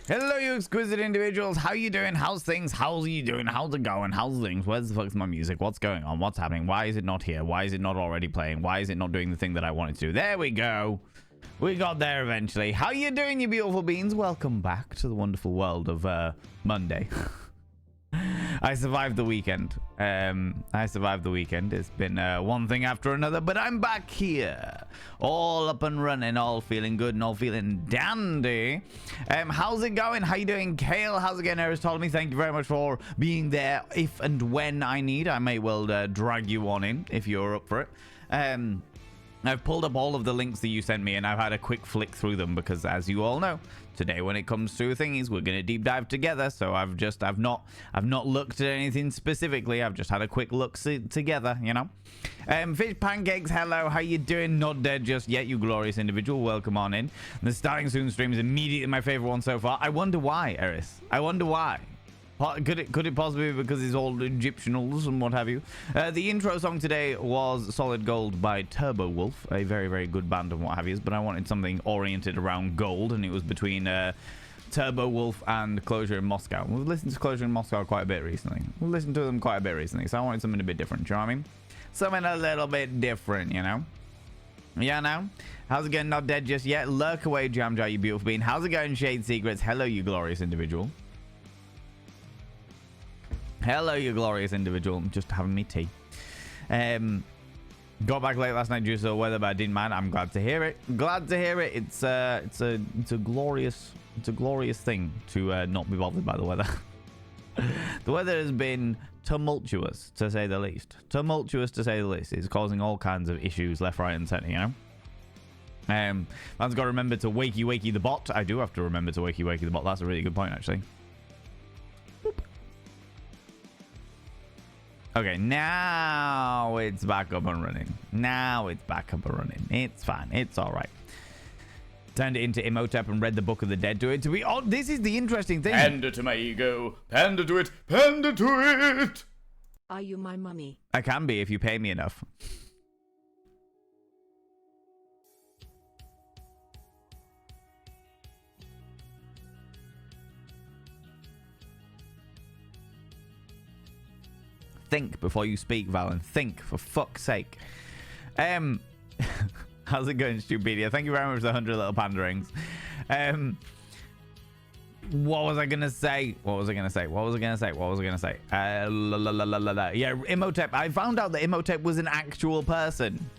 Hello, you exquisite individuals. How you doing? How's things? How's you doing? How's it going? How's things? Where's the fuck's my music? What's going on? What's happening? Why is it not here? Why is it not already playing? Why is it not doing the thing that I wanted to do? There we go. We got there eventually. How you doing, you beautiful beings? Welcome back to the wonderful world of Monday. I survived the weekend. It's been one thing after another, but I'm back here. All up and running, all feeling good and all feeling dandy. How's it going? How you doing, Kale? How's it going, Eris Ptolemy? Thank you very much for being there. If and when I need, I may well drag you on in if you're up for it. I've pulled up all of the links that you sent me and I've had a quick flick through them because, as you all know, today when it comes to thingies, we're going to deep dive together. So I've not looked at anything specifically. I've just had a quick look together, you know. Fish Pancakes, hello. How you doing? Not dead just yet, you glorious individual. Welcome on in. The Starting Soon stream is immediately my favorite one so far. I wonder why, Eris. I wonder why. Could it possibly be because it's all Egyptianals and what have you? The intro song today was Solid Gold by Turbo Wolf, a very, very good band and what have you. But I wanted something oriented around gold, and it was between Turbo Wolf and Closure in Moscow. We've listened to Closure in Moscow quite a bit recently. We've listened to them quite a bit recently, so I wanted something a bit different, do you know what I mean? Something a little bit different, you know? Yeah, now? How's it going? Not dead just yet. Lurk away, Jam Jar, you beautiful being. How's it going, Shade Secrets? Hello, you glorious individual. Hello, you glorious individual. I'm just having me tea. Got back late last night due to the weather, but I didn't mind. I'm glad to hear it. Glad to hear it. It's a glorious thing to not be bothered by the weather. The weather has been tumultuous, to say the least. Tumultuous, to say the least. It's causing all kinds of issues left, right, and center, you know? Man's got to remember to wakey the bot. I do have to remember to wakey the bot. That's a really good point, actually. Boop. Okay, now it's back up and running. It's fine. It's all right. Turned it into Imhotep and read the Book of the Dead to it. To be honest, this is the interesting thing. Panda to my ego. Panda to it. Panda to it. Are you my mummy? I can be if you pay me enough. Think before you speak, Valen. Think, for fuck's sake. How's it going, Stupidia? Thank you very much for the 100 little panda rings. What was I gonna say? Yeah, Imhotep. I found out that Imhotep was an actual person.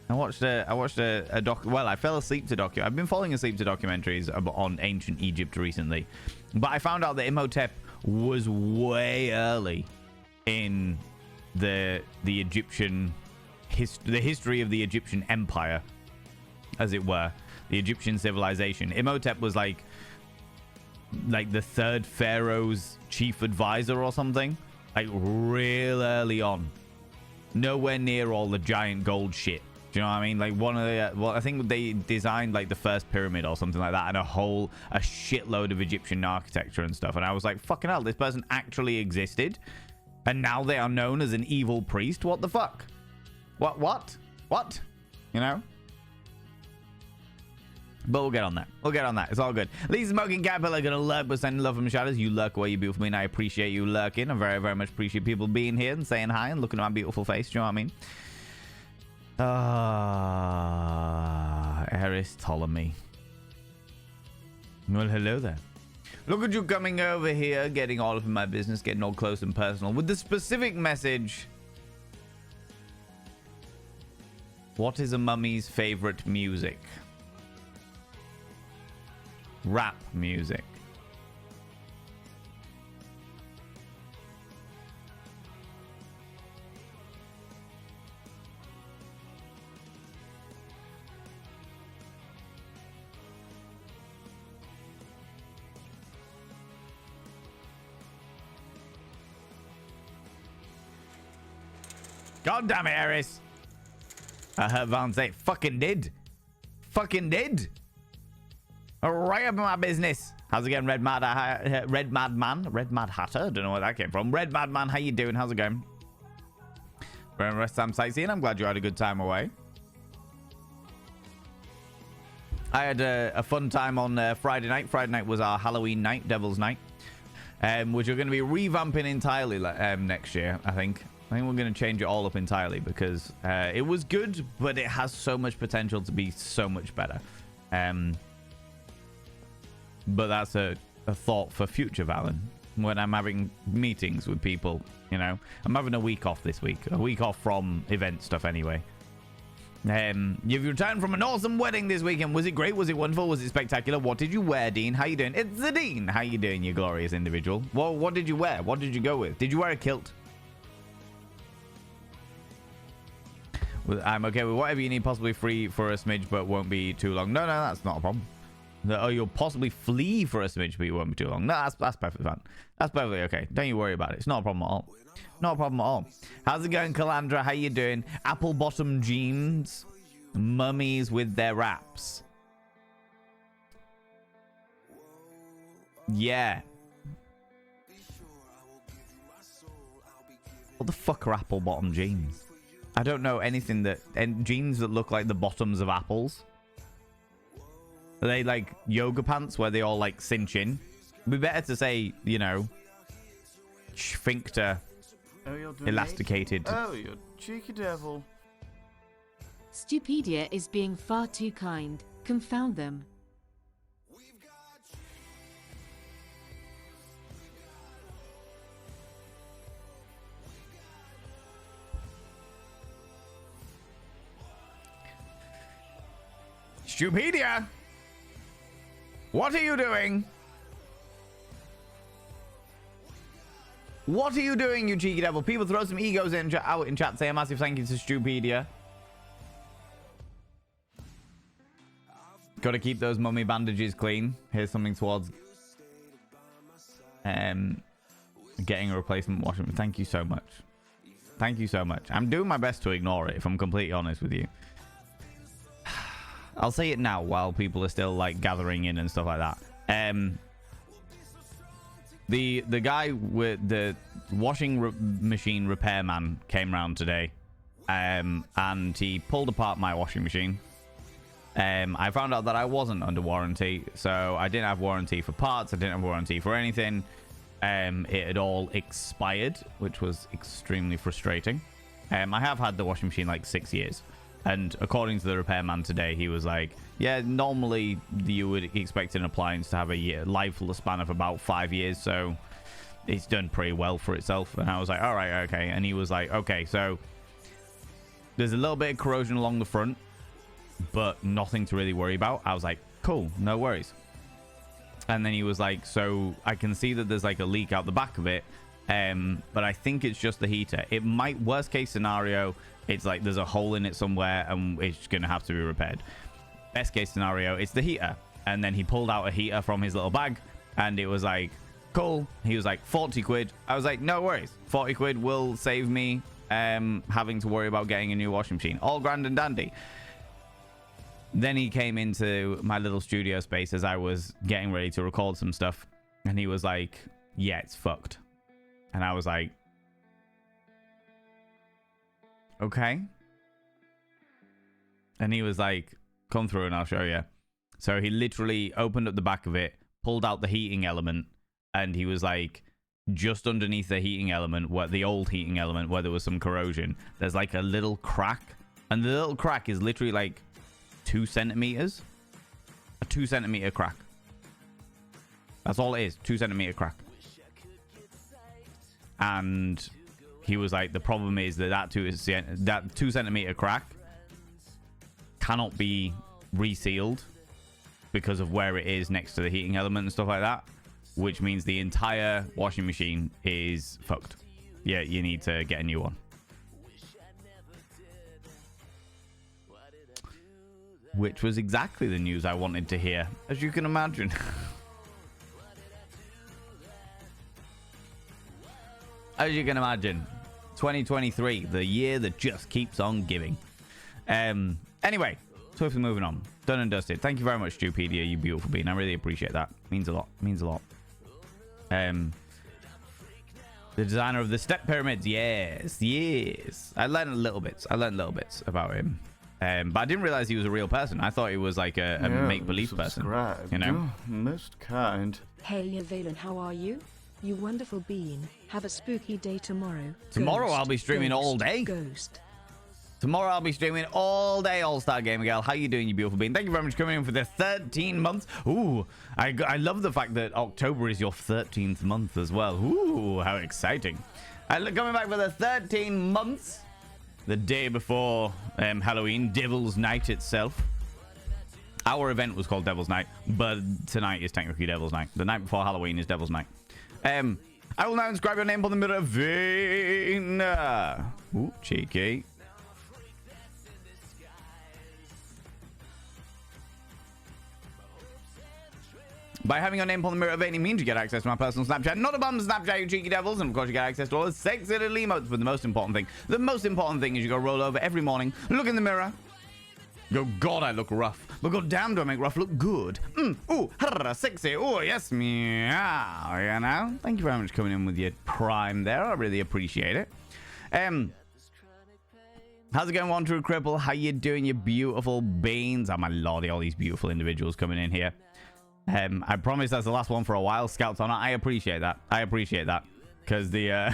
I watched a doc. Well, I fell asleep to docu. I've been falling asleep to documentaries on ancient Egypt recently, but I found out that Imhotep was way early in the Egyptian the history of the Egyptian empire, as it were, the Egyptian civilization. Imhotep was like the third pharaoh's chief advisor or something, like real early on, nowhere near all the giant gold shit. Do you know what I mean? Like one of the I think they designed like the first pyramid or something like that, and a shitload of Egyptian architecture and stuff. And I was like, fucking hell, this person actually existed. And now they are known as an evil priest? What the fuck? What? You know? But we'll get on that. It's all good. Lee Smoking Caterpillar gonna lurk, but sending love from shadows. You lurk away, you beautiful being. I appreciate you lurking. I very, very much appreciate people being here and saying hi and looking at my beautiful face. Do you know what I mean? Eris Ptolemy. Well, hello there. Look at you coming over here, getting all of my business, getting all close and personal with the specific message. What is a mummy's favorite music? Rap music. God damn it, Eris. I heard Van say, fucking did. Right up in my business. How's it going, Red Mad Hatter? Don't know where that came from. Red Madman, how you doing? How's it going? Rest time sightseeing. I'm glad you had a good time away. I had a fun time on Friday night. Friday night was our Halloween night, Devil's Night, which we're going to be revamping entirely next year, I think. I think we're going to change it all up entirely because it was good, but it has so much potential to be so much better. But that's a thought for future, Valen. When I'm having meetings with people, you know, I'm having a week off this week. A week off from event stuff anyway. You've returned from an awesome wedding this weekend. Was it great? Was it wonderful? Was it spectacular? What did you wear, Dean? How you doing? It's the Dean. How you doing, you glorious individual? Well, what did you wear? What did you go with? Did you wear a kilt? Well, I'm okay with whatever you need, possibly free for a smidge, but won't be too long. No, that's not a problem. Oh, you'll possibly flee for a smidge, but it won't be too long. No, that's perfectly fine. That's perfectly okay. Don't you worry about it. It's not a problem at all. Not a problem at all. How's it going, Calandra? How you doing? Apple bottom jeans. Mummies with their wraps. Yeah. What the fuck are apple bottom jeans? I don't know anything that... And jeans that look like the bottoms of apples. Are they like yoga pants where they all like cinch in? It'd be better to say, you know, sphincter, elasticated. Oh, you cheeky devil. Stupedia is being far too kind. Confound them. Stupedia! What are you doing? What are you doing, you cheeky devil? People throw some egos out in chat. Say a massive thank you to Stupedia. Got to keep those mummy bandages clean. Here's something towards getting a replacement washing. Thank you so much. Thank you so much. I'm doing my best to ignore it, if I'm completely honest with you. I'll say it now while people are still like gathering in and stuff like that. The guy with the washing machine repairman came round today, and he pulled apart my washing machine. I found out that I wasn't under warranty, so I didn't have warranty for parts. I didn't have warranty for anything. It had all expired, which was extremely frustrating. I have had the washing machine like 6 years. And according to the repairman today, he was like, yeah, normally you would expect an appliance to have a lifespan of about 5 years. So it's done pretty well for itself. And I was like, all right, okay. And he was like, okay, so there's a little bit of corrosion along the front, but nothing to really worry about. I was like, cool, no worries. And then he was like, so I can see that there's like a leak out the back of it. But I think it's just the heater. It might, worst case scenario, it's like there's a hole in it somewhere and it's going to have to be repaired. Best case scenario, it's the heater. And then he pulled out a heater from his little bag and it was like, cool. He was like, 40 quid. I was like, no worries. 40 quid will save me having to worry about getting a new washing machine. All grand and dandy. Then he came into my little studio space as I was getting ready to record some stuff. And he was like, yeah, it's fucked. And I was like, okay. And he was like, come through and I'll show you. So he literally opened up the back of it, pulled out the heating element, and he was like, just underneath the heating element, where the old heating element, where there was some corrosion, there's like a little crack. And the little crack is literally like 2 centimeters. A 2 centimeter crack. That's all it is. 2 centimeter crack. And he was like, the problem is that 2 centimeter crack cannot be resealed because of where it is next to the heating element and stuff like that, which means the entire washing machine is fucked. Yeah, you need to get a new one. Which was exactly the news I wanted to hear, as you can imagine. As you can imagine, 2023, the year that just keeps on giving. Anyway, swiftly moving on. Done and dusted. Thank you very much, Stupedia, you beautiful being. I really appreciate that. Means a lot. Means a lot. The designer of the step pyramids. Yes, yes. I learned little bits. about him. But I didn't realize he was a real person. I thought he was like a make-believe person. Subscribe. You know? Most kind. Hey Valen, how are you? You wonderful being. Have a spooky day tomorrow. Tomorrow Ghost, I'll be streaming ghost, all day. Ghost. Tomorrow I'll be streaming all day, All-Star Gamer Girl. How you doing, you beautiful being? Thank you very much for coming in for the 13 months. Ooh, I love the fact that October is your 13th month as well. Ooh, how exciting. Coming back for the 13 months. The day before Halloween, Devil's Night itself. Our event was called Devil's Night, but tonight is technically Devil's Night. The night before Halloween is Devil's Night. I will now inscribe your name on the mirror vein. Ooh, cheeky. By having your name on the mirror vein, it means you get access to my personal Snapchat. Not a bum Snapchat, you cheeky devils. And of course, you get access to all the sexy little emotes. But the most important thing is you go roll over every morning, look in the mirror, go, God, I look rough. But God damn, do I make rough look good. Ooh, sexy. Oh, yes, meow. You know? Thank you very much for coming in with your prime there. I really appreciate it. How's it going, One True Cripple? How you doing, you beautiful beans? Oh, my lordy, all these beautiful individuals coming in here. I promise that's the last one for a while. Scouts on it. I appreciate that. Because the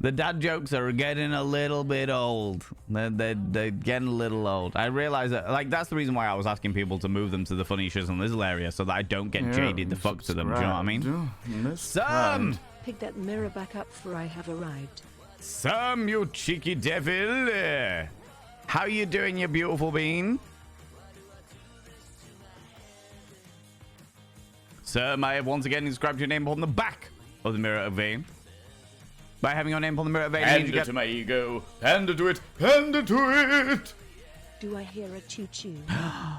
the dad jokes are getting a little bit old. They're getting a little old. I realize that, like, that's the reason why I was asking people to move them to the funny shiz and Lizzle area so that I don't get jaded the fuck to them. Do you know what I mean? Sam! Pick that mirror back up, for I have arrived. Sam, you cheeky devil. How you doing, you beautiful bean? Sir, I have once again inscribed your name on the back of the mirror vein. By having your name on the mirror vein, Hand it to my ego. Hand it to it. Hand it to it. Do I hear a choo-choo?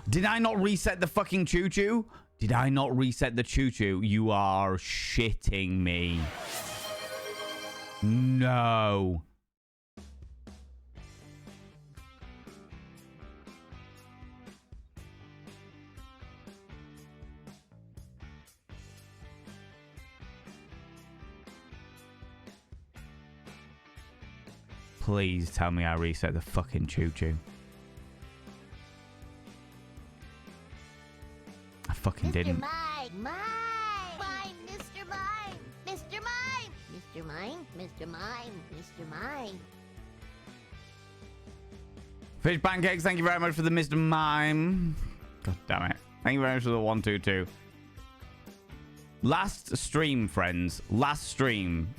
Did I not reset the fucking choo-choo? Did I not reset the choo-choo? You are shitting me. No. Please tell me I reset the fucking choo-choo. I fucking didn't. Mime, Mr. Mime, Mr. Mime, Mr. Mime, Mr. Mime, Mr. Mime. Fish Pancakes, thank you very much for the Mr. Mime. God damn it. Thank you very much for the 122. Last stream, friends. Last stream.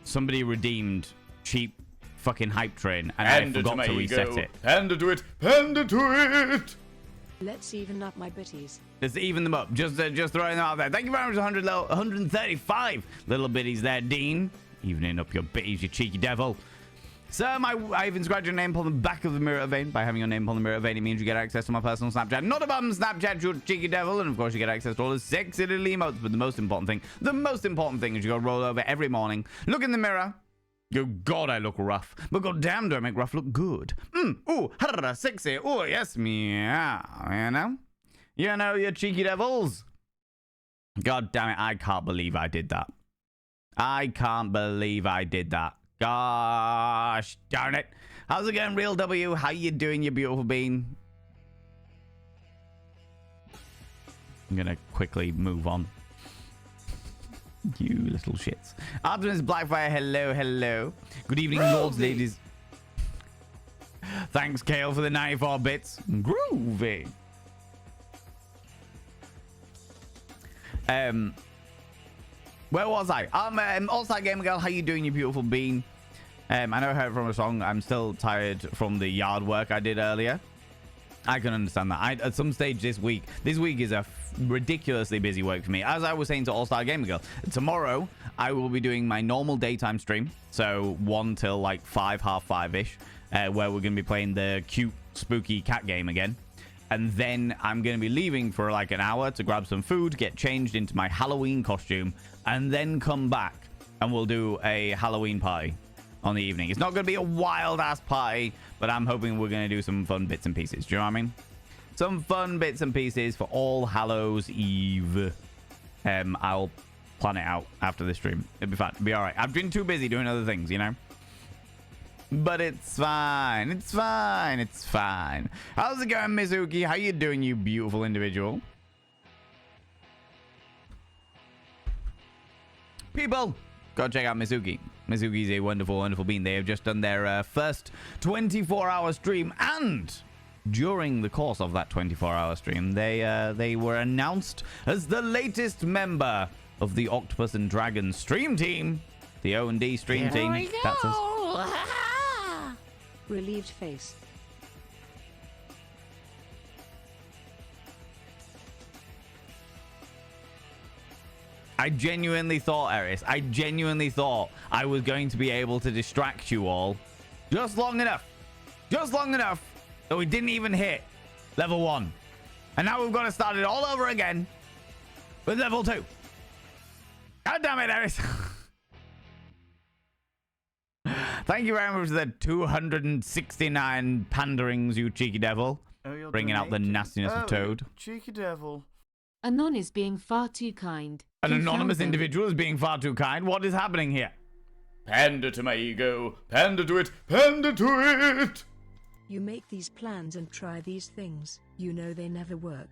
Somebody redeemed cheap fucking hype train and I forgot to reset it. Hand it to it. Hand it to it. Let's even up my bitties. Just even them up. Just throwing them out there. Thank you very much, 135 little bitties there, Dean. Evening up your bitties, you cheeky devil. Sir, I've inscribed your name on the back of the mirror vein. By having your name on the mirror vein, it means you get access to my personal Snapchat. Not a bum Snapchat, you cheeky devil. And of course, you get access to all the sexy little emotes. But the most important thing is you go roll over every morning, look in the mirror, go, God, I look rough. But God damn, do I make rough look good. Ooh, sexy. Oh, yes, meow. You know, you cheeky devils. God damn it, I can't believe I did that. I can't believe I did that. Gosh darn it. How's it going, Real W? How you doing, you beautiful bean? I'm gonna quickly move on. You little shits. Artemis Blackfire, hello. Good evening, lords, ladies. Thanks, Kale, for the 94 bits. Groovy. Where was I? All-Star Gamer Girl, how you doing, you beautiful bean? I know I heard from a song. I'm still tired from the yard work I did earlier. I can understand that. At some stage this week is a ridiculously busy week for me. As I was saying to All-Star Gamer Girl, tomorrow I will be doing my normal daytime stream. So 1 till like 5, half 5-ish, where we're going to be playing the cute, spooky cat game again. And then I'm going to be leaving for like an hour to grab some food, get changed into my Halloween costume, and then come back and we'll do a Halloween party on the evening. It's not going to be a wild-ass party, but I'm hoping we're going to do some fun bits and pieces. Do you know what I mean? Some fun bits and pieces for All Hallows Eve. I'll plan it out after the stream. It'll be fun. It'll be all right. I've been too busy doing other things, you know? But it's fine. It's fine. It's fine. How's it going, Mizuki? How you doing, you beautiful individual? People, go check out Mizuki. Mizuki's a wonderful, wonderful being. They have just done their first 24-hour stream, and during the course of that 24-hour stream, they were announced as the latest member of the Octopus and Dragon stream team. The O&D stream team. Here we go. That's us. Relieved face. I genuinely thought, Eris, I genuinely thought I was going to be able to distract you all just long enough that we didn't even hit level 1. And now we've got to start it all over again with level 2. God damn it, Eris. Thank you very much for the 269 panderings, you cheeky devil. Oh, Bringing out the nastiness of Toad. Cheeky devil. Anon is being far too kind. An Confound anonymous them. individual is being far too kind. What is happening here? Pander to my ego. Pander to it. Pander to it. You make these plans and try these things. You know they never work.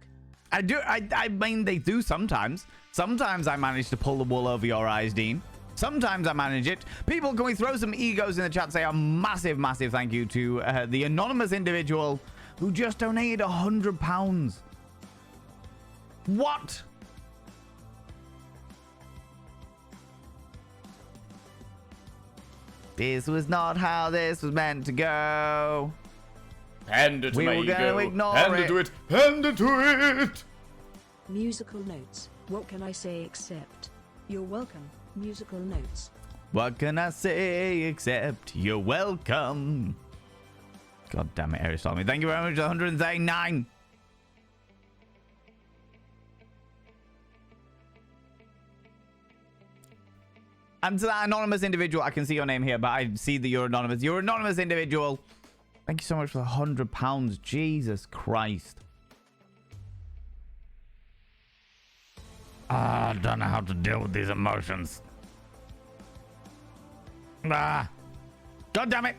I do. I mean, they do sometimes. Sometimes I manage to pull the wool over your eyes, Dean. Sometimes I manage it. People, can we throw some egos in the chat? Say a massive, massive thank you to the anonymous individual who just donated £100. What? This was not how this was meant to go. Pander to We my were gonna ego. ignore Pander it. to it. Pander to it. Musical notes. What can I say except? You're welcome. Musical notes. What can I say except you're welcome? God damn it, Eris told me. Thank you very much. 139. And to that anonymous individual, I can see your name here, but I see that you're anonymous. You're an anonymous individual. Thank you so much for the £100. Jesus Christ. I don't know how to deal with these emotions. God damn it.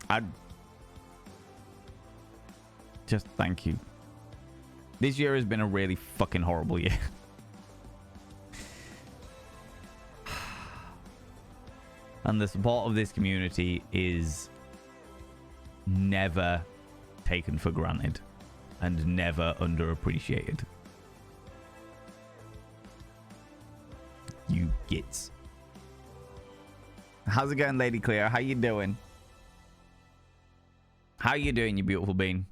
I just thank you. This year has been a really fucking horrible year. And the support of this community is never taken for granted and never underappreciated. You gits. How's it going, Lady Cleo? How you doing? How you doing, you beautiful bean?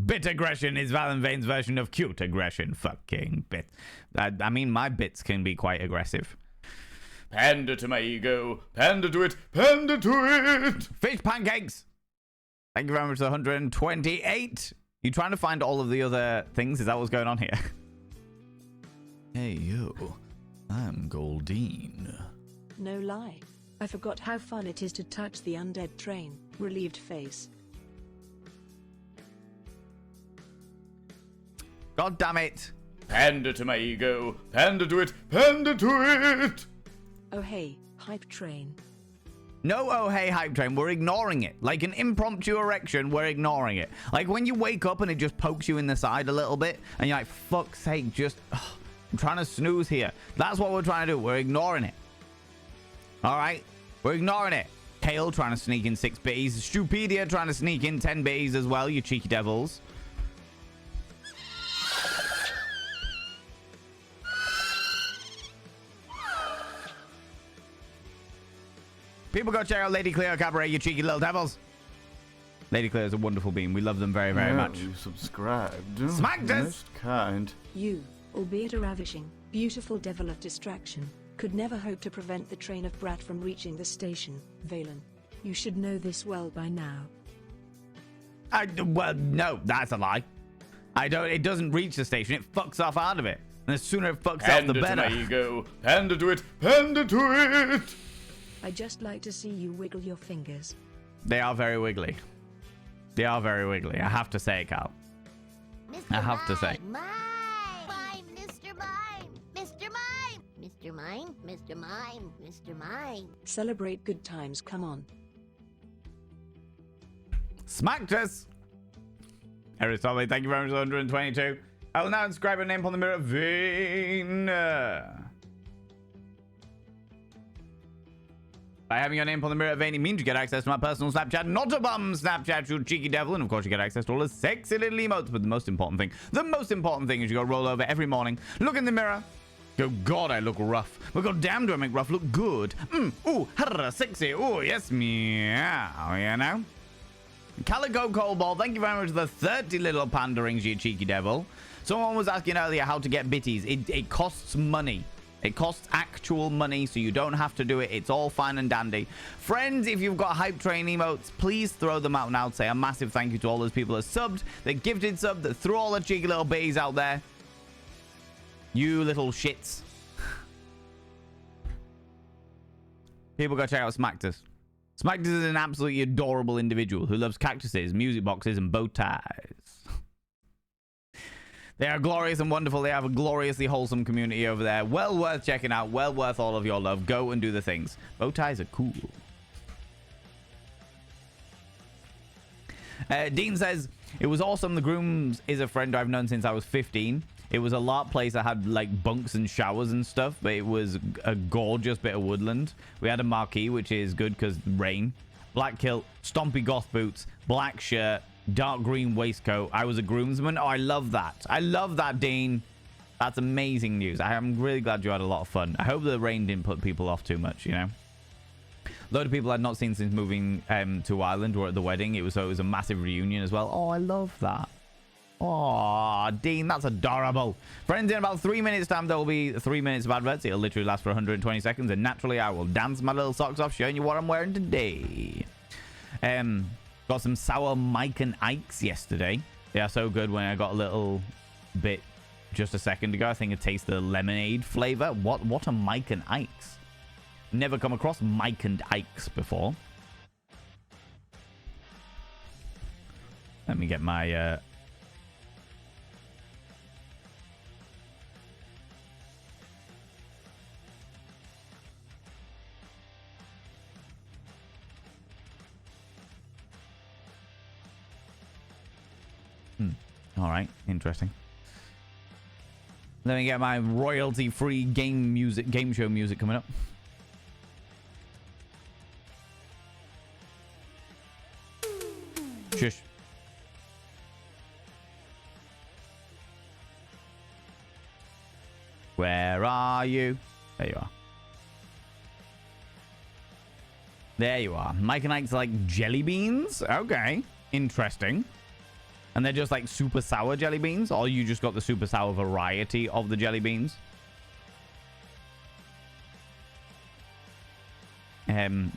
Bit aggression is Valen Vane's version of cute aggression. Fucking bit. I mean, my bits can be quite aggressive. Pander to my ego. Pander to it. Pander to it. Fish pancakes. Thank you very much for the 128. You trying to find all of the other things? Is that what's going on here? Hey, yo. I'm Goldine. No lie. I forgot how fun it is to touch the undead train. Relieved face. God damn it. Pander to my ego. Pander to it. Pander to it. Oh hey, hype train. No, oh hey, hype train. We're ignoring it. Like an impromptu erection, we're ignoring it. Like when you wake up and it just pokes you in the side a little bit, and you're like, fuck's sake, just... I'm trying to snooze here. That's what we're trying to do. We're ignoring it. Alright? We're ignoring it. Kale trying to sneak in 6 bitties. Stupedia trying to sneak in 10 bitties as well, you cheeky devils. People go check out Lady Cleo Cabaret, you cheeky little devils. Lady Cleo is a wonderful being. We love them very, very much. You subscribed. Smacked us! Most kind. You, albeit a ravishing, beautiful devil of distraction, could never hope to prevent the train of brat from reaching the station, Valen. You should know this well by now. Well, no, that's a lie. It doesn't reach the station. It fucks off out of it. And the sooner it fucks off, the Pander to better. my ego. Pander to it. Pander to it. I just like to see you wiggle your fingers. They are very wiggly. They are very wiggly. I have to say it, Cal. Mr. I have to say. Mime! Mime! Mr. Mime! Mr. Mime! Mr. Mime, Mr. Mime, Mr. Mime. Celebrate good times, come on. Smacked us. Aristotle, thank you very much for 122. I will now inscribe a name upon the mirror. Vane. By having your name upon the mirror, Vane, it means you get access to my personal Snapchat, not a bum Snapchat, you cheeky devil. And of course, you get access to all the sexy little emotes. But the most important thing is you go roll over every morning, look in the mirror, go, God, I look rough. But God damn, do I make rough look good. Ooh, harra, sexy. Ooh, yes, meow, you know? Calico Cobalt, thank you very much for the 30 little panderings, you cheeky devil. Someone was asking earlier how to get bitties. It costs money. It costs actual money, so you don't have to do it. It's all fine and dandy. Friends, if you've got hype train emotes, please throw them out now. Say a massive thank you to all those people that subbed, that gifted sub, that threw all the cheeky little bitties out there. You little shits. People go check out Smacktus. Smacktus is an absolutely adorable individual who loves cactuses, music boxes, and bow ties. They are glorious and wonderful. They have a gloriously wholesome community over there. Well worth checking out. Well worth all of your love. Go and do the things. Bow ties are cool. Dean says, it was awesome. The Grooms is a friend I've known since I was 15. It was a LARP place that had like bunks and showers and stuff, but it was a gorgeous bit of woodland. We had a marquee, which is good because rain. Black kilt, stompy goth boots, black shirt, dark green waistcoat. I was a groomsman. Oh, I love that. I love that, Dean. That's amazing news. I am really glad you had a lot of fun. I hope the rain didn't put people off too much, you know. A load of people I'd not seen since moving to Ireland were at the wedding. It was a massive reunion as well. Oh, I love that. Oh, Dean, that's adorable. Friends, in about 3 minutes time, there will be 3 minutes of adverts. It'll literally last for 120 seconds. And naturally, I will dance my little socks off, showing you what I'm wearing today. Got some sour Mike and Ike's yesterday. They are so good. When I got a little bit just a second ago, I think it tastes the lemonade flavor. What are Mike and Ike's? Never come across Mike and Ike's before. Let me get my all right, interesting. Let me get my royalty-free game show music coming up. Shush. Where are you? There you are. There you are. Mike and Ike's like jelly beans? Okay. Interesting. And they're just like super sour jelly beans? Or you just got the super sour variety of the jelly beans?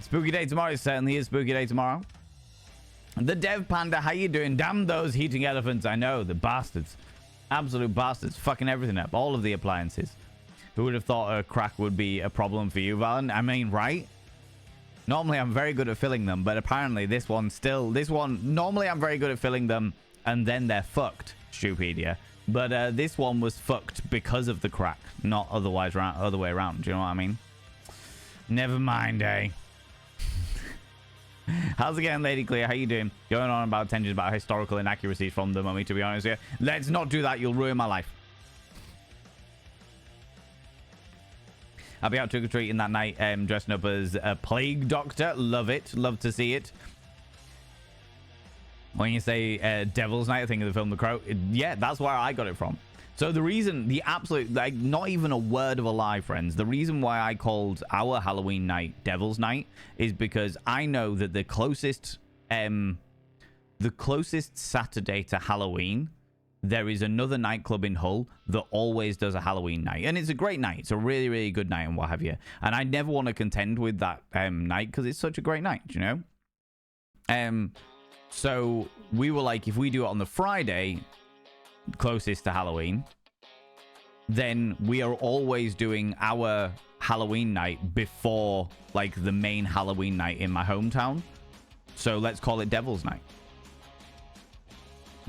Spooky day tomorrow. It certainly is spooky day tomorrow. The Dev Panda, how you doing? Damn those heating elephants. I know, the bastards. Absolute bastards. Fucking everything up. All of the appliances. Who would have thought a crack would be a problem for you, Valen? I mean, right? Normally, I'm very good at filling them. But apparently, normally, I'm very good at filling them. And then they're fucked, Stupedia. But this one was fucked because of the crack. Not other way around. Do you know what I mean? Never mind, eh? How's it going, Lady Clear? How you doing? Going on about tangents about historical inaccuracies from the Mummy, to be honest with you. Let's not do that. You'll ruin my life. I'll be out trick-or-treating that night, dressing up as a plague doctor. Love it. Love to see it. When you say Devil's Night, I think of the film The Crow. Yeah, that's where I got it from. So the reason, the absolute, like, not even a word of a lie, friends. The reason why I called our Halloween night Devil's Night is because I know that the closest Saturday to Halloween, there is another nightclub in Hull that always does a Halloween night. And it's a great night. It's a really, really good night and what have you. And I never want to contend with that night because it's such a great night, you know? So we were like, if we do it on the Friday closest to Halloween, then we are always doing our Halloween night before like the main Halloween night in my hometown. So let's call it Devil's Night.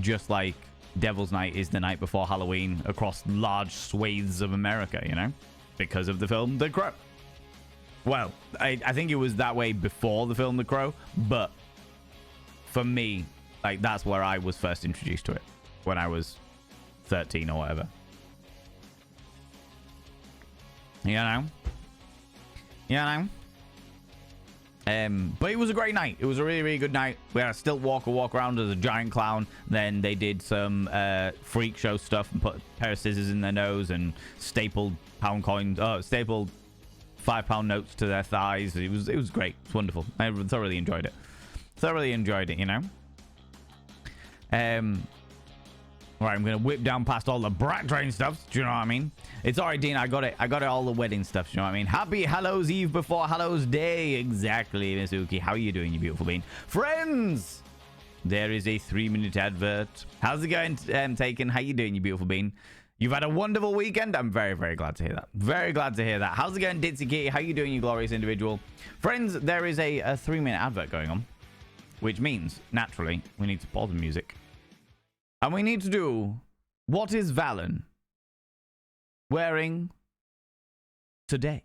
Just like Devil's Night is the night before Halloween across large swathes of America, you know? because of the film The Crow. Well, I think it was that way before the film The Crow, but for me, like, that's where I was first introduced to it, when I was 13 or whatever. You know? But it was a great night. It was a really, really good night. We had a stilt walker walk around as a giant clown. Then they did some freak show stuff and put a pair of scissors in their nose and stapled stapled £5 notes to their thighs. It was great. It was wonderful. I thoroughly enjoyed it. You know. Right, I'm gonna whip down past all the brat train stuff. Do you know what I mean? It's alright, Dean. I got it. All the wedding stuff. Do you know what I mean? Happy Hallows Eve before Hallows Day. Exactly, Miss Uki. How are you doing, you beautiful bean? Friends, there is a 3-minute advert. How's it going, Taken? How you doing, you beautiful bean? You've had a wonderful weekend. I'm very, very glad to hear that. Very glad to hear that. How's it going, Ditzy Kitty? How you doing, you glorious individual? Friends, there is a 3-minute advert going on, which means, naturally, we need to pause the music. And we need to do, what is Valen wearing today?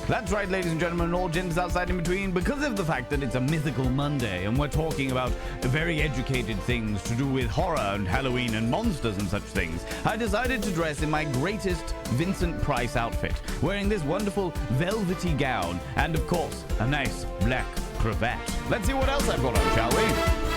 That's right, ladies and gentlemen, all genders outside in between, because of the fact that it's a Mythical Monday and we're talking about very educated things to do with horror and Halloween and monsters and such things, I decided to dress in my greatest Vincent Price outfit, wearing this wonderful velvety gown and, of course, a nice black cravat. Let's see what else I've got on, shall we?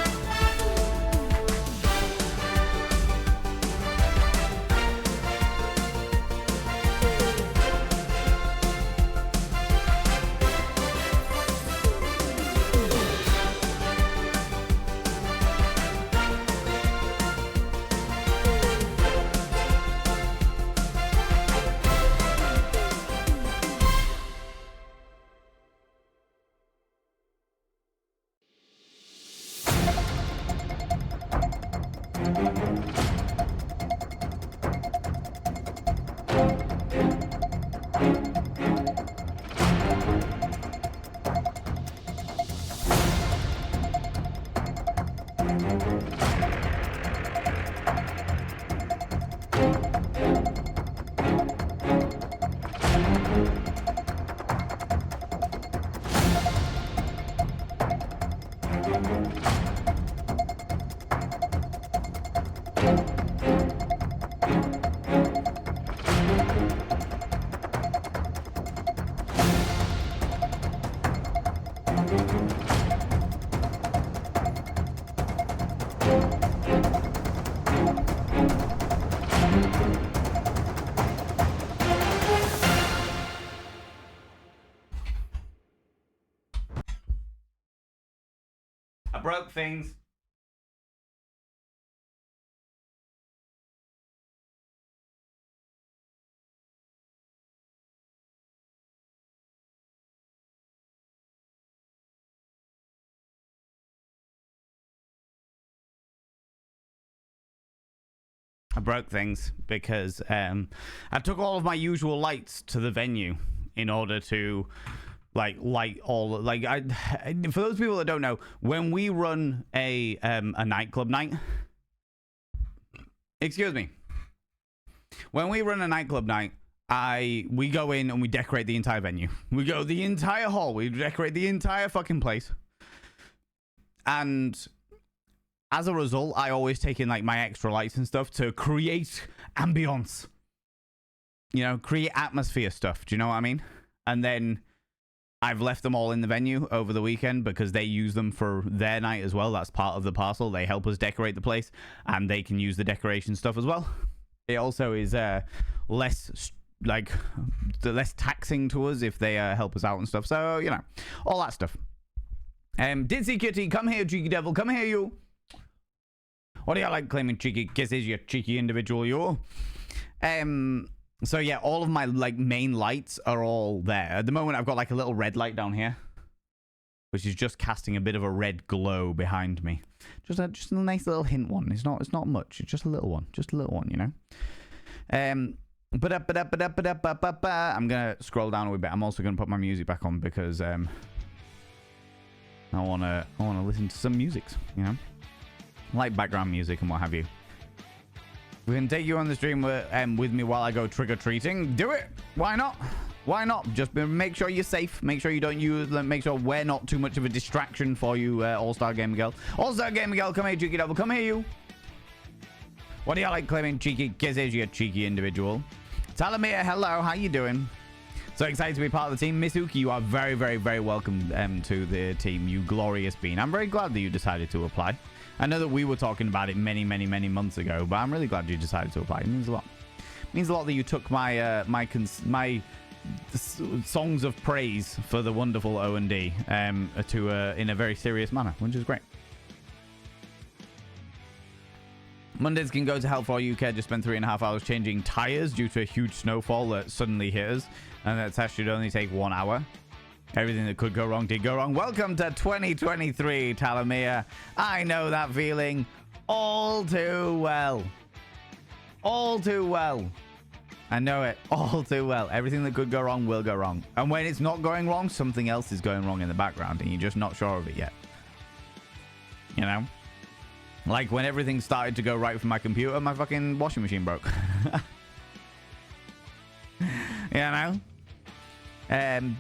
I broke things. I broke things because I took all of my usual lights to the venue in order to light all for those people that don't know, when we run a nightclub night, when we run a nightclub night, we go in and we decorate the entire venue. We go the entire hall, we decorate the entire fucking place, and as a result, I always take in like my extra lights and stuff to create ambience, you know, create atmosphere stuff. Do you know what I mean? And then I've left them all in the venue over the weekend because they use them for their night as well. That's part of the parcel. They help us decorate the place and they can use the decoration stuff as well. It also is less taxing to us if they help us out and stuff. So, you know, all that stuff. Ditsy Kitty, come here, cheeky devil. Come here, you. What do you like claiming cheeky kisses, you cheeky individual, you? So yeah, all of my like main lights are all there. At the moment, I've got like a little red light down here. which is just casting a bit of a red glow behind me. Just a nice little hint one. It's not much. It's just a little one. Just a little one, you know. I'm gonna scroll down a wee bit. I'm also gonna put my music back on because I wanna listen to some music, you know, like background music and what have you. We can take you on the stream with me while I go trick-or-treating. Do it. Why not? Why not? Just make sure you're safe. Make sure you don't use them. Make sure we're not too much of a distraction for you, All-Star Gamer Girl. All-Star Gamer Girl, come here, cheeky double. Come here, you. What do you like claiming cheeky kisses, you cheeky individual? Talamia, hello. How you doing? So excited to be part of the team. Misuki, you are very, very, very welcome to the team, you glorious bean. I'm very glad that you decided to apply. I know that we were talking about it many, many, many months ago, but I'm really glad you decided to apply. It means a lot. It means a lot that you took my my songs of praise for the wonderful O&D to in a very serious manner, which is great. Mondays can go to hell for you. Just spent 3.5 hours changing tires due to a huge snowfall that suddenly hit us, and that test should only take 1 hour. Everything that could go wrong did go wrong. Welcome to 2023, Talamia. I know that feeling all too well. All too well. I know it all too well. Everything that could go wrong will go wrong. And when it's not going wrong, something else is going wrong in the background, and you're just not sure of it yet. You know? Like when everything started to go right for my computer, my fucking washing machine broke. You know? No,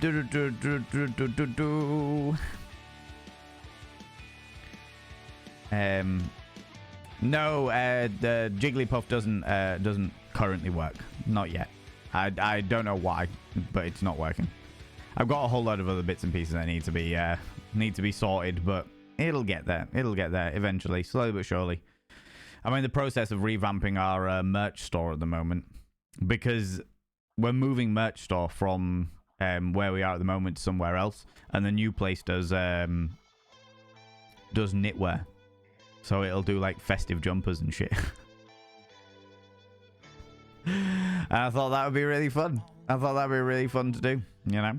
the Jigglypuff doesn't currently work. Not yet. I don't know why, but it's not working. I've got a whole load of other bits and pieces that need to be sorted, but it'll get there. It'll get there eventually, slowly but surely. I'm in the process of revamping our merch store at the moment because we're moving merch store from where we are at the moment to somewhere else, and the new place does knitwear, so it'll do like festive jumpers and shit. And I thought that would be really fun. I thought that'd be really fun to do, you know.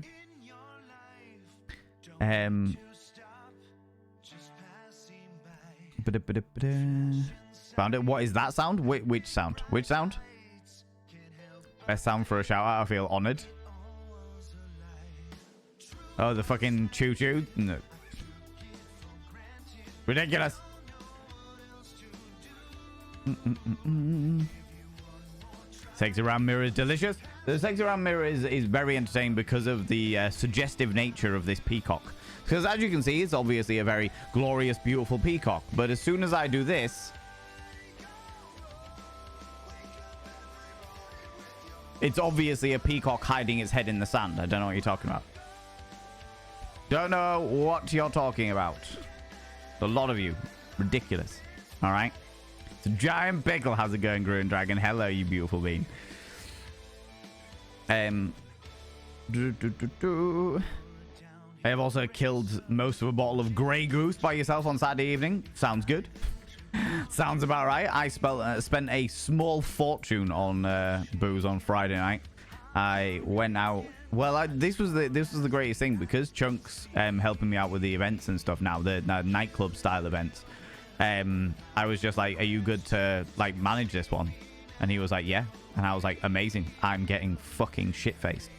Found it. What is that sound? Which sound? Which sound? Best sound for a shout out. I feel honored. Oh, the fucking choo-choo. No. Ridiculous. Sexy round mirror is delicious. The sexy round mirror is very entertaining because of the suggestive nature of this peacock. Because as you can see, it's obviously a very glorious, beautiful peacock. But as soon as I do this, it's obviously a peacock hiding its head in the sand. I don't know what you're talking about. Don't know what you're talking about. A lot of you. Ridiculous. All right. It's a giant pickle. How's it going, Green Dragon? Hello, you beautiful bean. I have also killed most of a bottle of Grey Goose by yourself on Saturday evening. Sounds good. Sounds about right. I spent a small fortune on booze on Friday night. I went out. Well, this was the greatest thing because Chunk's helping me out with the events and stuff now, the nightclub style events. I was just like, "Are you good to like manage this one?" And he was like, "Yeah." And I was like, "Amazing! I'm getting fucking shit faced."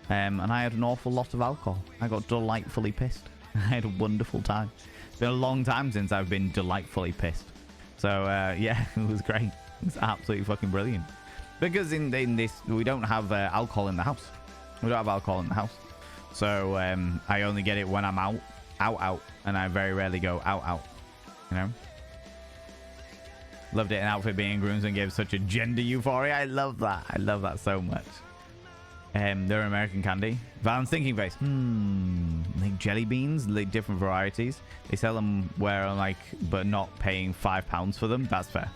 And I had an awful lot of alcohol. I got delightfully pissed. I had a wonderful time. It's been a long time since I've been delightfully pissed. So yeah, it was great. It was absolutely fucking brilliant. Because in this, we don't have alcohol in the house. We don't have alcohol in the house. So I only get it when I'm out. And I very rarely go out. You know? Loved it. An outfit being grooms and gave such a gender euphoria. I love that. I love that so much. They're American candy. Val's thinking face. Like jelly beans, like different varieties. They sell them where like, but not paying £5 for them. That's fair.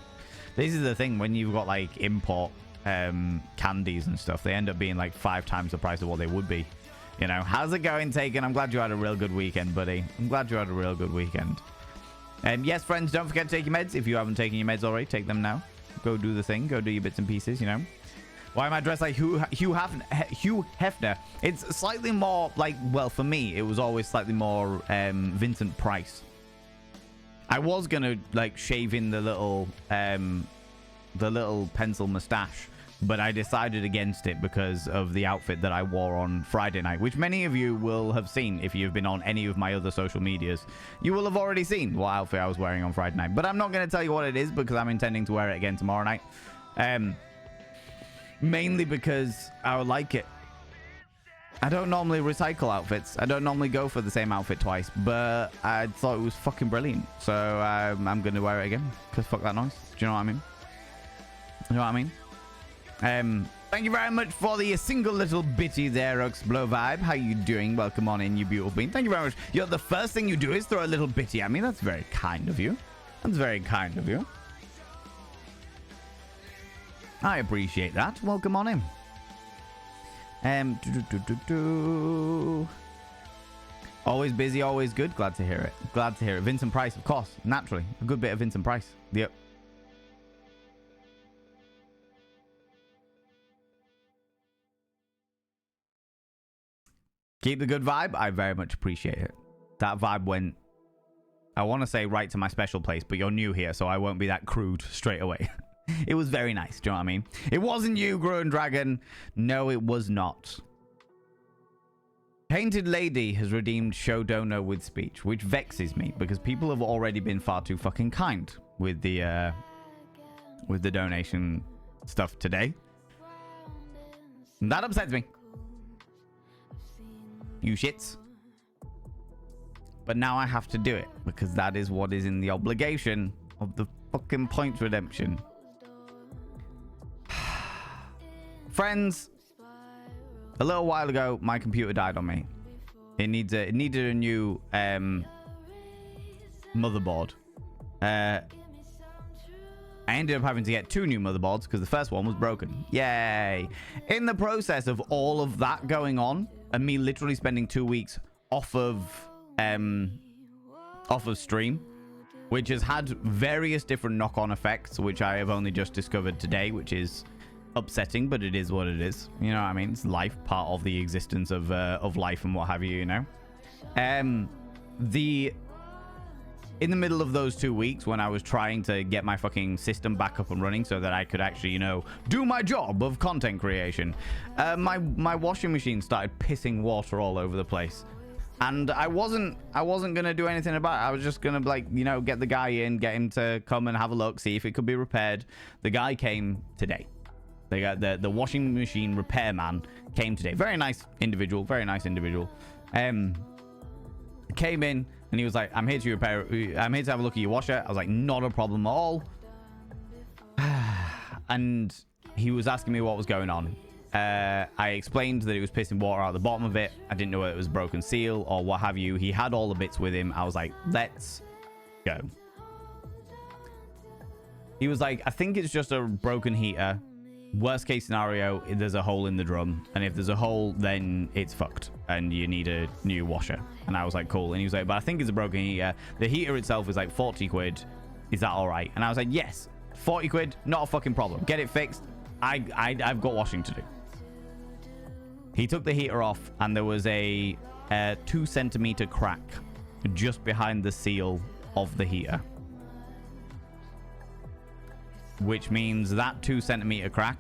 This is the thing when you've got like import candies and stuff. They end up being like 5 times the price of what they would be. You know, how's it going, Taken? I'm glad you had a real good weekend, buddy. I'm glad you had a real good weekend. Yes, friends, don't forget to take your meds. If you haven't taken your meds already, take them now. Go do the thing. Go do your bits and pieces, you know. Why am I dressed like Hugh Hefner? It's slightly more like, well, for me, it was always slightly more Vincent Price. I was gonna like shave in the little pencil mustache, but I decided against it because of the outfit that I wore on Friday night, which many of you will have seen if you've been on any of my other social medias. You will have already seen what outfit I was wearing on Friday night, but I'm not going to tell you what it is because I'm intending to wear it again tomorrow night. Mainly because I would like it. I don't normally recycle outfits. I don't normally go for the same outfit twice, but I thought it was fucking brilliant. So I'm going to wear it again because fuck that noise. Do you know what I mean? You know what I mean? Thank you very much for the single little bitty there, Oxblow Vibe. How you doing? Welcome on in, you beautiful bean. Thank you very much. You're the first thing you do is throw a little bitty at me. That's very kind of you. That's very kind of you. I appreciate that. Welcome on in. Always busy, always good. Glad to hear it. Glad to hear it. Vincent Price, of course. Naturally. A good bit of Vincent Price. Yep. Keep the good vibe. I very much appreciate it. That vibe went, I want to say right to my special place, but you're new here, so I won't be that crude straight away. It was very nice. Do you know what I mean? It wasn't you, Gruen Dragon. No, it was not. Painted Lady has redeemed show donor with speech, which vexes me because people have already been far too fucking kind with the donation stuff today. And that upsets me. You shits. But now I have to do it because that is what is in the obligation of the fucking points redemption. Friends, a little while ago, my computer died on me. It needed a new motherboard. I ended up having to get 2 new motherboards because the first one was broken. Yay! In the process of all of that going on, and me literally spending 2 weeks off of stream, which has had various different knock-on effects, which I have only just discovered today, which is upsetting, but it is what it is. You know what I mean? It's life, part of the existence of life and what have you, you know? In the middle of those 2 weeks, when I was trying to get my fucking system back up and running so that I could actually, you know, do my job of content creation, my washing machine started pissing water all over the place. And I wasn't gonna do anything about it. I was just gonna, like, you know, get the guy in, get him to come and have a look, see if it could be repaired. The guy came today. They got the washing machine repairman came today. Very nice individual. Very nice individual. Came in and he was like, I'm here to repair. I'm here to have a look at your washer. I was like, not a problem at all. And he was asking me what was going on. I explained that it was pissing water out the bottom of it. I didn't know whether it was a broken seal or what have you. He had all the bits with him. I was like, let's go. He was like, I think it's just a broken heater. Worst case scenario, there's a hole in the drum. And if there's a hole, then it's fucked. And you need a new washer. And I was like, cool. And he was like, but I think it's a broken heater. The heater itself is like 40 quid. Is that all right? And I was like, yes. 40 quid, not a fucking problem. Get it fixed. I've got washing to do. He took the heater off and there was a 2 centimeter crack just behind the seal of the heater. Which means that 2 centimeter crack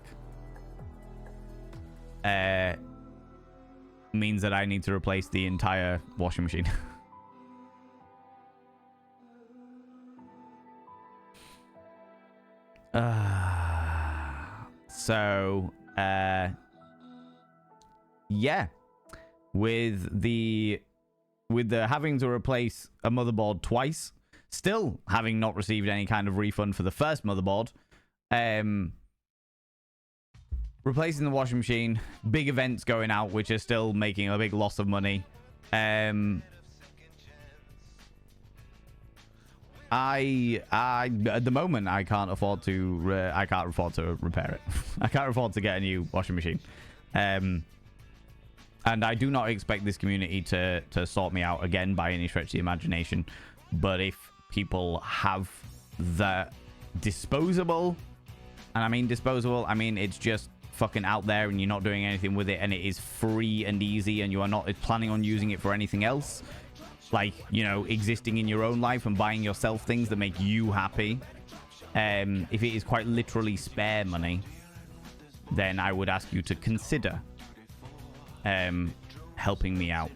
means that I need to replace the entire washing machine. Yeah, with the having to replace a motherboard twice, still having not received any kind of refund for the first motherboard, replacing the washing machine, big events going out which are still making a big loss of money. At the moment I can't afford to repair it. I can't afford to get a new washing machine. And I do not expect this community to sort me out again by any stretch of the imagination. But if people have the disposable, and I mean disposable, I mean it's just fucking out there and you're not doing anything with it and it is free and easy and you are not planning on using it for anything else, like, you know, existing in your own life and buying yourself things that make you happy, if it is quite literally spare money, then I would ask you to consider helping me out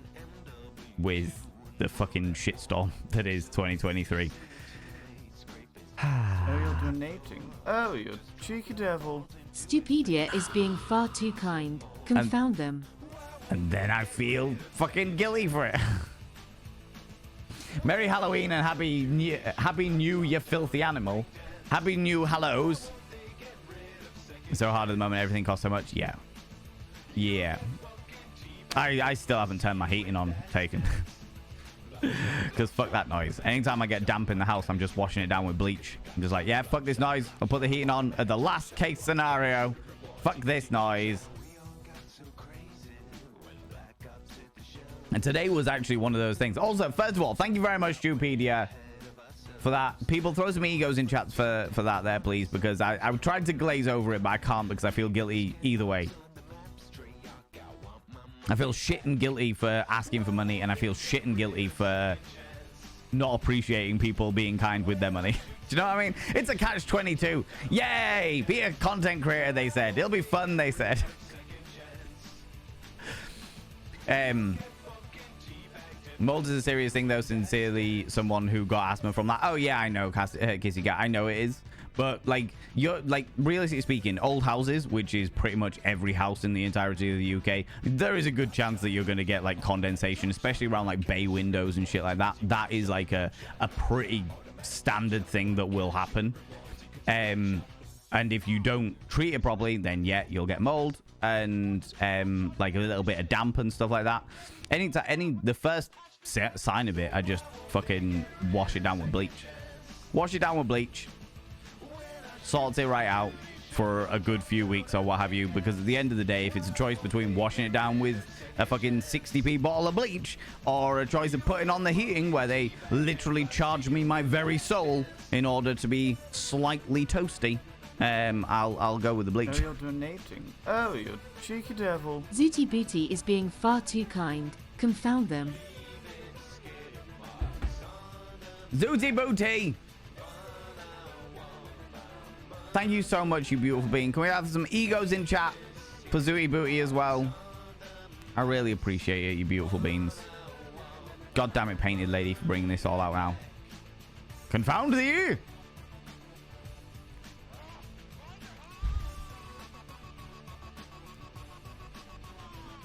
with the fucking shitstorm that is 2023. Oh, you're donating. Oh, you cheeky devil. Stupedia is being far too kind. Confound them. And then I feel fucking guilty for it. Merry Halloween and Happy New, you filthy animal. Happy New Hallows. It's so hard at the moment. Everything costs so much. Yeah. Yeah. I still haven't turned my heating on, taken. Because fuck that noise. Anytime I get damp in the house, I'm just washing it down with bleach. I'm just like, yeah, fuck this noise. I'll put the heating on at the last case scenario. Fuck this noise. And today was actually one of those things. Also, first of all, thank you very much, Stupedia, for that. People, throw some egos in chats for that there, please, because I tried to glaze over it, but I can't because I feel guilty either way. I feel shit and guilty for asking for money, and I feel shit and guilty for not appreciating people being kind with their money. Do you know what I mean? It's a catch-22. Yay! Be a content creator, they said. It'll be fun, they said. Mold is a serious thing, though. Sincerely, someone who got asthma from that. Oh, yeah, I know, Kissy Cat. I know it is. But, like, realistically speaking, old houses, which is pretty much every house in the entirety of the UK, there is a good chance that you're going to get, like, condensation, especially around, like, bay windows and shit like that. That is, like, a pretty standard thing that will happen. And if you don't treat it properly, then, yeah, you'll get mold and, like, a little bit of damp and stuff like that. The first sign of it, I just fucking wash it down with bleach. Wash it down with bleach. Sorts it right out for a good few weeks or what have you, because at the end of the day, if it's a choice between washing it down with a fucking 60p bottle of bleach or a choice of putting on the heating where they literally charge me my very soul in order to be slightly toasty, I'll go with the bleach. Oh, you're donating. Oh, you cheeky devil. Zooty Booty is being far too kind. Confound them. Zooty Booty! Thank you so much, you beautiful being. Can we have some egos in chat for Zooty Booty as well? I really appreciate it, you beautiful beans. God damn it, Painted Lady, for bringing this all out now. Confound thee!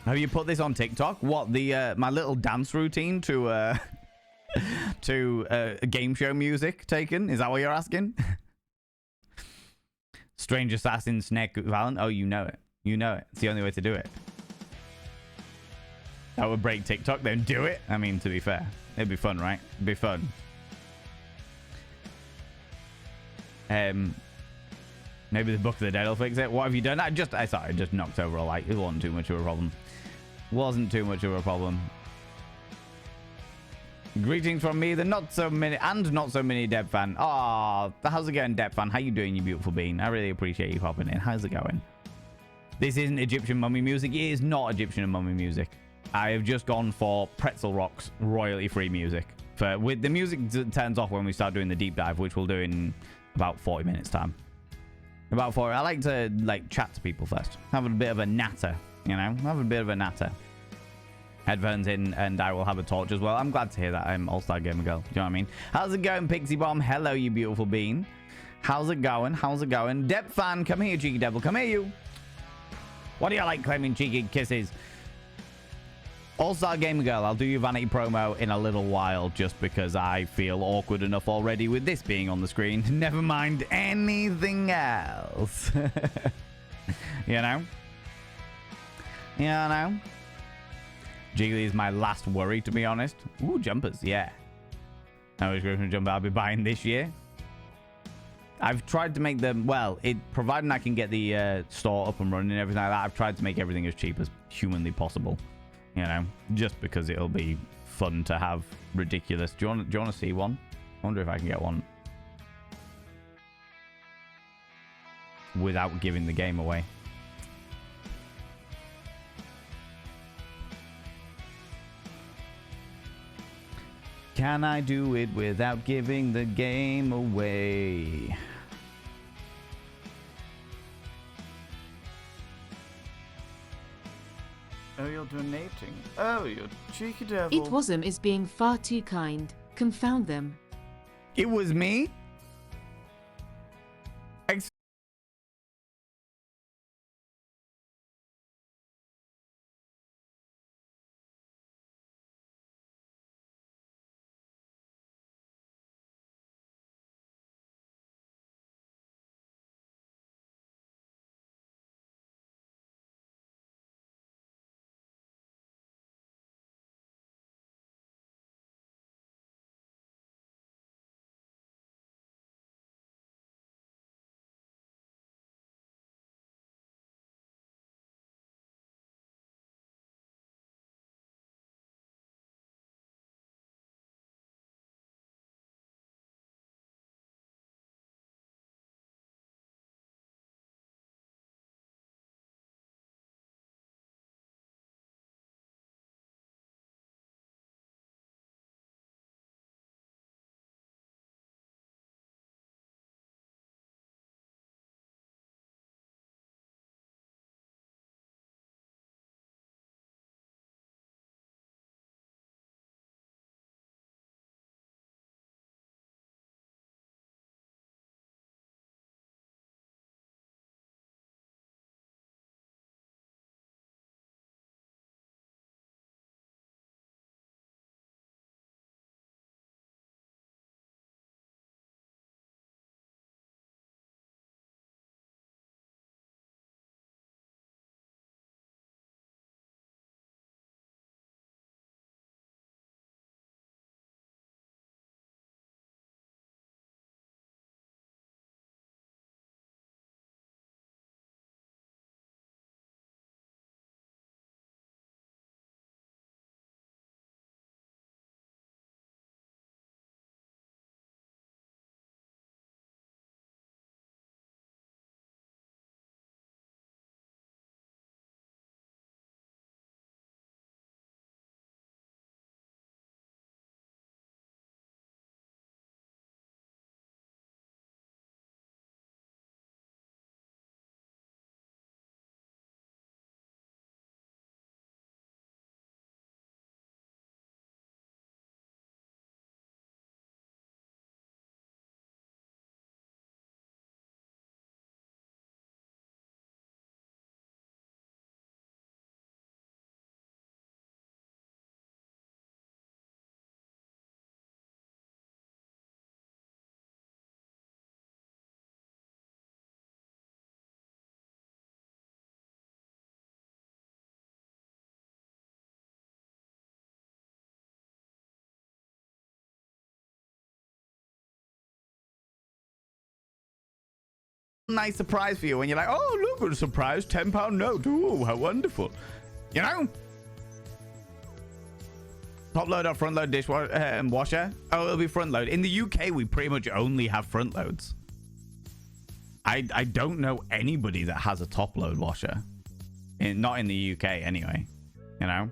Have you put this on TikTok? What, the my little dance routine to game show music taken? Is that what you're asking? Strange Assassin Snake Valent. Oh, you know it. You know it. It's the only way to do it. That would break TikTok. Then do it. I mean, to be fair, it'd be fun, right? It'd be fun. Maybe the Book of the Dead will fix it. What have you done? I just knocked over a light. It wasn't too much of a problem. Wasn't too much of a problem. Greetings from me, the not so many Deb fan. Aw, how's it going, Deb fan? How you doing, you beautiful bean? I really appreciate you popping in. How's it going? This isn't Egyptian mummy music. It is not Egyptian and mummy music. I have just gone for Pretzel Rock's royalty-free music. With the music that turns off when we start doing the deep dive, which we'll do in about 40 minutes time. About 40. I like to chat to people first. Have a bit of a natter, you know? Have a bit of a natter. Headphones in and I will have a torch as well. I'm glad to hear that. I'm All-Star Gamer Girl. Do you know what I mean? How's it going, Pixie Bomb? Hello, you beautiful bean. How's it going? How's it going? Deb fan, come here, cheeky devil. Come here, you. What do you like claiming cheeky kisses? All-Star Gamer Girl, I'll do your vanity promo in a little while just because I feel awkward enough already with this being on the screen. Never mind anything else. You know? You know? Jiggly is my last worry, to be honest. Ooh, jumpers, yeah. No description jumper I'll be buying this year. I've tried to make them, well, providing I can get the store up and running and everything like that, I've tried to make everything as cheap as humanly possible. You know, just because it'll be fun to have ridiculous. Do you want to see one? I wonder if I can get one without giving the game away. Can I do it without giving the game away? Oh, you're donating. Oh, you cheeky devil. It wasn't is being far too kind. Confound them. It was me? Nice surprise for you when you're like, oh, look, a surprise £10 note. Ooh, how wonderful. You know? Top load or front load dishwasher washer? Oh, it'll be front load. In the UK, we pretty much only have front loads. I don't know anybody that has a top load washer. Not in the UK anyway. You know?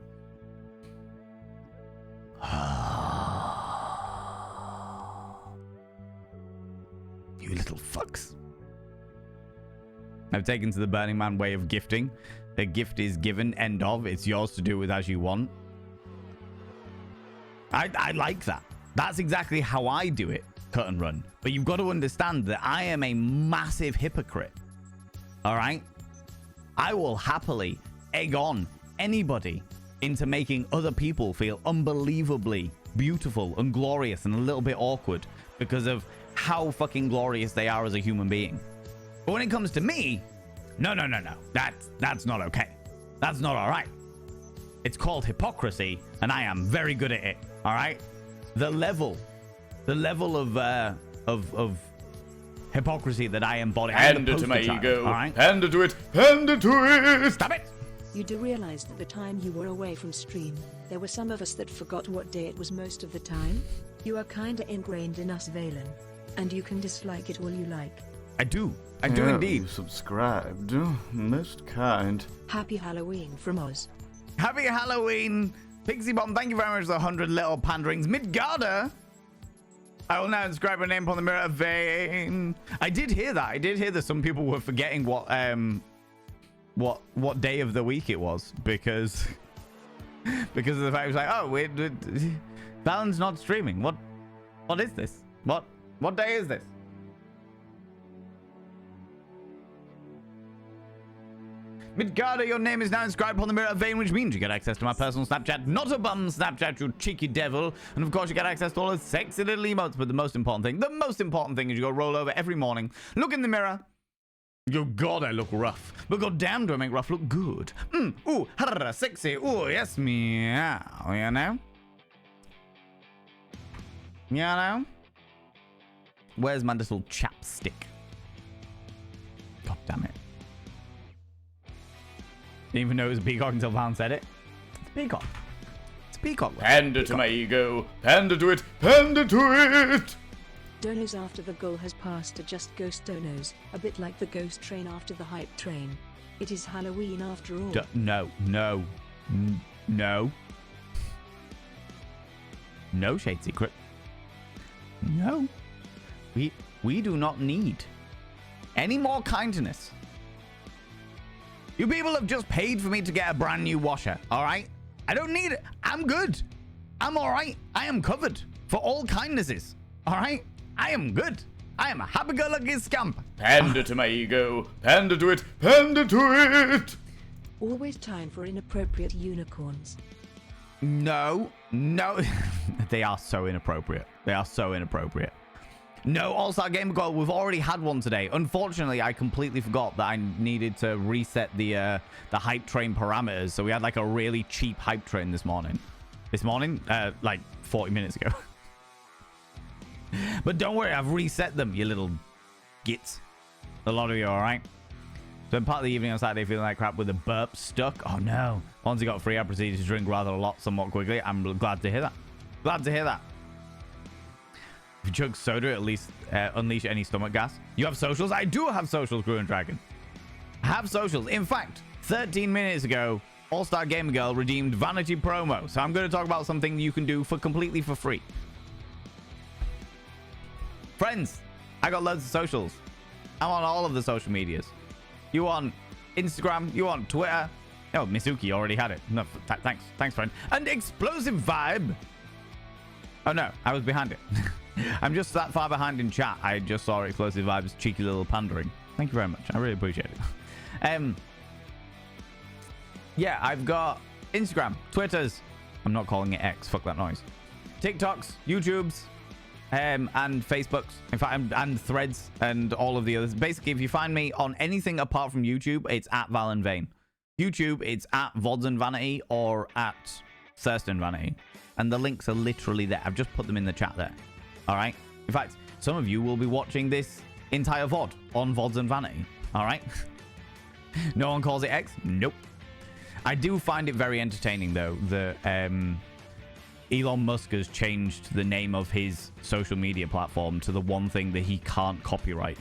You little fucks. I've taken to the Burning Man way of gifting. The gift is given, end of. It's yours to do with as you want. I like that. That's exactly how I do it, cut and run. But you've got to understand that I am a massive hypocrite. All right? I will happily egg on anybody into making other people feel unbelievably beautiful and glorious and a little bit awkward because of how fucking glorious they are as a human being. But when it comes to me, no. That's not okay. That's not all right. It's called hypocrisy, and I am very good at it. All right, the level of hypocrisy that I embody. Hand it to my ego. All right, hand it to it. Hand it to it. Stop it. You do realize that the time you were away from stream, there were some of us that forgot what day it was most of the time? You are kinda ingrained in us, Valen. And you can dislike it all you like. I do indeed. You subscribed. Most kind. Happy Halloween from Oz. Happy Halloween Pixie Bomb, thank you very much for the 100 little panderings. Midgarder, I will now inscribe a name upon the mirror of vein. I did hear that. I did hear that some people were forgetting what day of the week it was because of the fact it was like, oh, Balan's not streaming. What is this? What day is this? Midgarder, your name is now inscribed upon the mirror of vein, which means you get access to my personal Snapchat, not a bum Snapchat, you cheeky devil. And of course, you get access to all the sexy little emotes. But the most important thing is you go roll over every morning, look in the mirror. Oh God, I look rough. But goddamn, do I make rough look good? Ooh, harra, sexy. Ooh, yes, meow. You know? You know? Where's my little chapstick? God damn it. Didn't even know it was a peacock until Van said it. It's peacock. It's peacock. Panda to my ego. Panda to it. Panda to it. Donos after the goal has passed to just ghost donos, a bit like the ghost train after the hype train. It is Halloween after all. No. No, Shade Secret. No. We do not need any more kindness. You people have just paid for me to get a brand new washer, all right? I don't need it. I'm good. I'm all right. I am covered for all kindnesses, all right? I am good. I am a happy-go-lucky scamp. Panda to my ego. Panda to it. Panda to it. Always time for inappropriate unicorns. No. They are so inappropriate. No All-Star Game Goal. We've already had one today. Unfortunately, I completely forgot that I needed to reset the hype train parameters. So we had like a really cheap hype train this morning. Like 40 minutes ago. But don't worry, I've reset them, you little gits. A lot of you, all right? So in part of the evening on Saturday, feeling like crap with a burp stuck. Oh no. Once I got free, I proceeded to drink rather a lot, somewhat quickly. I'm glad to hear that. If you chug soda, at least unleash any stomach gas. You have socials? I do have socials, Grew and Dragon. I have socials. In fact, 13 minutes ago, All-Star Gamer Girl redeemed Vanity promo. So I'm going to talk about something you can do completely for free. Friends, I got loads of socials. I'm on all of the social medias. You on Instagram? You on Twitter? Oh, Misuki already had it. No, thanks, friend. And Explosive Vibe. Oh no, I was behind it. I'm just that far behind in chat. I just saw Explosive Vibe's cheeky little pandering. Thank you very much. I really appreciate it. Yeah, I've got Instagram, Twitters. I'm not calling it X. Fuck that noise. TikToks, YouTubes, and Facebooks. In fact, and Threads and all of the others. Basically, if you find me on anything apart from YouTube, it's at Val and Vane. YouTube, it's at Vods and Vanity or at Thurston Vanity. And the links are literally there. I've just put them in the chat there. All right. In fact, some of you will be watching this entire VOD on Vods and Vanity. All right. No one calls it X? Nope. I do find it very entertaining, though, that Elon Musk has changed the name of his social media platform to the one thing that he can't copyright.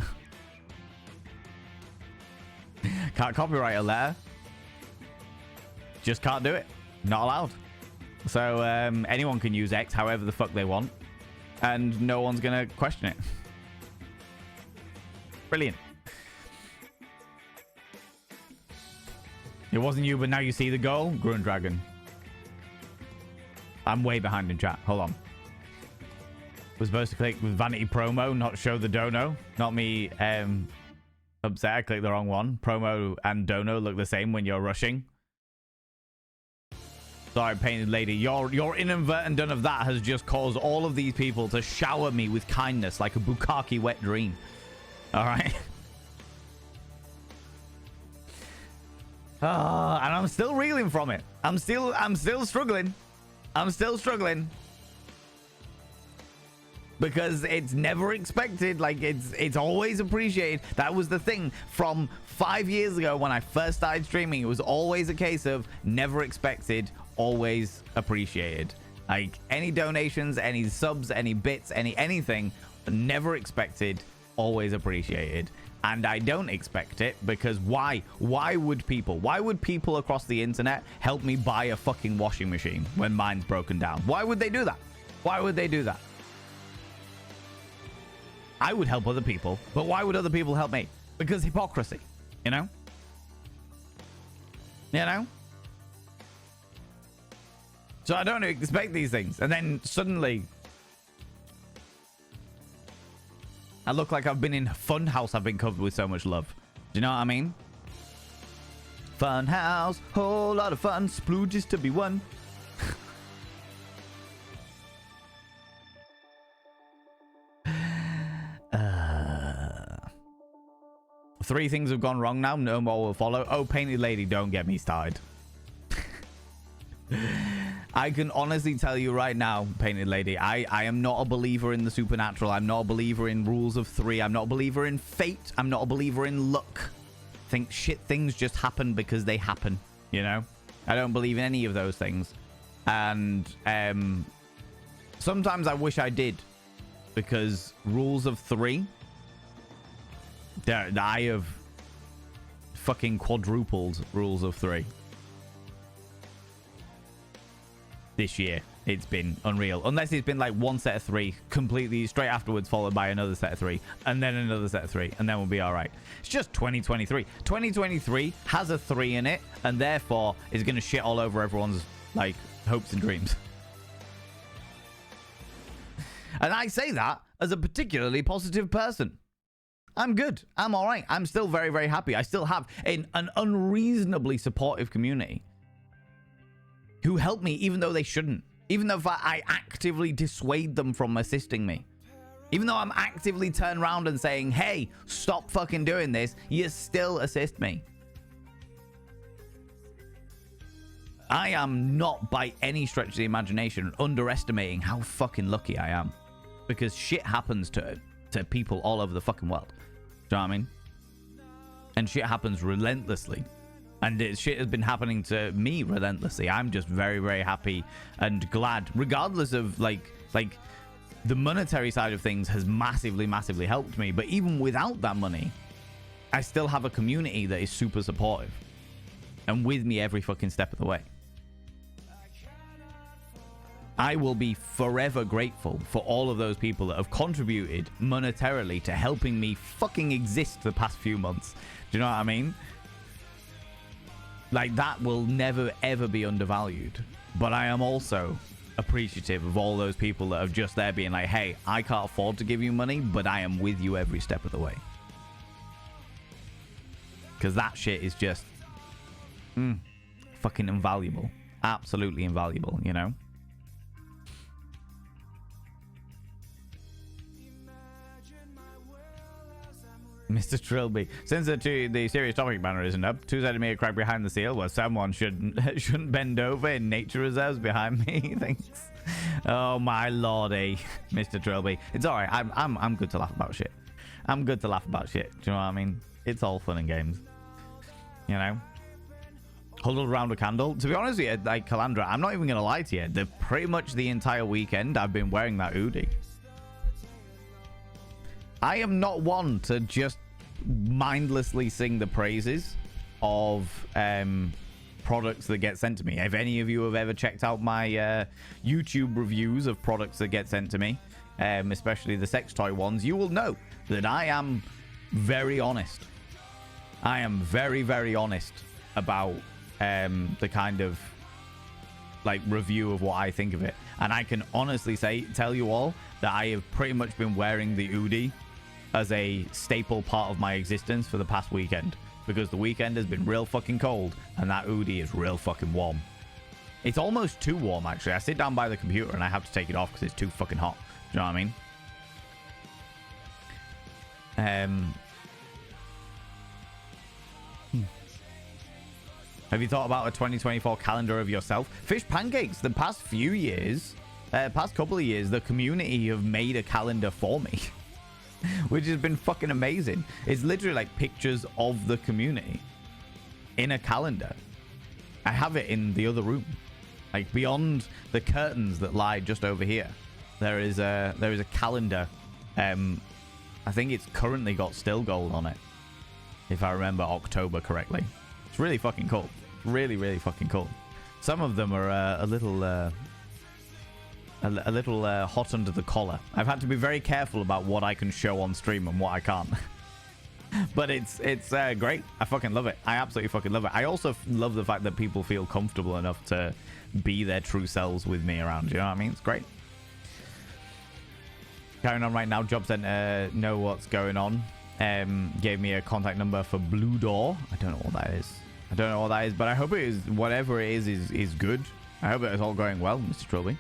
Can't copyright a letter. Just can't do it. Not allowed. So anyone can use X however the fuck they want. And no one's going to question it. Brilliant. It wasn't you, but now you see the goal. Grun Dragon. I'm way behind in chat. Hold on. Was supposed to click with Vanity Promo, not show the dono. Not me upset. I clicked the wrong one. Promo and dono look the same when you're rushing. Sorry, Painted Lady. Your inadvertent done of that has just caused all of these people to shower me with kindness like a bukkake wet dream. All right. And I'm still reeling from it. I'm still struggling. I'm still struggling. Because it's never expected. Like, it's always appreciated. That was the thing from 5 years ago when I first started streaming. It was always a case of never expected, always appreciated. Like, any donations, any subs, any bits, anything, never expected, always appreciated. And I don't expect it, because why? Why would people across the internet help me buy a fucking washing machine when mine's broken down? Why would they do that? Why would they do that? I would help other people, but why would other people help me? Because hypocrisy, you know? You know? So I don't expect these things. And then suddenly I look like I've been in Funhouse. I've been covered with so much love. Do you know what I mean? Funhouse, whole lot of fun, splooges to be won. Three things have gone wrong now. No more will follow. Oh, Painted Lady, don't get me started. I can honestly tell you right now, Painted Lady, I am not a believer in the supernatural. I'm not a believer in rules of three. I'm not a believer in fate. I'm not a believer in luck. Think shit things just happen because they happen, you know? I don't believe in any of those things. And sometimes I wish I did, because rules of three, I have fucking quadrupled rules of three. This year, it's been unreal. Unless it's been like one set of three completely straight afterwards, followed by another set of three, and then another set of three, and then we'll be all right. It's just 2023. 2023 has a 3 in it, and therefore is going to shit all over everyone's like hopes and dreams. And I say that as a particularly positive person. I'm good. I'm all right. I'm still very, very happy. I still have an unreasonably supportive community who help me even though they shouldn't. Even though I actively dissuade them from assisting me. Even though I'm actively turning around and saying, hey, stop fucking doing this, you still assist me. I am not by any stretch of the imagination underestimating how fucking lucky I am. Because shit happens to people all over the fucking world. Do you know what I mean? And shit happens relentlessly. And shit has been happening to me relentlessly. I'm just very, very happy and glad, regardless of like the monetary side of things has massively, massively helped me. But even without that money, I still have a community that is super supportive and with me every fucking step of the way. I will be forever grateful for all of those people that have contributed monetarily to helping me fucking exist the past few months. Do you know what I mean? Like, that will never, ever be undervalued. But I am also appreciative of all those people that are just there being like, hey, I can't afford to give you money, but I am with you every step of the way. Because that shit is just fucking invaluable. Absolutely invaluable, you know? Mr. Trilby, since the serious topic banner isn't up, 2 centimeter crack behind the seal. Well, someone shouldn't bend over in nature reserves behind me. Thanks. Oh my lordy, Mr. Trilby. It's all right. I'm good to laugh about shit. I'm good to laugh about shit. Do you know what I mean? It's all fun and games. You know. Huddled around a candle. To be honest with you, like Calandra, I'm not even gonna lie to you. Pretty much the entire weekend I've been wearing that hoodie. I am not one to just mindlessly sing the praises of products that get sent to me. If any of you have ever checked out my YouTube reviews of products that get sent to me, especially the sex toy ones, you will know that I am very honest. I am very, very honest about the kind of like review of what I think of it. And I can honestly tell you all that I have pretty much been wearing the hoodie as a staple part of my existence for the past weekend, because the weekend has been real fucking cold and that hoodie is real fucking warm. It's almost too warm, actually. I sit down by the computer and I have to take it off because it's too fucking hot. Do you know what I mean? Have you thought about a 2024 calendar of yourself? Fish Pancakes, the past few years, past couple of years, the community have made a calendar for me. Which has been fucking amazing. It's literally like pictures of the community in a calendar. I have it in the other room, like beyond the curtains that lie just over here. There is a calendar I think it's currently got still gold on it, if I remember October correctly. It's really fucking cool. Really, really fucking cool. Some of them are a little hot under the collar. I've had to be very careful about what I can show on stream and what I can't. But it's great. I fucking love it. I absolutely fucking love it. I also love the fact that people feel comfortable enough to be their true selves with me around. You know what I mean? It's great. Carrying on right now. Job Center know what's going on. Gave me a contact number for Blue Door. I don't know what that is. I don't know what that is, but I hope it is, whatever it is good. I hope it's all going well, Mr. Trilby.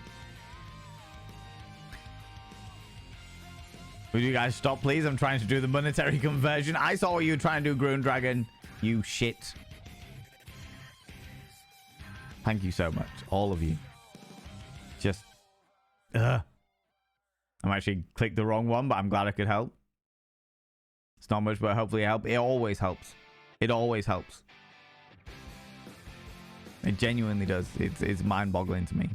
Would you guys stop, please? I'm trying to do the monetary conversion. I saw what you were trying to do, Gruen Dragon. You shit. Thank you so much. All of you. Just... I'm actually clicked the wrong one, but I'm glad I could help. It's not much, but hopefully it helps. It always helps. It always helps. It genuinely does. It's mind-boggling to me.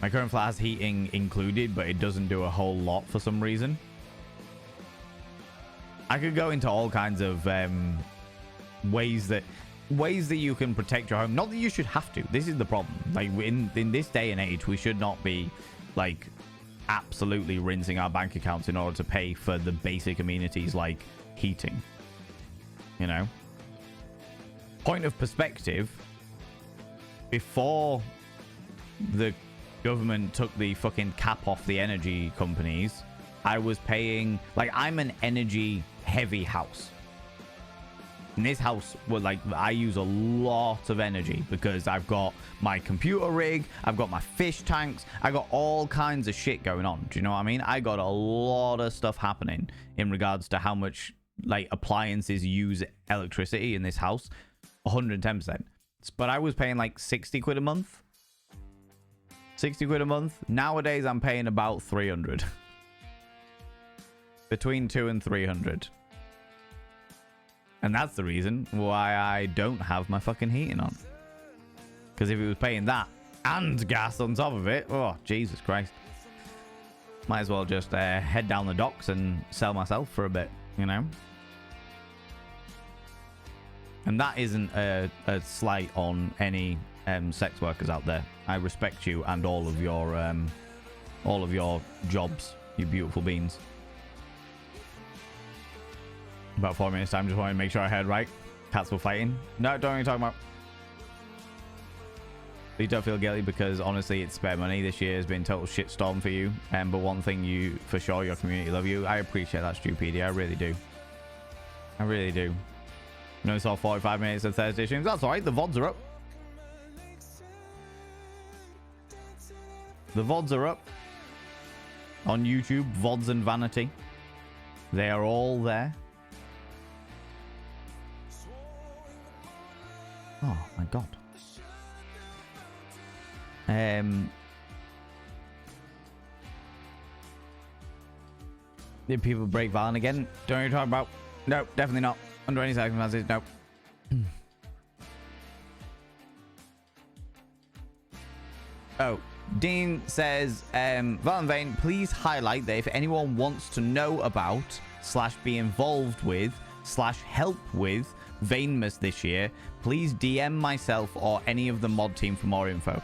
My current flat has heating included, but it doesn't do a whole lot for some reason. I could go into all kinds of ways that you can protect your home. Not that you should have to. This is the problem. Like in this day and age, we should not be like absolutely rinsing our bank accounts in order to pay for the basic amenities like heating. You know? Point of perspective, before the government took the fucking cap off the energy companies, I was paying, like, I'm an energy heavy house. In this house, well, like, I use a lot of energy because I've got my computer rig, I've got my fish tanks, I got all kinds of shit going on. Do you know what I mean? I got a lot of stuff happening in regards to how much, like, appliances use electricity in this house. 110%. But I was paying like 60 quid a month. 60 quid a month. Nowadays, I'm paying about 300. Between 200 and 300. And that's the reason why I don't have my fucking heating on. Because if it was paying that and gas on top of it, oh, Jesus Christ. Might as well just head down the docks and sell myself for a bit, you know? And that isn't a slight on any sex workers out there. I respect you and all of your jobs, you beautiful beings. About 4 minutes time, just wanted to make sure I heard right. Cats were fighting. No, don't even talk about. Please don't feel guilty because honestly, it's spare money. This year has been total shitstorm for you. But one thing you, for sure, your community love you. I appreciate that stupidity. I really do. I really do. You know, it's all 45 minutes of Thursday streams. That's alright. The VODs are up. The VODs are up. On YouTube, VODs and Vanity. They are all there. Oh, my God. Did people break Valen again? Don't you talk about? No, definitely not. Under any circumstances, no. Oh, Dean says, Valen Vane, please highlight that if anyone wants to know about / be involved with / help with Vanemas this year, please DM myself or any of the mod team for more info.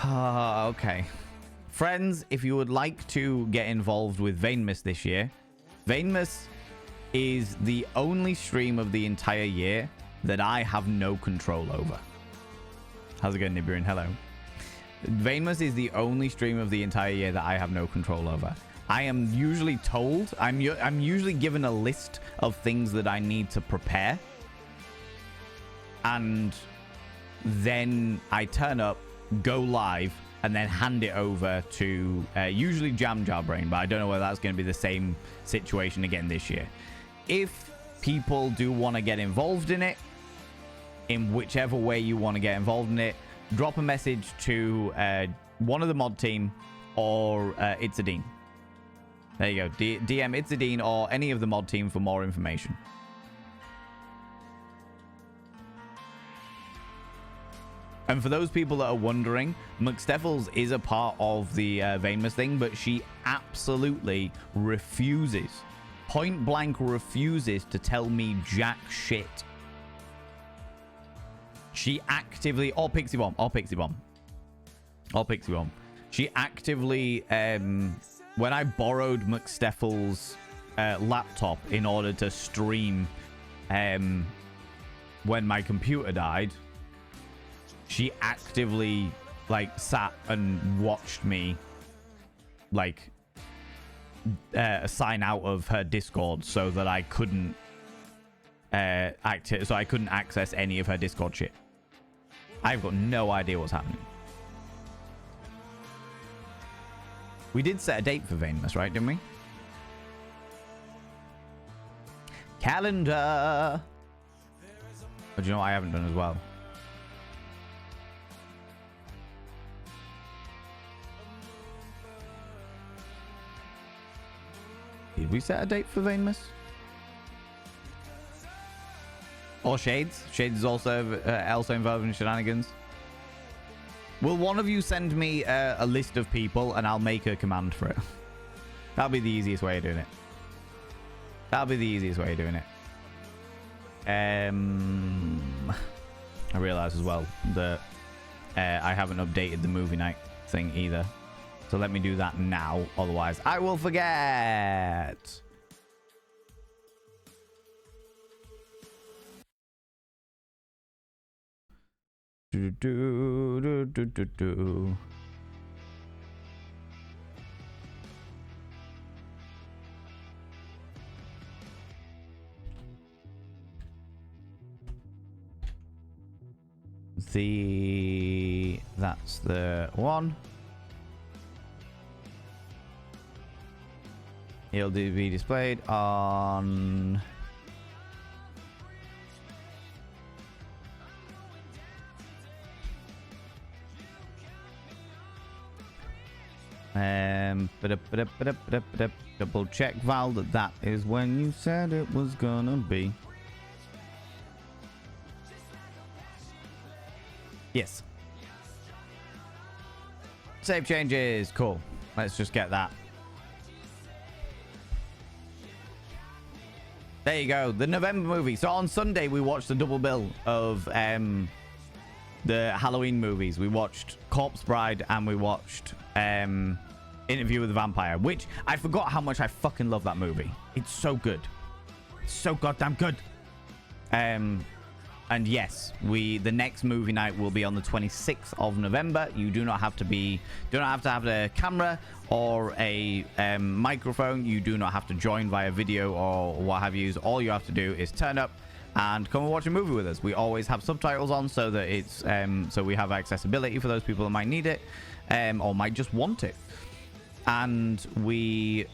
Okay. Friends, if you would like to get involved with Vanemas this year, Vanemas is the only stream of the entire year that I have no control over. How's it going, Nibirin? Hello. Vanemas is the only stream of the entire year that I have no control over. I am usually told, I'm usually given a list of things that I need to prepare. And then I turn up, go live, and then hand it over to usually Jam Jar Brain, but I don't know whether that's going to be the same situation again this year. If people do want to get involved in it, in whichever way you want to get involved in it, drop a message to one of the mod team or It's a Dean. There you go. DM It's a Dean or any of the mod team for more information. And for those people that are wondering, McSteffels is a part of the Vainmus thing, but she absolutely refuses, point blank refuses to tell me jack shit. She actively, or Pixie Bomb. She actively, when I borrowed McSteffels' laptop in order to stream when my computer died, she actively like sat and watched me like sign out of her Discord so that I couldn't access any of her Discord shit. I've got no idea what's happening. We did set a date for Vainmus, right? Didn't we? Calendar. But you know what I haven't done as well? Did we set a date for Vainmus? Or Shades? Shades is also involved in shenanigans. Will one of you send me a list of people and I'll make a command for it? That'll be the easiest way of doing it. I realize as well that I haven't updated the movie night thing either. So let me do that now. Otherwise, I will forget. That's the one. It'll be displayed on double check, Val, that is when you said it was gonna be. Yes. Save changes. Cool. Let's just get that. There you go. The November movie. So on Sunday, we watched the double bill of the Halloween movies. We watched Corpse Bride and we watched Interview with the Vampire, which I forgot how much I fucking love that movie. It's so good. It's so goddamn good. And yes, the next movie night will be on the 26th of November. You do not have to have a camera or a microphone. You do not have to join via video or what have you. All you have to do is turn up and come and watch a movie with us. We always have subtitles on so that it's so we have accessibility for those people that might need it or might just want it. And we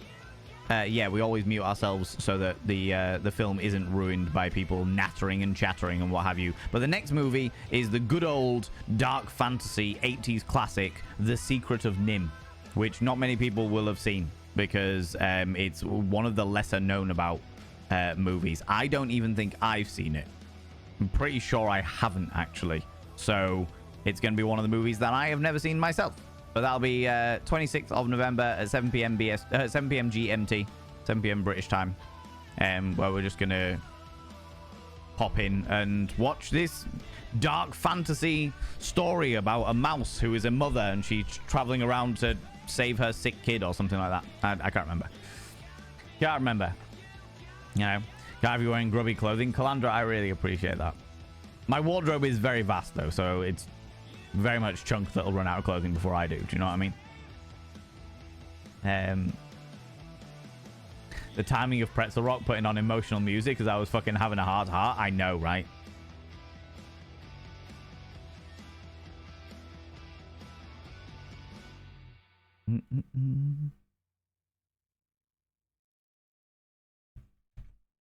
always mute ourselves so that the film isn't ruined by people nattering and chattering and what have you. But the next movie is the good old dark fantasy 80s classic, The Secret of Nim, which not many people will have seen because it's one of the lesser known about movies. I don't even think I've seen it. I'm pretty sure I haven't actually. So it's going to be one of the movies that I have never seen myself. But that'll be 26th of November at 7 p.m. 7 p.m. GMT, 7 p.m. British time, where we're just going to pop in and watch this dark fantasy story about a mouse who is a mother and she's traveling around to save her sick kid or something like that. I can't remember. You know, can't be wearing grubby clothing. Calandra, I really appreciate that. My wardrobe is very vast, though, so it's very much chunk that'll run out of clothing before I do. Do you know what I mean? The timing of Pretzel Rock putting on emotional music because I was fucking having a hard heart. I know, right?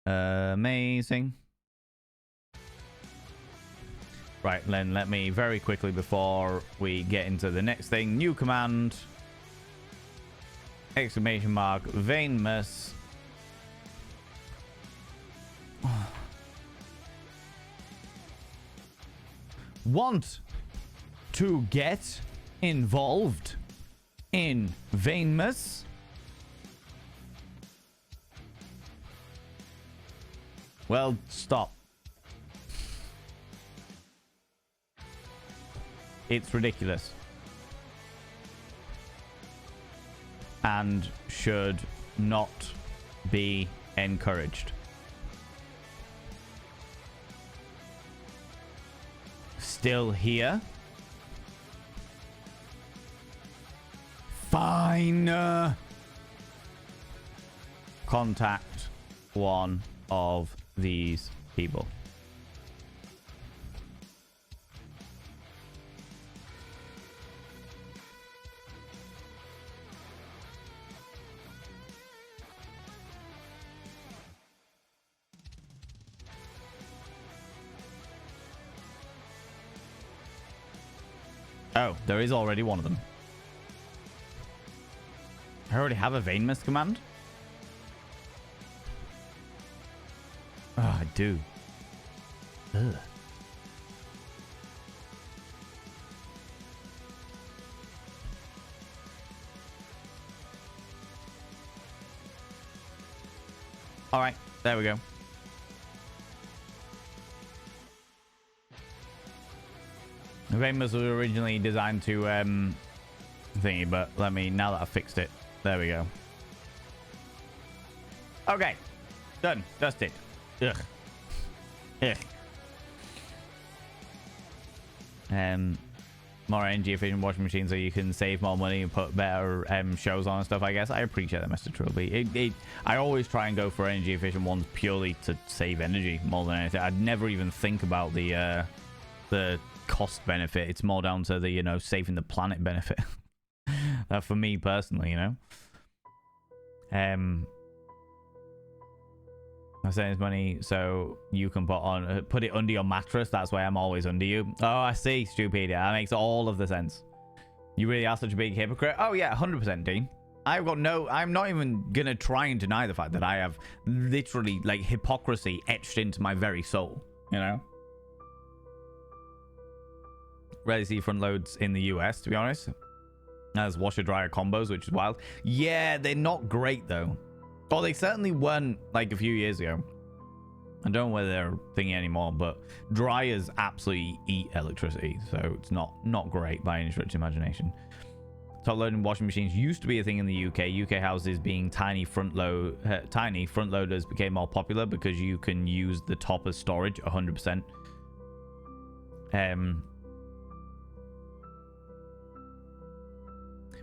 Amazing. Right, then let me very quickly, before we get into the next thing, new command, exclamation mark, Vainmus. Want to get involved in Venus? Well, stop. It's ridiculous. And should not be encouraged. Still here? Fine. Contact one of these people. Oh, there is already one of them. I already have a vein mist command. Oh, I do. Ugh. All right, there we go. The vein mist was originally designed to thingy, but let me, now that I've fixed it, there we go. Okay, done, dusted. Ugh. Ugh. More energy efficient washing machine so you can save more money and put better shows on and stuff, I guess. I appreciate that, Mr. Trilby. I always try and go for energy efficient ones purely to save energy more than anything. I'd never even think about the cost benefit. It's more down to the, you know, saving the planet benefit. That for me personally, you know. I save money so you can put it under your mattress. That's why I'm always under you. Oh, I see, Stupedia. That makes all of the sense. You really are such a big hypocrite. Oh yeah, 100%, Dean. I'm not even gonna try and deny the fact that I have literally like hypocrisy etched into my very soul, you know. Rarely see front loads in the US, to be honest. As washer dryer combos, which is wild. Yeah, they're not great though. Well, they certainly weren't like a few years ago. I don't know whether they're thingy anymore, but dryers absolutely eat electricity, so it's not great by any stretch of imagination. Top loading washing machines used to be a thing in the UK. UK houses being front loaders became more popular because you can use the top as storage 100%.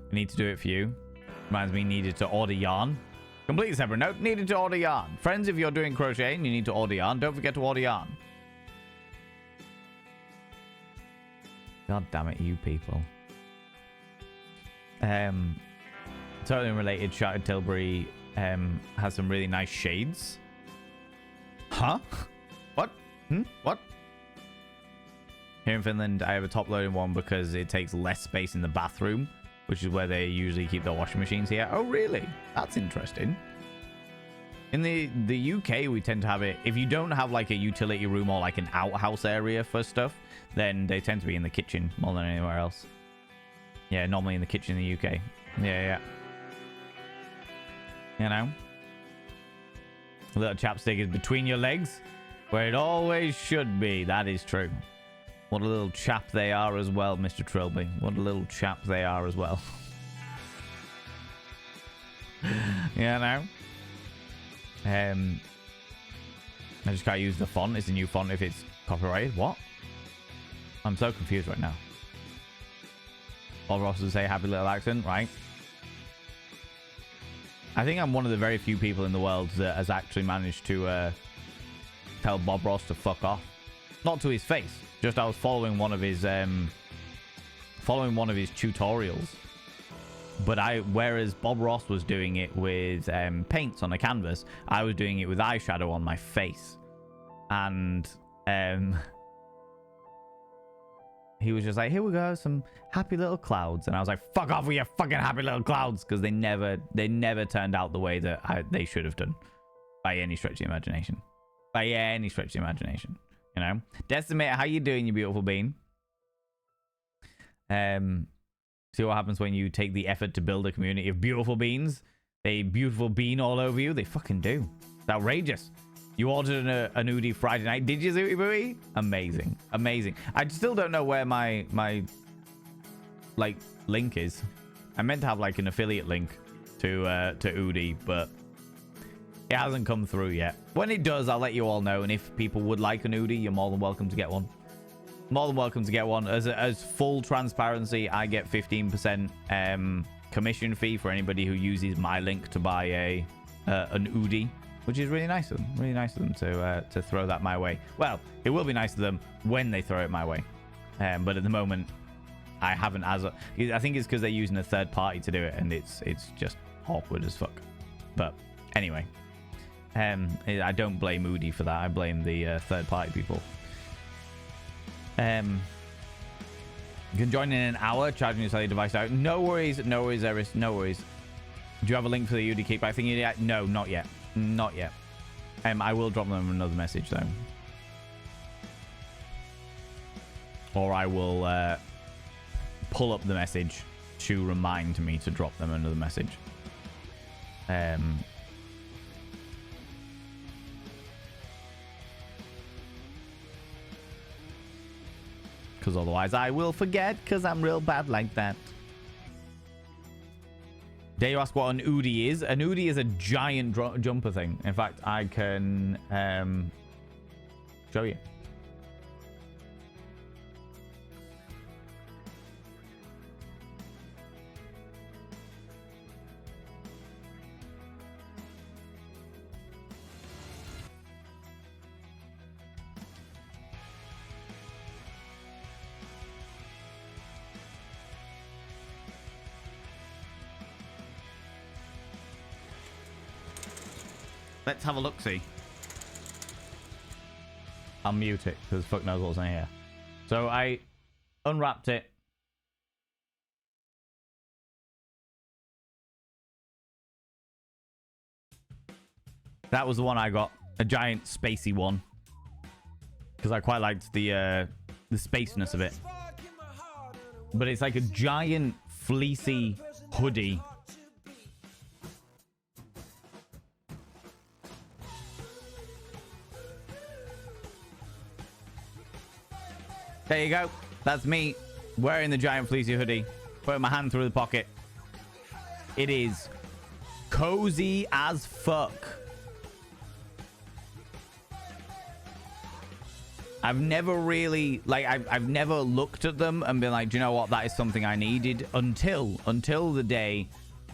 We need to do it for you. Reminds me, needed to order yarn. Completely separate note. Needed to order yarn. Friends, if you're doing crocheting, you need to order yarn. Don't forget to order yarn. God damn it, you people. Totally unrelated. Shattered Tilbury has some really nice shades. Huh? What? What? Here in Finland, I have a top-loading one because it takes less space in the bathroom, which is where they usually keep their washing machines here. Oh, really? That's interesting. In the UK, we tend to have it... If you don't have, like, a utility room or, like, an outhouse area for stuff, then they tend to be in the kitchen more than anywhere else. Yeah, normally in the kitchen in the UK. Yeah. You know? A little chapstick is between your legs, where it always should be. That is true. What a little chap they are as well, Mr. Trilby. What a little chap they are as well. You know? I just can't use the font. It's a new font if it's copyrighted. What? I'm so confused right now. Bob Ross would say happy little accent, right? I think I'm one of the very few people in the world that has actually managed to tell Bob Ross to fuck off. Not to his face. Just I was following one of his tutorials. But whereas Bob Ross was doing it with paints on a canvas, I was doing it with eyeshadow on my face. And he was just like, here we go, some happy little clouds. And I was like, fuck off with your fucking happy little clouds, because they never turned out the way that they should have done. By any stretch of the imagination. By any stretch of the imagination. You know? Decimate, how you doing, you beautiful bean? See what happens when you take the effort to build a community of beautiful beans. They beautiful bean all over you. They fucking do. It's outrageous. You ordered an Udi Friday night. Did you, Zooty Booty? Amazing. Amazing. I still don't know where my like link is. I meant to have like an affiliate link to Udi, but it hasn't come through yet. When it does, I'll let you all know. And if people would like an Udi, you're more than welcome to get one. More than welcome to get one. As full transparency, I get 15% commission fee for anybody who uses my link to buy an Udi, which is really nice of them. Really nice of them to throw that my way. Well, it will be nice of them when they throw it my way. But at the moment, I haven't I think it's because they're using a third party to do it, and it's just awkward as fuck. But anyway, I don't blame Udi for that. I blame the third party people. You can join in an hour, charging your cellular device out. No worries, Eris, no worries. Do you have a link for the Udi keep? I think you did. No, not yet. Not yet. I will drop them another message though. Or I will pull up the message to remind me to drop them another message. Because otherwise I will forget, because I'm real bad like that. Dare you ask what an Udi is? An Udi is a giant jumper thing. In fact, I can show you. Let's have a look-see. I'll mute it, because fuck knows what's in here. So I unwrapped it. That was the one I got. A giant spacey one. Because I quite liked the spaceness of it. But it's like a giant fleecy hoodie. There you go. That's me wearing the giant fleecy hoodie. Putting my hand through the pocket. It is cozy as fuck. I've never really, like, I've never looked at them and been like, do you know what? That is something I needed until the day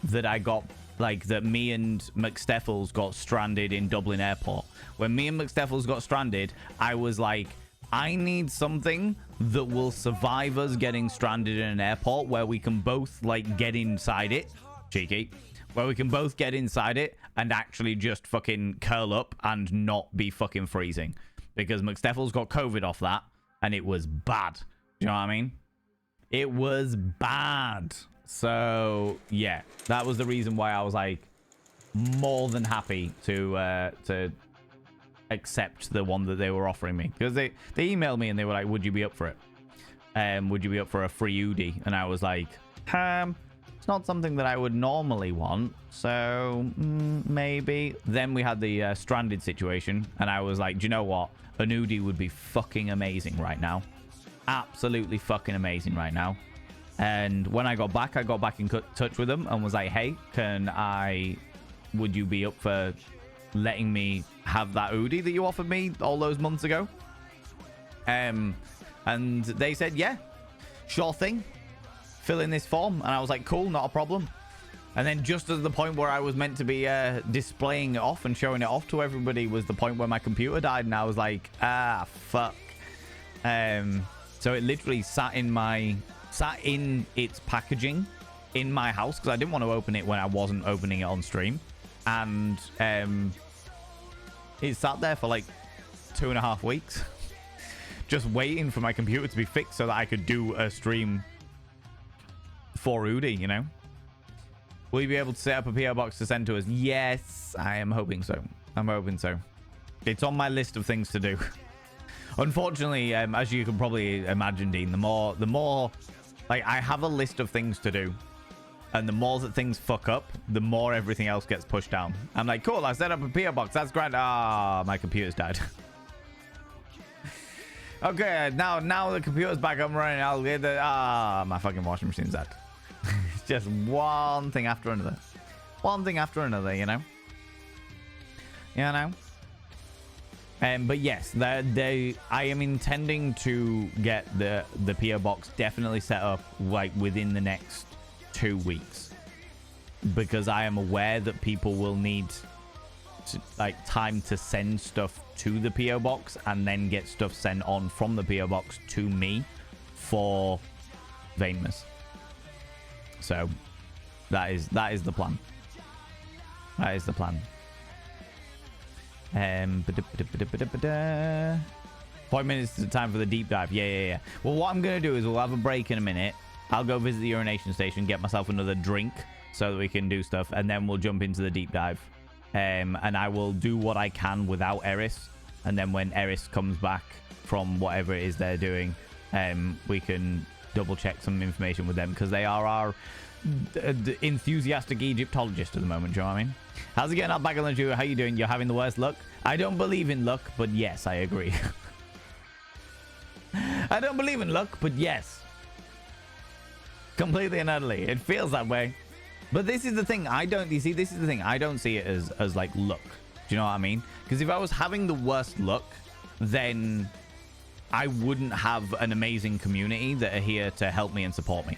that I got, like, that me and McSteffels got stranded in Dublin Airport. When me and McSteffels got stranded, I was like, I need something that will survive us getting stranded in an airport where we can both, like, get inside it. Cheeky. Where we can both get inside it and actually just fucking curl up and not be fucking freezing. Because McSteffels got COVID off that, and it was bad. Do you know what I mean? It was bad. So, yeah. That was the reason why I was, like, more than happy to accept the one that they were offering me. Because they emailed me and they were like, would you be up for it? Would you be up for a free Udi? And I was like, it's not something that I would normally want, so maybe. Then we had the stranded situation, and I was like, do you know what? An Udi would be fucking amazing right now. Absolutely fucking amazing right now. And when I got back in touch with them and was like, hey, would you be up for letting me have that Udi that you offered me all those months ago? And they said, yeah, sure thing. Fill in this form. And I was like, cool, not a problem. And then just at the point where I was meant to be displaying it off and showing it off to everybody was the point where my computer died, and I was like, fuck. So it literally sat in its packaging in my house because I didn't want to open it when I wasn't opening it on stream. And it sat there for like 2.5 weeks just waiting for my computer to be fixed so that I could do a stream for Udi, you know? Will you be able to set up a PO box to send to us? Yes, I am hoping so. I'm hoping so. It's on my list of things to do. Unfortunately, as you can probably imagine, Dean, the more Like, I have a list of things to do. And the more that things fuck up, the more everything else gets pushed down. I'm like, cool, I set up a PO box. That's grand. Ah, my computer's died. Okay, now the computer's back up and running. I'll get the... Ah, my fucking washing machine's dead. It's just one thing after another. One thing after another, you know? You know? But yes, I am intending to get the PO box definitely set up like within the next 2 weeks, because I am aware that people will need time to send stuff to the PO box and then get stuff sent on from the PO box to me for Vainmas. So that is the plan. That is the plan. 5 minutes to time for the deep dive. Yeah. Well, what I'm gonna do is we'll have a break in a minute. I'll go visit the urination station, get myself another drink so that we can do stuff, and then we'll jump into the deep dive. And I will do what I can without Eris, and then when Eris comes back from whatever it is they're doing, we can double check some information with them, because they are our enthusiastic Egyptologists at the moment. Do you know what I mean? How's it getting up back on the Jew? How you doing? You're having the worst luck? I don't believe in luck, but yes, I agree. I don't believe in luck, but yes. Completely and utterly. It feels that way. But this is the thing. This is the thing. I don't see it as like luck. Do you know what I mean? Because if I was having the worst luck, then I wouldn't have an amazing community that are here to help me and support me.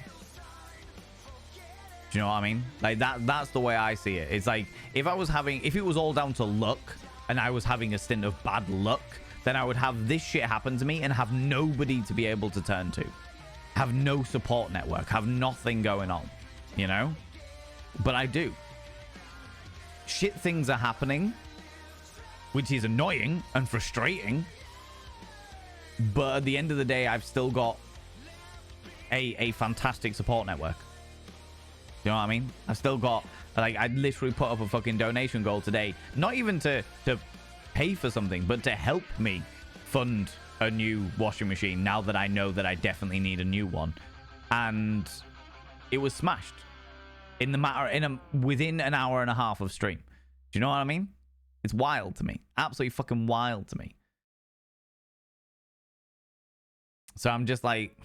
Do you know what I mean? Like that's the way I see it. It's like if it was all down to luck and I was having a stint of bad luck, then I would have this shit happen to me and have nobody to be able to turn to. Have no support network, have nothing going on, you know? But I do. Shit things are happening, which is annoying and frustrating. But at the end of the day, I've still got a fantastic support network. You know what I mean? I've still got, like, I literally put up a fucking donation goal today. Not even to pay for something, but to help me fund a new washing machine now that I know that I definitely need a new one. And it was smashed within an hour and a half of stream. Do you know what I mean? It's wild to me. Absolutely fucking wild to me. So I'm just like,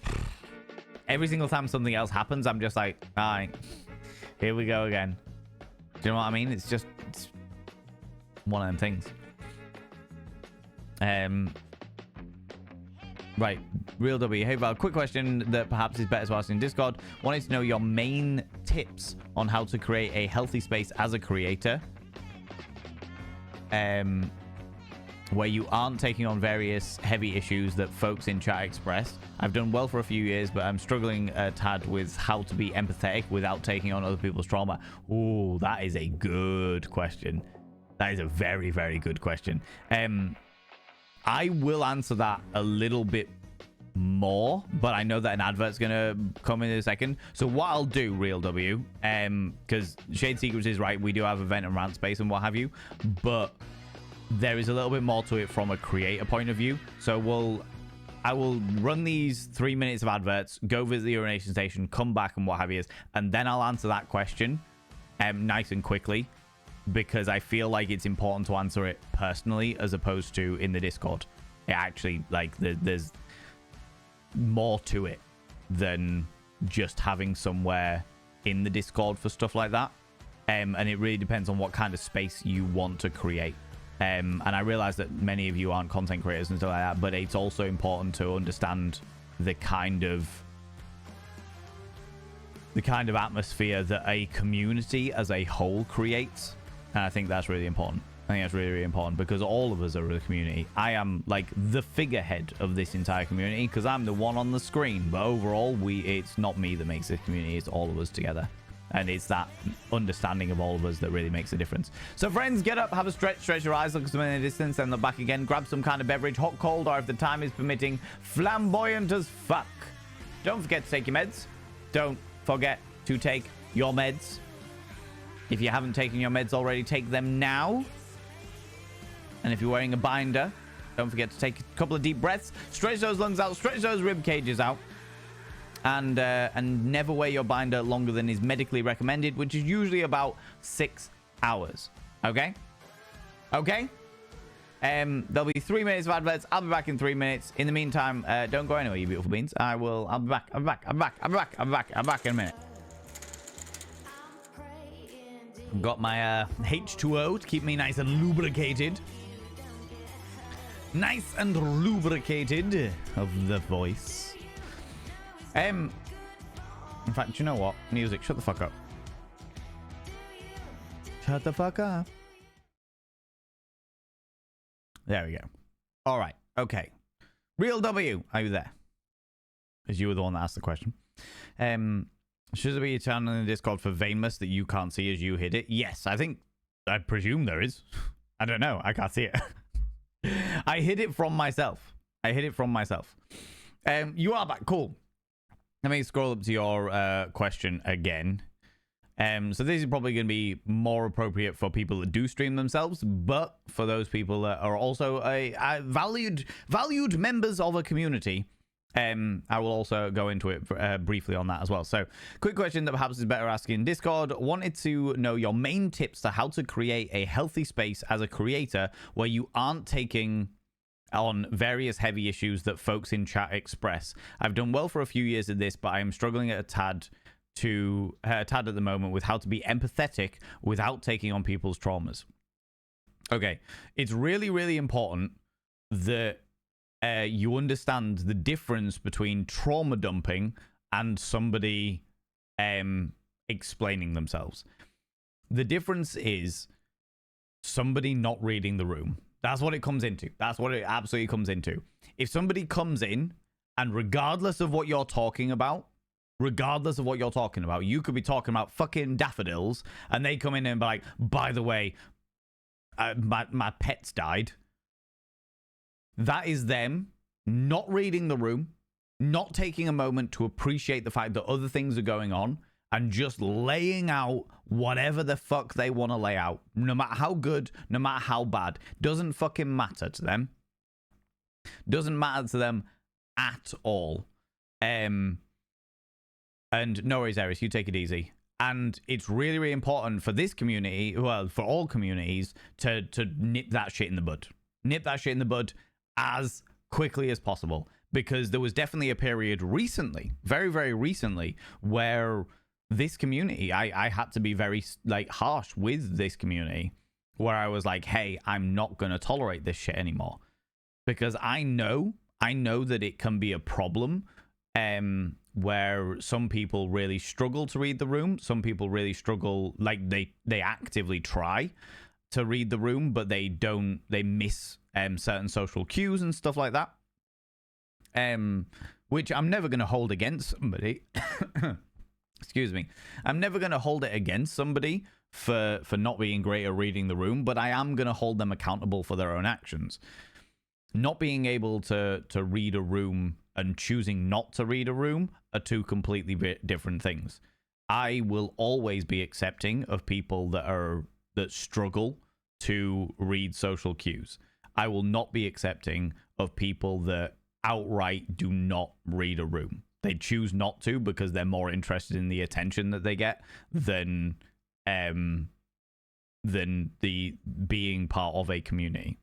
every single time something else happens, I'm just like, all right, here we go again. Do you know what I mean? It's one of them things. Right, Real W. Hey Val, quick question that perhaps is better to ask in Discord. Wanted to know your main tips on how to create a healthy space as a creator, where you aren't taking on various heavy issues that folks in chat express. I've done well for a few years, but I'm struggling a tad with how to be empathetic without taking on other people's trauma. Ooh, that is a good question. That is a very, very good question. I will answer that a little bit more, but I know that an advert's gonna come in a second. So what I'll do, Real W, because Shade Secrets is right, we do have event and rant space and what have you, but there is a little bit more to it from a creator point of view. So I will run these 3 minutes of adverts, go visit the urination station, come back and what have you, and then I'll answer that question nice and quickly, because I feel like it's important to answer it personally as opposed to in the Discord. It actually, like, there's more to it than just having somewhere in the Discord for stuff like that. And it really depends on what kind of space you want to create. And I realize that many of you aren't content creators and stuff like that, but it's also important to understand the kind of atmosphere that a community as a whole creates. And I think that's really important. I think that's really, really important, because all of us are a community. I am like the figurehead of this entire community because I'm the one on the screen. But overall, it's not me that makes this community. It's all of us together. And it's that understanding of all of us that really makes a difference. So friends, get up, have a stretch your eyes, look at something in the distance, then look back again. Grab some kind of beverage, hot, cold, or if the time is permitting, flamboyant as fuck. Don't forget to take your meds. Don't forget to take your meds. If you haven't taken your meds already, take them now. And if you're wearing a binder, don't forget to take a couple of deep breaths. Stretch those lungs out. Stretch those rib cages out. and never wear your binder longer than is medically recommended, which is usually about 6 hours. Okay? Okay? There'll be 3 minutes of adverts. I'll be back in 3 minutes. In the meantime, don't go anywhere, you beautiful beans. I'll be back. I'm back in a minute. Got my H2O to keep me nice and lubricated. Nice and lubricated of the voice. In fact, you know what? Music, shut the fuck up. Shut the fuck up. There we go. All right. Okay. Real W, are you there? Because you were the one that asked the question. Should there be a channel in the Discord for Vainless that you can't see as you hit it? Yes, I presume there is. I don't know. I can't see it. I hid it from myself. You are back. Cool. Let me scroll up to your question again. So this is probably going to be more appropriate for people that do stream themselves, but for those people that are also a valued members of a community, I will also go into it briefly on that as well. So, quick question that perhaps is better asking in Discord. Wanted to know your main tips to how to create a healthy space as a creator where you aren't taking on various heavy issues that folks in chat express. I've done well for a few years at this, but I am struggling a tad at the moment with how to be empathetic without taking on people's traumas. Okay, it's really, really important that you understand the difference between trauma dumping and somebody explaining themselves. The difference is somebody not reading the room. That's what it comes into. That's what it absolutely comes into. If somebody comes in and regardless of what you're talking about, you could be talking about fucking daffodils and they come in and be like, by the way, my pet's died. That is them not reading the room, not taking a moment to appreciate the fact that other things are going on, and just laying out whatever the fuck they want to lay out. No matter how good, no matter how bad. Doesn't fucking matter to them. Doesn't matter to them at all. And no worries, Eris, you take it easy. And it's really, really important for this community, well, for all communities, to nip that shit in the bud. Nip that shit in the bud as quickly as possible, because there was definitely a period recently, very, very recently, where this community, I had to be very harsh with this community, where I was like, hey, I'm not going to tolerate this shit anymore, because I know that it can be a problem where some people really struggle to read the room. Some people really struggle, like they actively try to read the room, but they miss certain social cues and stuff like that, which I'm never going to hold against somebody. Excuse me. I'm never going to hold it against somebody for not being great at reading the room, but I am going to hold them accountable for their own actions. Not being able to read a room and choosing not to read a room are two completely different things. I will always be accepting of people that struggle to read social cues. I will not be accepting of people that outright do not read a room. They choose not to because they're more interested in the attention that they get than the being part of a community.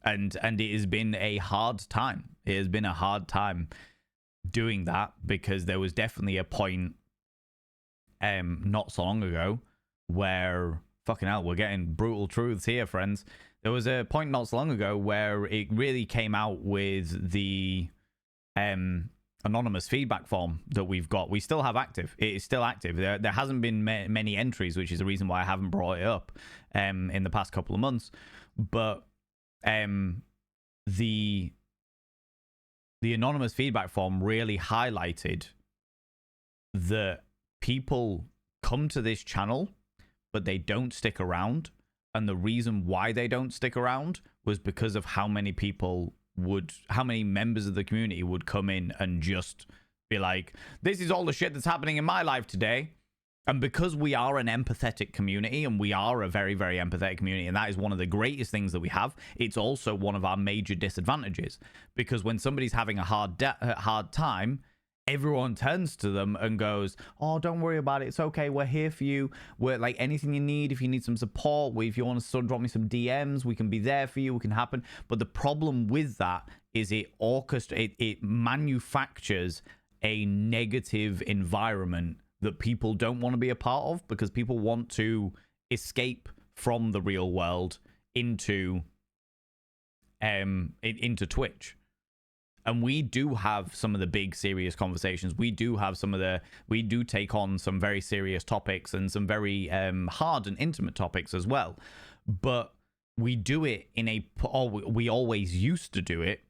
And it has been a hard time. It has been a hard time doing that, because there was definitely a point not so long ago where, fucking hell, we're getting brutal truths here, friends. There was a point not so long ago where it really came out with the anonymous feedback form that we've got. We still have active. It is still active. There hasn't been many entries, which is the reason why I haven't brought it up in the past couple of months. But the anonymous feedback form really highlighted that people come to this channel, but they don't stick around. And the reason why they don't stick around was because of how many members of the community would come in and just be like, this is all the shit that's happening in my life today. And because we are an empathetic community, and we are a very, very empathetic community, and that is one of the greatest things that we have, it's also one of our major disadvantages. Because when somebody's having a hard time, everyone turns to them and goes, oh, don't worry about it, it's okay, we're here for you, we're like anything you need. If you need some support, if you want to drop me some DMs, we can be there for you, we can happen. But the problem with that is it manufactures a negative environment that people don't want to be a part of, because people want to escape from the real world into Twitch. And we do have some of the big serious conversations. We do take on some very serious topics and some very hard and intimate topics as well. But we do it we always used to do it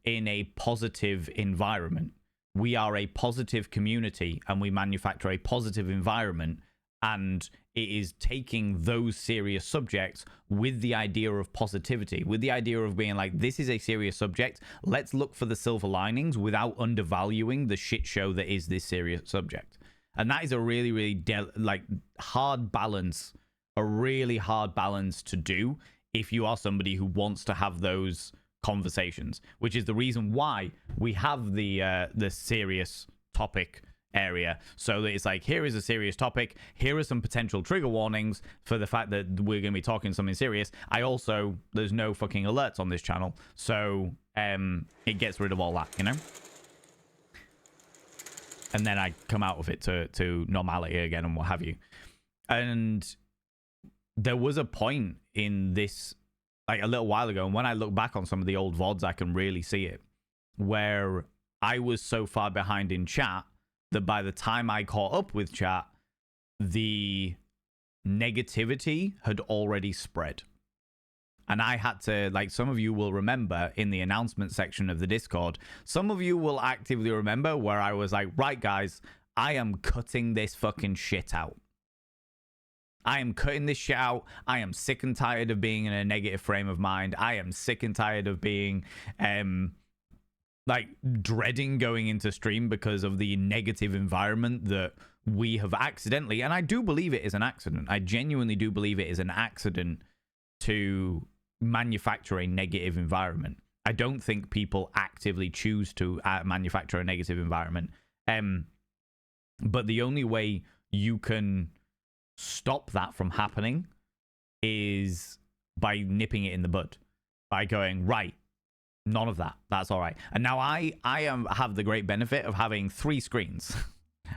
in a positive environment. We are a positive community and we manufacture a positive environment. And it is taking those serious subjects with the idea of positivity, with the idea of being like, this is a serious subject. Let's look for the silver linings without undervaluing the shit show that is this serious subject. And that is a really, really hard balance, a really hard balance to do if you are somebody who wants to have those conversations, which is the reason why we have the serious topic area, so that it's like, here is a serious topic, here are some potential trigger warnings for the fact that we're going to be talking something serious. There's no fucking alerts on this channel, so it gets rid of all that, you know, and then I come out of it to normality again and what have you. And there was a point in this, like a little while ago, and when I look back on some of the old VODs, I can really see it, where I was so far behind in chat that by the time I caught up with chat, the negativity had already spread. And I had to, like, some of you will remember in the announcement section of the Discord, some of you will actively remember where I was like, right, guys, I am cutting this fucking shit out. I am cutting this shit out. I am sick and tired of being in a negative frame of mind. I am sick and tired of being, dreading going into stream because of the negative environment that we have accidentally, and I do believe it is an accident. I genuinely do believe it is an accident to manufacture a negative environment. I don't think people actively choose to manufacture a negative environment. But the only way you can stop that from happening is by nipping it in the bud, by going, right, none of that. That's all right. And now I have the great benefit of having 3 screens.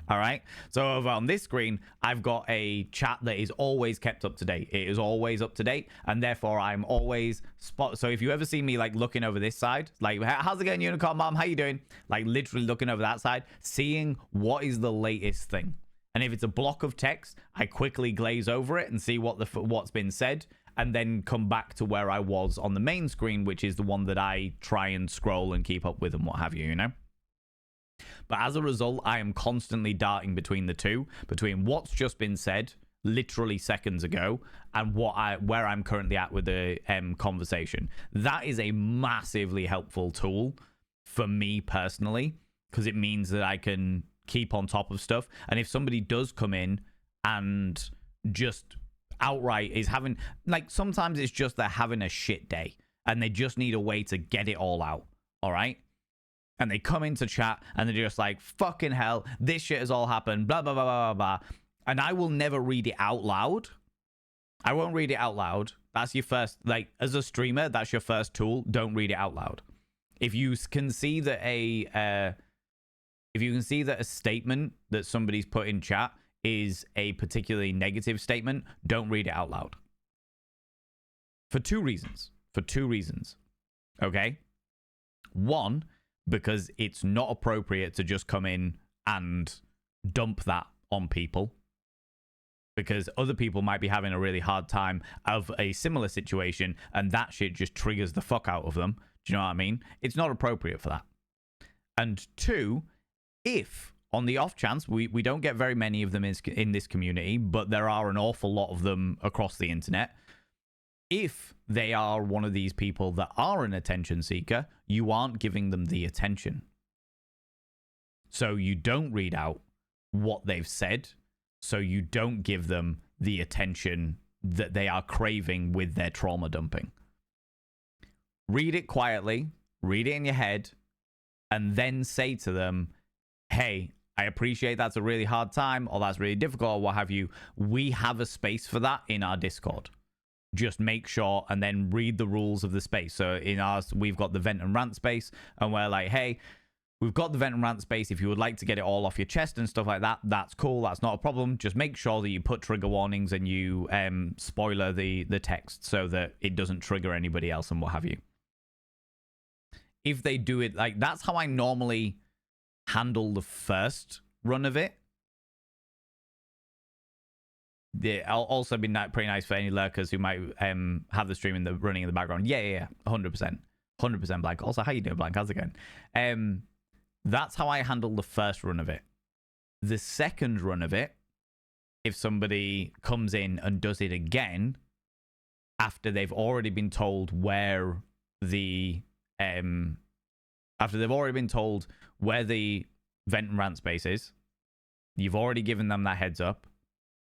All right. So over on this screen, I've got a chat that is always kept up to date. It is always up to date. And therefore, I'm always So if you ever see me like looking over this side, like, how's it going, Unicorn Mom? How you doing? Like literally looking over that side, seeing what is the latest thing. And if it's a block of text, I quickly glaze over it and see what's been said, and then come back to where I was on the main screen, which is the one that I try and scroll and keep up with and what have you, you know? But as a result, I am constantly darting between the two, between what's just been said literally seconds ago and where I'm currently at with the conversation. That is a massively helpful tool for me personally, because it means that I can keep on top of stuff. And if somebody does come in and just outright is having, like, sometimes it's just they're having a shit day and they just need a way to get it all out, all right? And they come into chat and they're just like, fucking hell, this shit has all happened, blah, blah, blah, blah, blah. And I will never read it out loud. I won't read it out loud. That's your first, like, as a streamer, that's your first tool. Don't read it out loud. If you can see that a statement that somebody's put in chat is a particularly negative statement, don't read it out loud. For two reasons. Okay? One, because it's not appropriate to just come in and dump that on people, because other people might be having a really hard time of a similar situation and that shit just triggers the fuck out of them. Do you know what I mean? It's not appropriate for that. And two, if on the off chance, we don't get very many of them in this community, but there are an awful lot of them across the internet. If they are one of these people that are an attention seeker, you aren't giving them the attention. So you don't read out what they've said, so you don't give them the attention that they are craving with their trauma dumping. Read it quietly, read it in your head, and then say to them, hey, I appreciate that's a really hard time or that's really difficult or what have you. We have a space for that in our Discord. Just make sure and then read the rules of the space. So in ours, we've got the vent and rant space, and we're like, hey, we've got the vent and rant space. If you would like to get it all off your chest and stuff like that, that's cool. That's not a problem. Just make sure that you put trigger warnings and you spoiler the text so that it doesn't trigger anybody else and what have you. If they do it, like, that's how I normally handle the first run of it. I'll also be pretty nice for any lurkers who might have the stream running in the background. Yeah, 100%. 100% Blank. Also, how you doing, Blank? How's it going? That's how I handle the first run of it. The second run of it, if somebody comes in and does it again, after they've already been told where the vent and rant space is, you've already given them that heads up.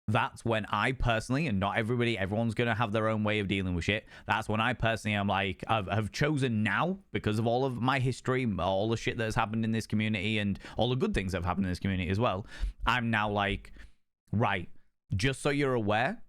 That's when I personally, and not everyone's going to have their own way of dealing with shit. That's when I personally am like, I've chosen now, because of all of my history, all the shit that has happened in this community, and all the good things that have happened in this community as well. I'm now like, right, just so you're aware,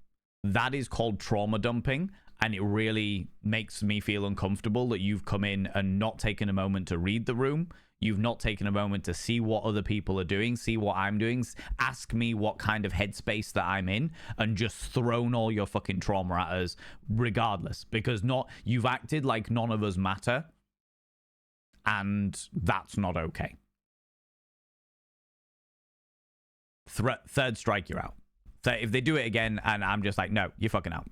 that is called trauma dumping. And it really makes me feel uncomfortable that you've come in and not taken a moment to read the room. You've not taken a moment to see what other people are doing, see what I'm doing, ask me what kind of headspace that I'm in, and just thrown all your fucking trauma at us regardless. Because you've acted like none of us matter, and that's not okay. Third strike, you're out. If they do it again, and I'm just like, no, you're fucking out.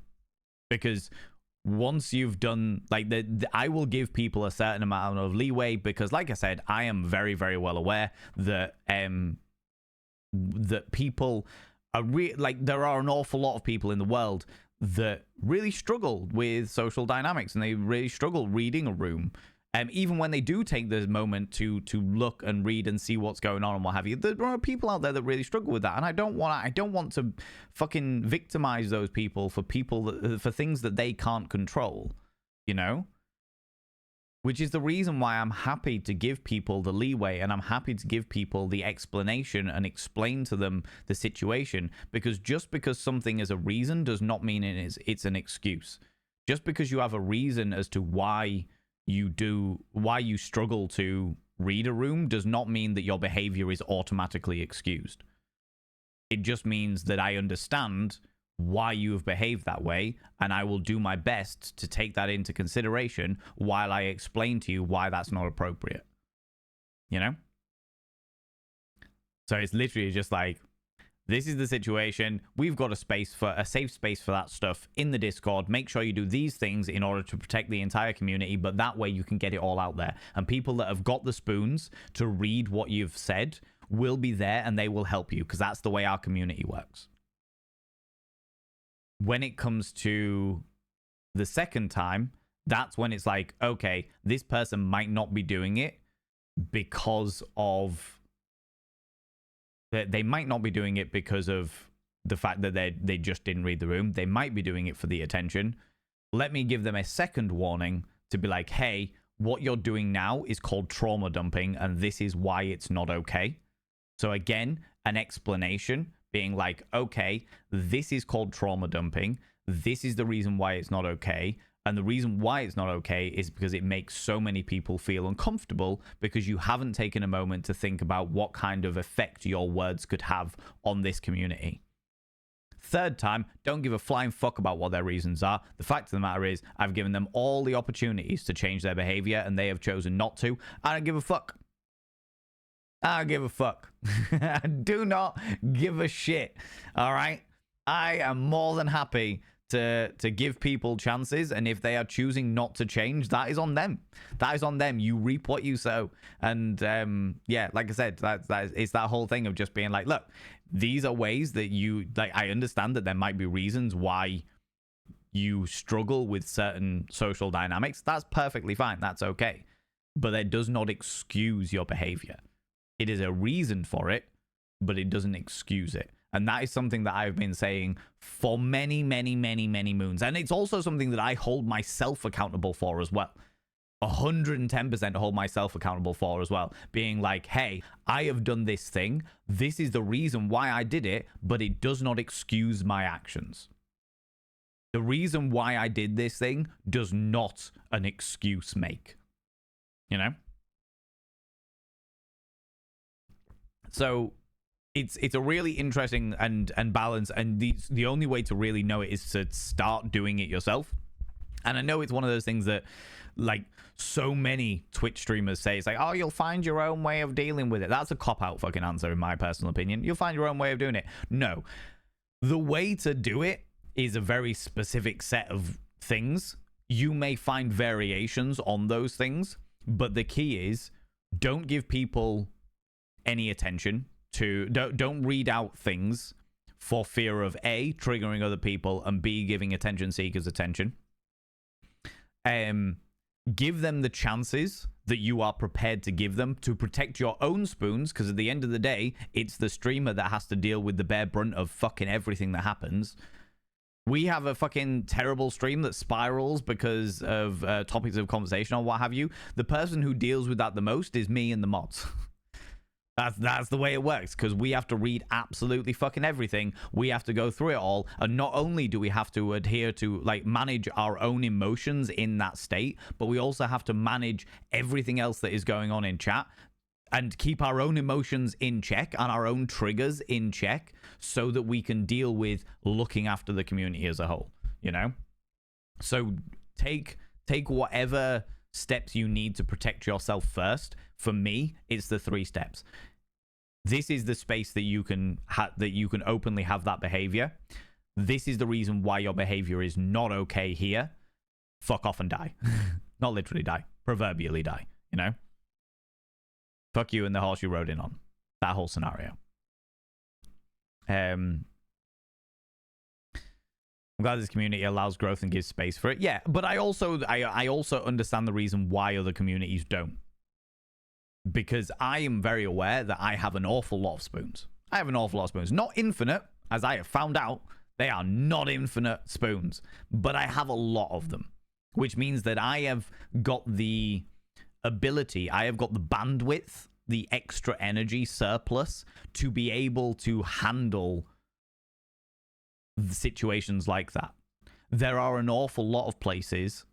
Because once you've done, like, I will give people a certain amount of leeway, because like I said, I am very, very well aware that that people are like, there are an awful lot of people in the world that really struggle with social dynamics, and they really struggle reading a room. Even when they do take the moment to look and read and see what's going on and what have you, there are people out there that really struggle with that, and I don't want to fucking victimize those people for things that they can't control, you know? Which is the reason why I'm happy to give people the leeway, and I'm happy to give people the explanation and explain to them the situation, because just because something is a reason does not mean it's an excuse. Just because you have a reason as to why you struggle to read a room does not mean that your behavior is automatically excused. It just means that I understand why you have behaved that way, and I will do my best to take that into consideration while I explain to you why that's not appropriate. You know? So it's literally just like, this is the situation. We've got a safe space for that stuff in the Discord. Make sure you do these things in order to protect the entire community, but that way you can get it all out there. And people that have got the spoons to read what you've said will be there, and they will help you, because that's the way our community works. When it comes to the second time, that's when it's like, okay, this person might not be doing it because of... They might not be doing it because of the fact that they just didn't read the room. They might be doing it for the attention. Let me give them a second warning to be like, hey, what you're doing now is called trauma dumping, and this is why it's not okay. So again, an explanation being like, okay, this is called trauma dumping. This is the reason why it's not okay. And the reason why it's not okay is because it makes so many people feel uncomfortable, because you haven't taken a moment to think about what kind of effect your words could have on this community. Third time, don't give a flying fuck about what their reasons are. The fact of the matter is, I've given them all the opportunities to change their behavior, and they have chosen not to. I don't give a fuck. I don't give a fuck. I do not give a shit. All right? I am more than happy to give people chances, and if they are choosing not to change, that is on them. That is on them. You reap what you sow. And yeah, like I said, it's that whole thing of just being like, look, these are ways that you, like, I understand that there might be reasons why you struggle with certain social dynamics. That's perfectly fine. That's okay. But that does not excuse your behavior. It is a reason for it, but it doesn't excuse it. And that is something that I've been saying for many, many, many, many moons. And it's also something that I hold myself accountable for as well. 110% hold myself accountable for as well. Being like, hey, I have done this thing. This is the reason why I did it, but it does not excuse my actions. The reason why I did this thing does not an excuse make. You know? So it's a really interesting and balance, and the only way to really know it is to start doing it yourself. And I know it's one of those things that, like, so many Twitch streamers say, it's like, oh, you'll find your own way of dealing with it. That's a cop-out fucking answer, in my personal opinion. You'll find your own way of doing it. No. The way to do it is a very specific set of things. You may find variations on those things, but the key is don't give people any attention to, don't read out things for fear of A, triggering other people, and B, giving attention seekers attention. Give them the chances that you are prepared to give them to protect your own spoons, because at the end of the day, it's the streamer that has to deal with the bare brunt of fucking everything that happens. We have a fucking terrible stream that spirals because of topics of conversation or what have you. The person who deals with that the most is me and the mods. That's the way it works, because we have to read absolutely fucking everything. We have to go through it all, and not only do we have to adhere to, like, manage our own emotions in that state, but we also have to manage everything else that is going on in chat and keep our own emotions in check and our own triggers in check so that we can deal with looking after the community as a whole, you know? So take whatever steps you need to protect yourself first. For me, it's the 3 steps. This is the space that you can openly have that behavior. This is the reason why your behavior is not okay here. Fuck off and die. Not literally die. Proverbially die, you know? Fuck you and the horse you rode in on. That whole scenario. I'm glad this community allows growth and gives space for it. Yeah, but I also understand the reason why other communities don't. Because I am very aware that I have an awful lot of spoons. I have an awful lot of spoons. Not infinite, as I have found out. They are not infinite spoons. But I have a lot of them. Which means that I have got the ability, I have got the bandwidth, the extra energy surplus to be able to handle situations like that. There are an awful lot of places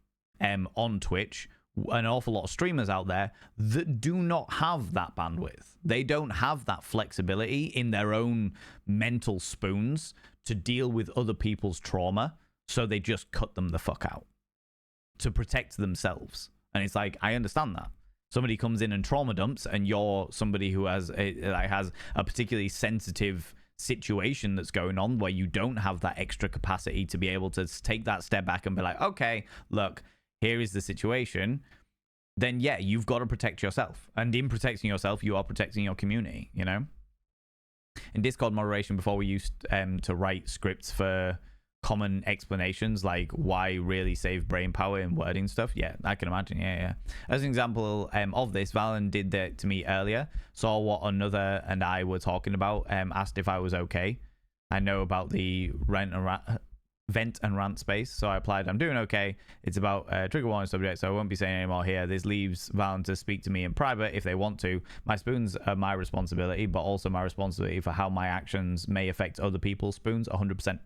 on Twitch, an awful lot of streamers out there that do not have that bandwidth. They don't have that flexibility in their own mental spoons to deal with other people's trauma, so they just cut them the fuck out to protect themselves. And it's like, I understand that. Somebody comes in and trauma dumps, and you're somebody who has a particularly sensitive situation that's going on where you don't have that extra capacity to be able to take that step back and be like, okay, look, here is the situation. Then yeah, you've got to protect yourself, and in protecting yourself, you are protecting your community, you know? In Discord moderation, before, we used to write scripts for common explanations, like why really save brain power and wording stuff. Yeah, I can imagine. Yeah. As an example of this, Valen did that to me earlier. Saw what another and I were talking about. Asked if I was okay. I know about the vent and rant space, so I applied. I'm doing okay. It's about trigger warning subject, so I won't be saying any more here. This leaves Valen to speak to me in private if they want to. My spoons are my responsibility, but also my responsibility for how my actions may affect other people's spoons. 100%.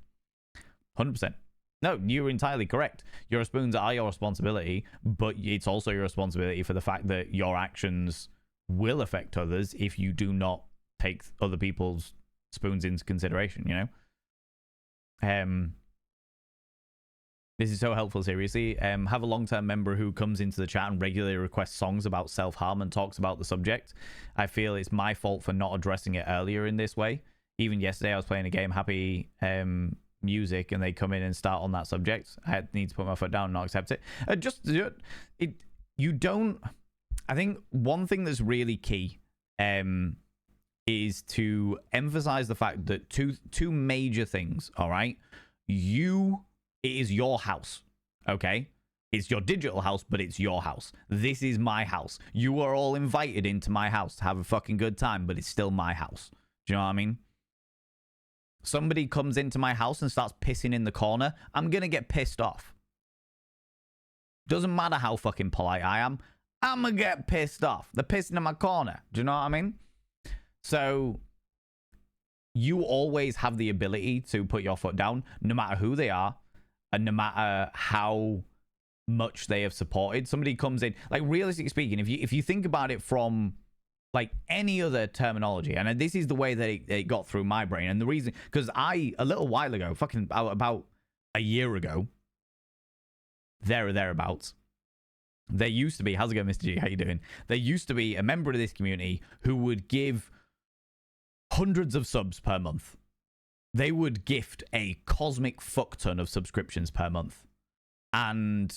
100%. No, you're entirely correct. Your spoons are your responsibility, but it's also your responsibility for the fact that your actions will affect others if you do not take other people's spoons into consideration, you know? This is so helpful, seriously. Have a long-term member who comes into the chat and regularly requests songs about self-harm and talks about the subject. I feel it's my fault for not addressing it earlier in this way. Even yesterday, I was playing a game, Happy Music, and they come in and start on that subject. I need to put my foot down and not accept it. You don't. I think one thing that's really key is to emphasize the fact that two major things. All right, it is your house. Okay, it's your digital house, but it's your house. This is my house. You are all invited into my house to have a fucking good time, but it's still my house. Do you know what I mean? Somebody comes into my house and starts pissing in the corner, I'm going to get pissed off. Doesn't matter how fucking polite I am. I'm gonna get pissed off. They're pissing in my corner. Do you know what I mean? So you always have the ability to put your foot down, no matter who they are, and no matter how much they have supported. Somebody comes in, like, realistically speaking, if you think about it from like any other terminology, and this is the way that it got through my brain, and the reason, because a little while ago, fucking about a year ago, there or thereabouts, there used to be, how's it going, Mr. G? How you doing? There used to be a member of this community who would give hundreds of subs per month. They would gift a cosmic fuck ton of subscriptions per month. And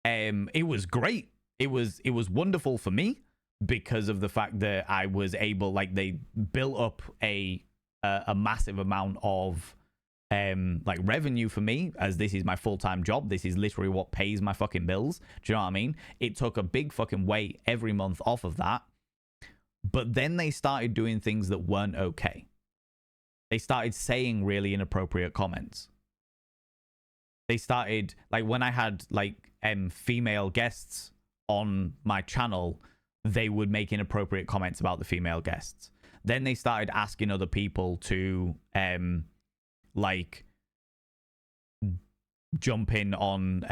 it was great. It was wonderful for me because of the fact that I was able, like, they built up a massive amount of like revenue for me, as this is my full-time job. This is literally what pays my fucking bills. Do you know what I mean? It took a big fucking weight every month off of that. But then they started doing things that weren't okay. They started saying really inappropriate comments. They started, like, when I had like female guests on my channel, they would make inappropriate comments about the female guests. Then they started asking other people to like jump in on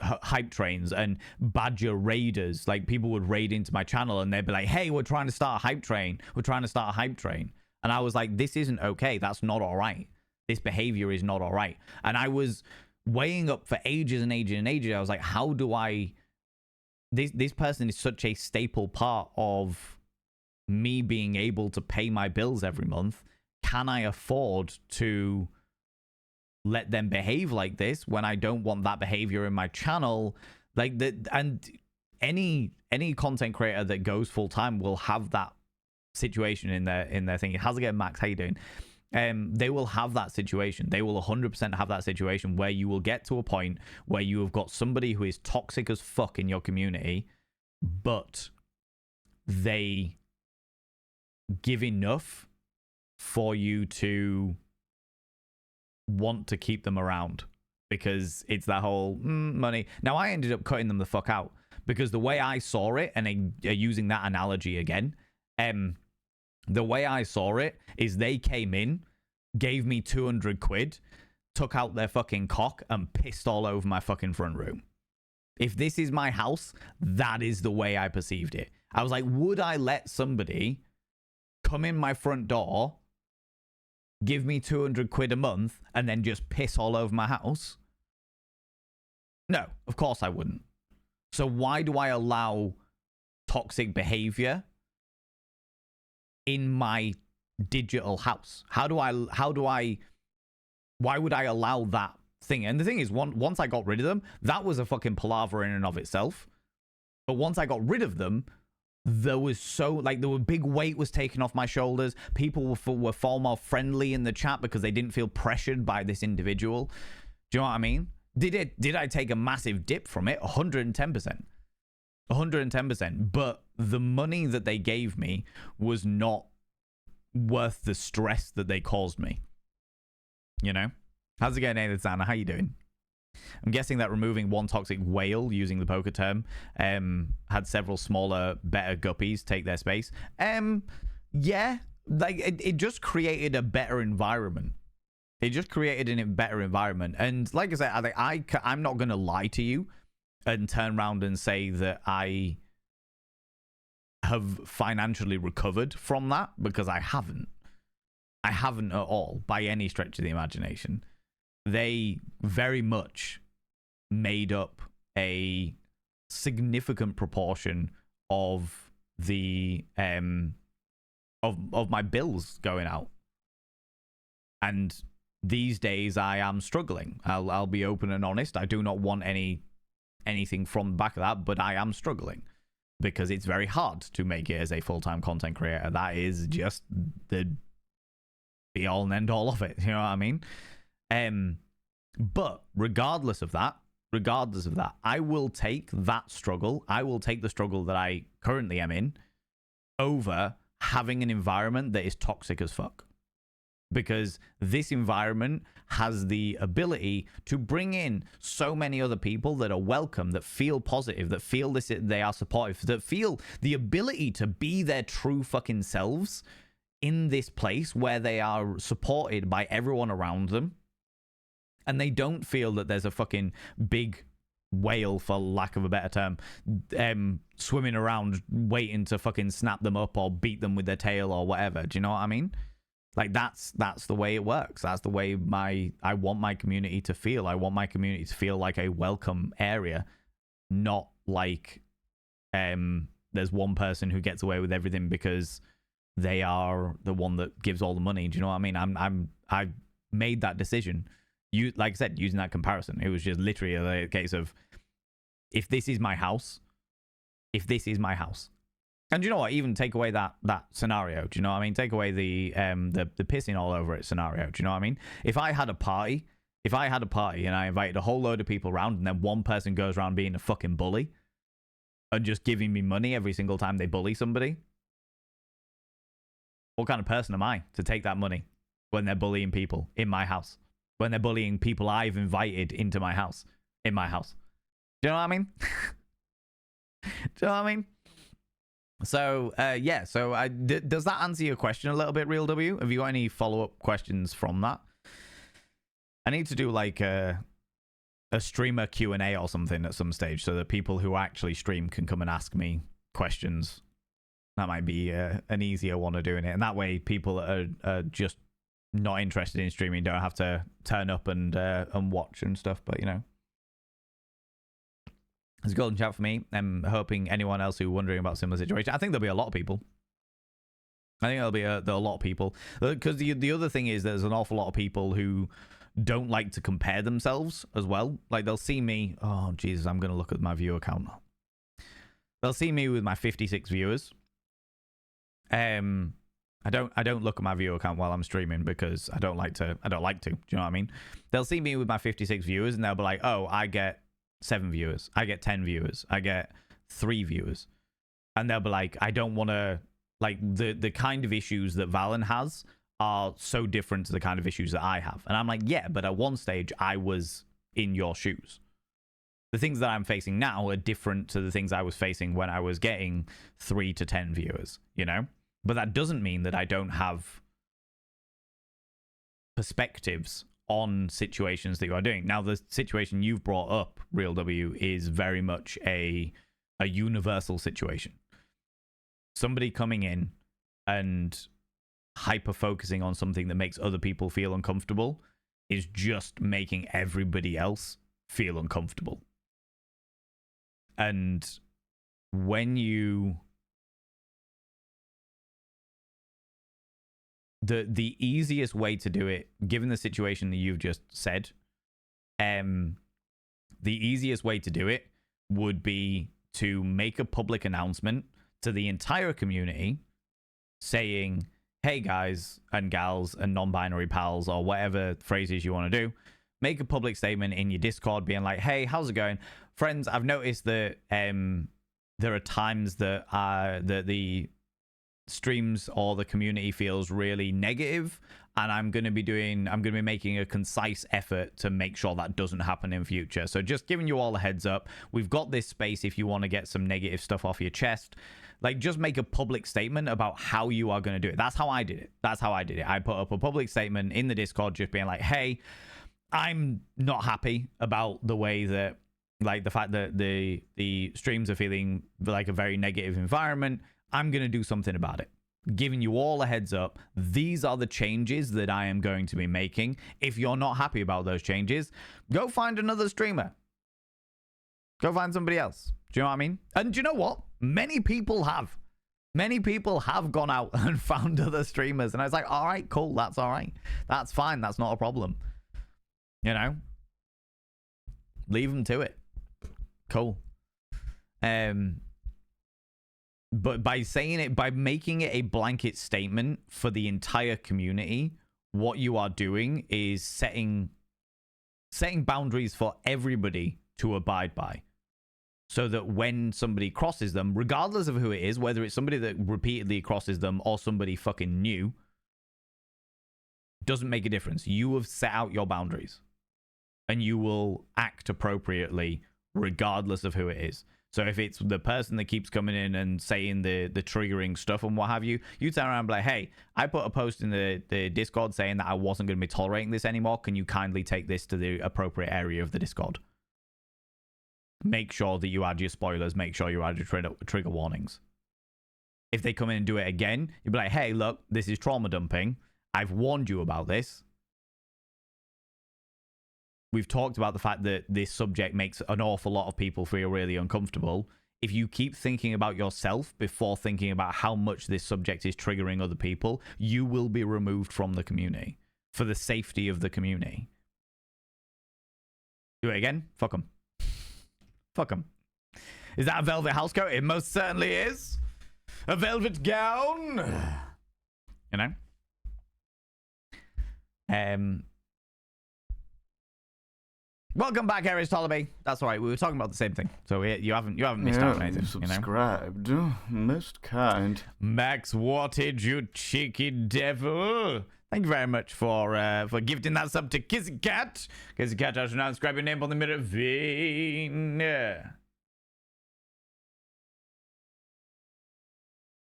hype trains and badger raiders. Like, people would raid into my channel and they'd be like, hey, we're trying to start a hype train. We're trying to start a hype train. And I was like, this isn't okay. That's not all right. This behavior is not all right. And I was weighing up for ages and ages and ages. I was like, how do I... This person is such a staple part of me being able to pay my bills every month. Can I afford to let them behave like this when I don't want that behavior in my channel? Like that, and any content creator that goes full time will have that situation in their thing. How's it going, Max? How you doing? They will have that situation. They will 100% have that situation where you will get to a point where you have got somebody who is toxic as fuck in your community, but they give enough for you to want to keep them around, because it's that whole money. Now, I ended up cutting them the fuck out, because the way I saw it, and using that analogy again, the way I saw it is they came in, gave me 200 quid, took out their fucking cock and pissed all over my fucking front room. If this is my house, that is the way I perceived it. I was like, would I let somebody come in my front door, give me 200 quid a month, and then just piss all over my house? No, of course I wouldn't. So why do I allow toxic behavior in my digital house? Why would I allow that thing? And the thing is, once I got rid of them, that was a fucking palaver in and of itself. But once I got rid of them, there were big weight was taken off my shoulders. People were far more friendly in the chat because they didn't feel pressured by this individual. Do you know what I mean? Did I take a massive dip from it? 110%. 110%. But the money that they gave me was not worth the stress that they caused me. You know? How's it going, Anna? How you doing? I'm guessing that removing one toxic whale, using the poker term, had several smaller, better guppies take their space. Yeah, like it just created a better environment. It just created a better environment. And like I said, I'm not going to lie to you and turn around and say that I have financially recovered from that, because I haven't. I haven't at all, by any stretch of the imagination. They very much made up a significant proportion of the of my bills going out. And these days I am struggling. I'll be open and honest. I do not want anything from the back of that, but I am struggling because it's very hard to make it as a full-time content creator. That is just the be all and end all of it. You know what I mean? But regardless of that, I will take that struggle. I will take the struggle that I currently am in over having an environment that is toxic as fuck. because this environment has the ability to bring in so many other people that are welcome, that feel positive, that feel this, they are supportive, that feel the ability to be their true fucking selves in this place where they are supported by everyone around them. And they don't feel that there's a fucking big whale, for lack of a better term, swimming around waiting to fucking snap them up or beat them with their tail or whatever. Do you know what I mean? Like, that's the way it works. That's the way I want my community to feel. I want my community to feel like a welcome area, not like there's one person who gets away with everything because they are the one that gives all the money. Do you know what I mean? I made that decision. Like I said, using that comparison, it was just literally a case of, if this is my house, and you know what? Even take away that scenario. Do you know what I mean? Take away the pissing all over it scenario. Do you know what I mean? If I had a party and I invited a whole load of people around, and then one person goes around being a fucking bully and just giving me money every single time they bully somebody, what kind of person am I to take that money when they're bullying people in my house? When they're bullying people I've invited into my house, in my house. Do you know what I mean? Do you know what I mean? So, yeah. So, does that answer your question a little bit, Real W? Have you got any follow-up questions from that? I need to do like a streamer Q&A or something at some stage, so that people who actually stream can come and ask me questions. That might be an easier one of doing it. And that way, people that are just not interested in streaming don't have to turn up and watch and stuff. But, you know, it's a golden chat for me. I'm hoping anyone else who's wondering about similar situation. I think there'll be a lot of people. I think there'll be a lot of people, because the other thing is there's an awful lot of people who don't like to compare themselves as well. Like, they'll see me. Oh Jesus, I'm gonna look at my viewer count. They'll see me with my 56 viewers. I don't look at my viewer count while I'm streaming because I don't like to. Do you know what I mean? They'll see me with my 56 viewers and they'll be like, oh, I get 7 viewers. I get 10 viewers. I get 3 viewers. And they'll be like, I don't want to, like, the kind of issues that Valen has are so different to the kind of issues that I have. And I'm like, yeah, but at one stage I was in your shoes. The things that I'm facing now are different to the things I was facing when I was getting 3 to 10 viewers, you know? But that doesn't mean that I don't have perspectives on situations that you are doing. Now, the situation you've brought up, Real W, is very much a universal situation. Somebody coming in and hyper-focusing on something that makes other people feel uncomfortable is just making everybody else feel uncomfortable. And when you... The easiest way to do it, given the situation that you've just said, the easiest way to do it would be to make a public announcement to the entire community saying, hey guys and gals and non-binary pals, or whatever phrases you want to do, make a public statement in your Discord being like, hey, how's it going? Friends, I've noticed that there are times that the streams or the community feels really negative, and I'm going to be making a concise effort to make sure that doesn't happen in future. So just giving you all a heads up, we've got this space if you want to get some negative stuff off your chest. Like, just make a public statement about how you are going to do it. That's how I did it. I put up a public statement in the Discord just being like, hey, I'm not happy about the way that, like, the fact that the streams are feeling like a very negative environment. I'm going to do something about it. Giving you all a heads up. These are the changes that I am going to be making. If you're not happy about those changes, go find another streamer. Go find somebody else. Do you know what I mean? And do you know what? Many people have. Many people have gone out and found other streamers. And I was like, all right, cool. That's all right. That's fine. That's not a problem. You know? Leave them to it. Cool. But by making it a blanket statement for the entire community, what you are doing is setting boundaries for everybody to abide by. So that when somebody crosses them, regardless of who it is, whether it's somebody that repeatedly crosses them or somebody fucking new, Doesn't make a difference. You have set out your boundaries. And you will act appropriately regardless of who it is. So if it's the person that keeps coming in and saying the triggering stuff and what have you, you turn around and be like, hey, I put a post in the Discord saying that I wasn't going to be tolerating this anymore. Can you kindly take this to the appropriate area of the Discord? Make sure that you add your spoilers. Make sure you add your trigger warnings. If they come in and do it again, you'll be like, hey, look, this is trauma dumping. I've warned you about this. We've talked about the fact that this subject makes an awful lot of people feel really uncomfortable. If you keep thinking about yourself before thinking about how much this subject is triggering other people, you will be removed from the community for the safety of the community. Do it again? Fuck them. Fuck them. Is that a velvet housecoat? It most certainly is. A velvet gown. You know? Welcome back, Aries Tollaby. That's all right. We were talking about the same thing, so you haven't missed out on anything. Subscribed. You know? Most kind. Max Wattage, you cheeky devil. Thank you very much for gifting that sub to Kissy Cat. Kissy Cat, I should now inscribe your name on the mirror vein.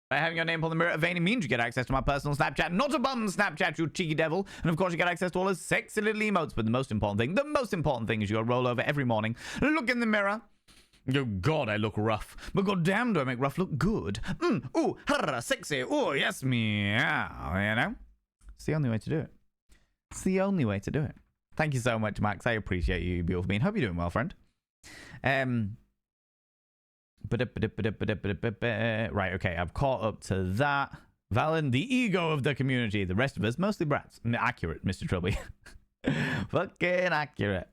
By having your name on the mirror vein, it means you get access to my personal Snapchat, not a bum Snapchat, you cheeky devil. And of course, you get access to all his sexy little emotes. But the most important thing is you gotta roll over every morning, look in the mirror. Oh, God, I look rough. But goddamn, do I make rough look good? Ooh, harra, sexy. Oh, yes, meow. You know? It's the only way to do it. It's the only way to do it. Thank you so much, Max. I appreciate you, beautiful being. Hope you're doing well, friend. Right, okay, I've caught up to that. Valen, the ego of the community. The rest of us, mostly brats. Accurate, Mr. Trilby. Fucking accurate.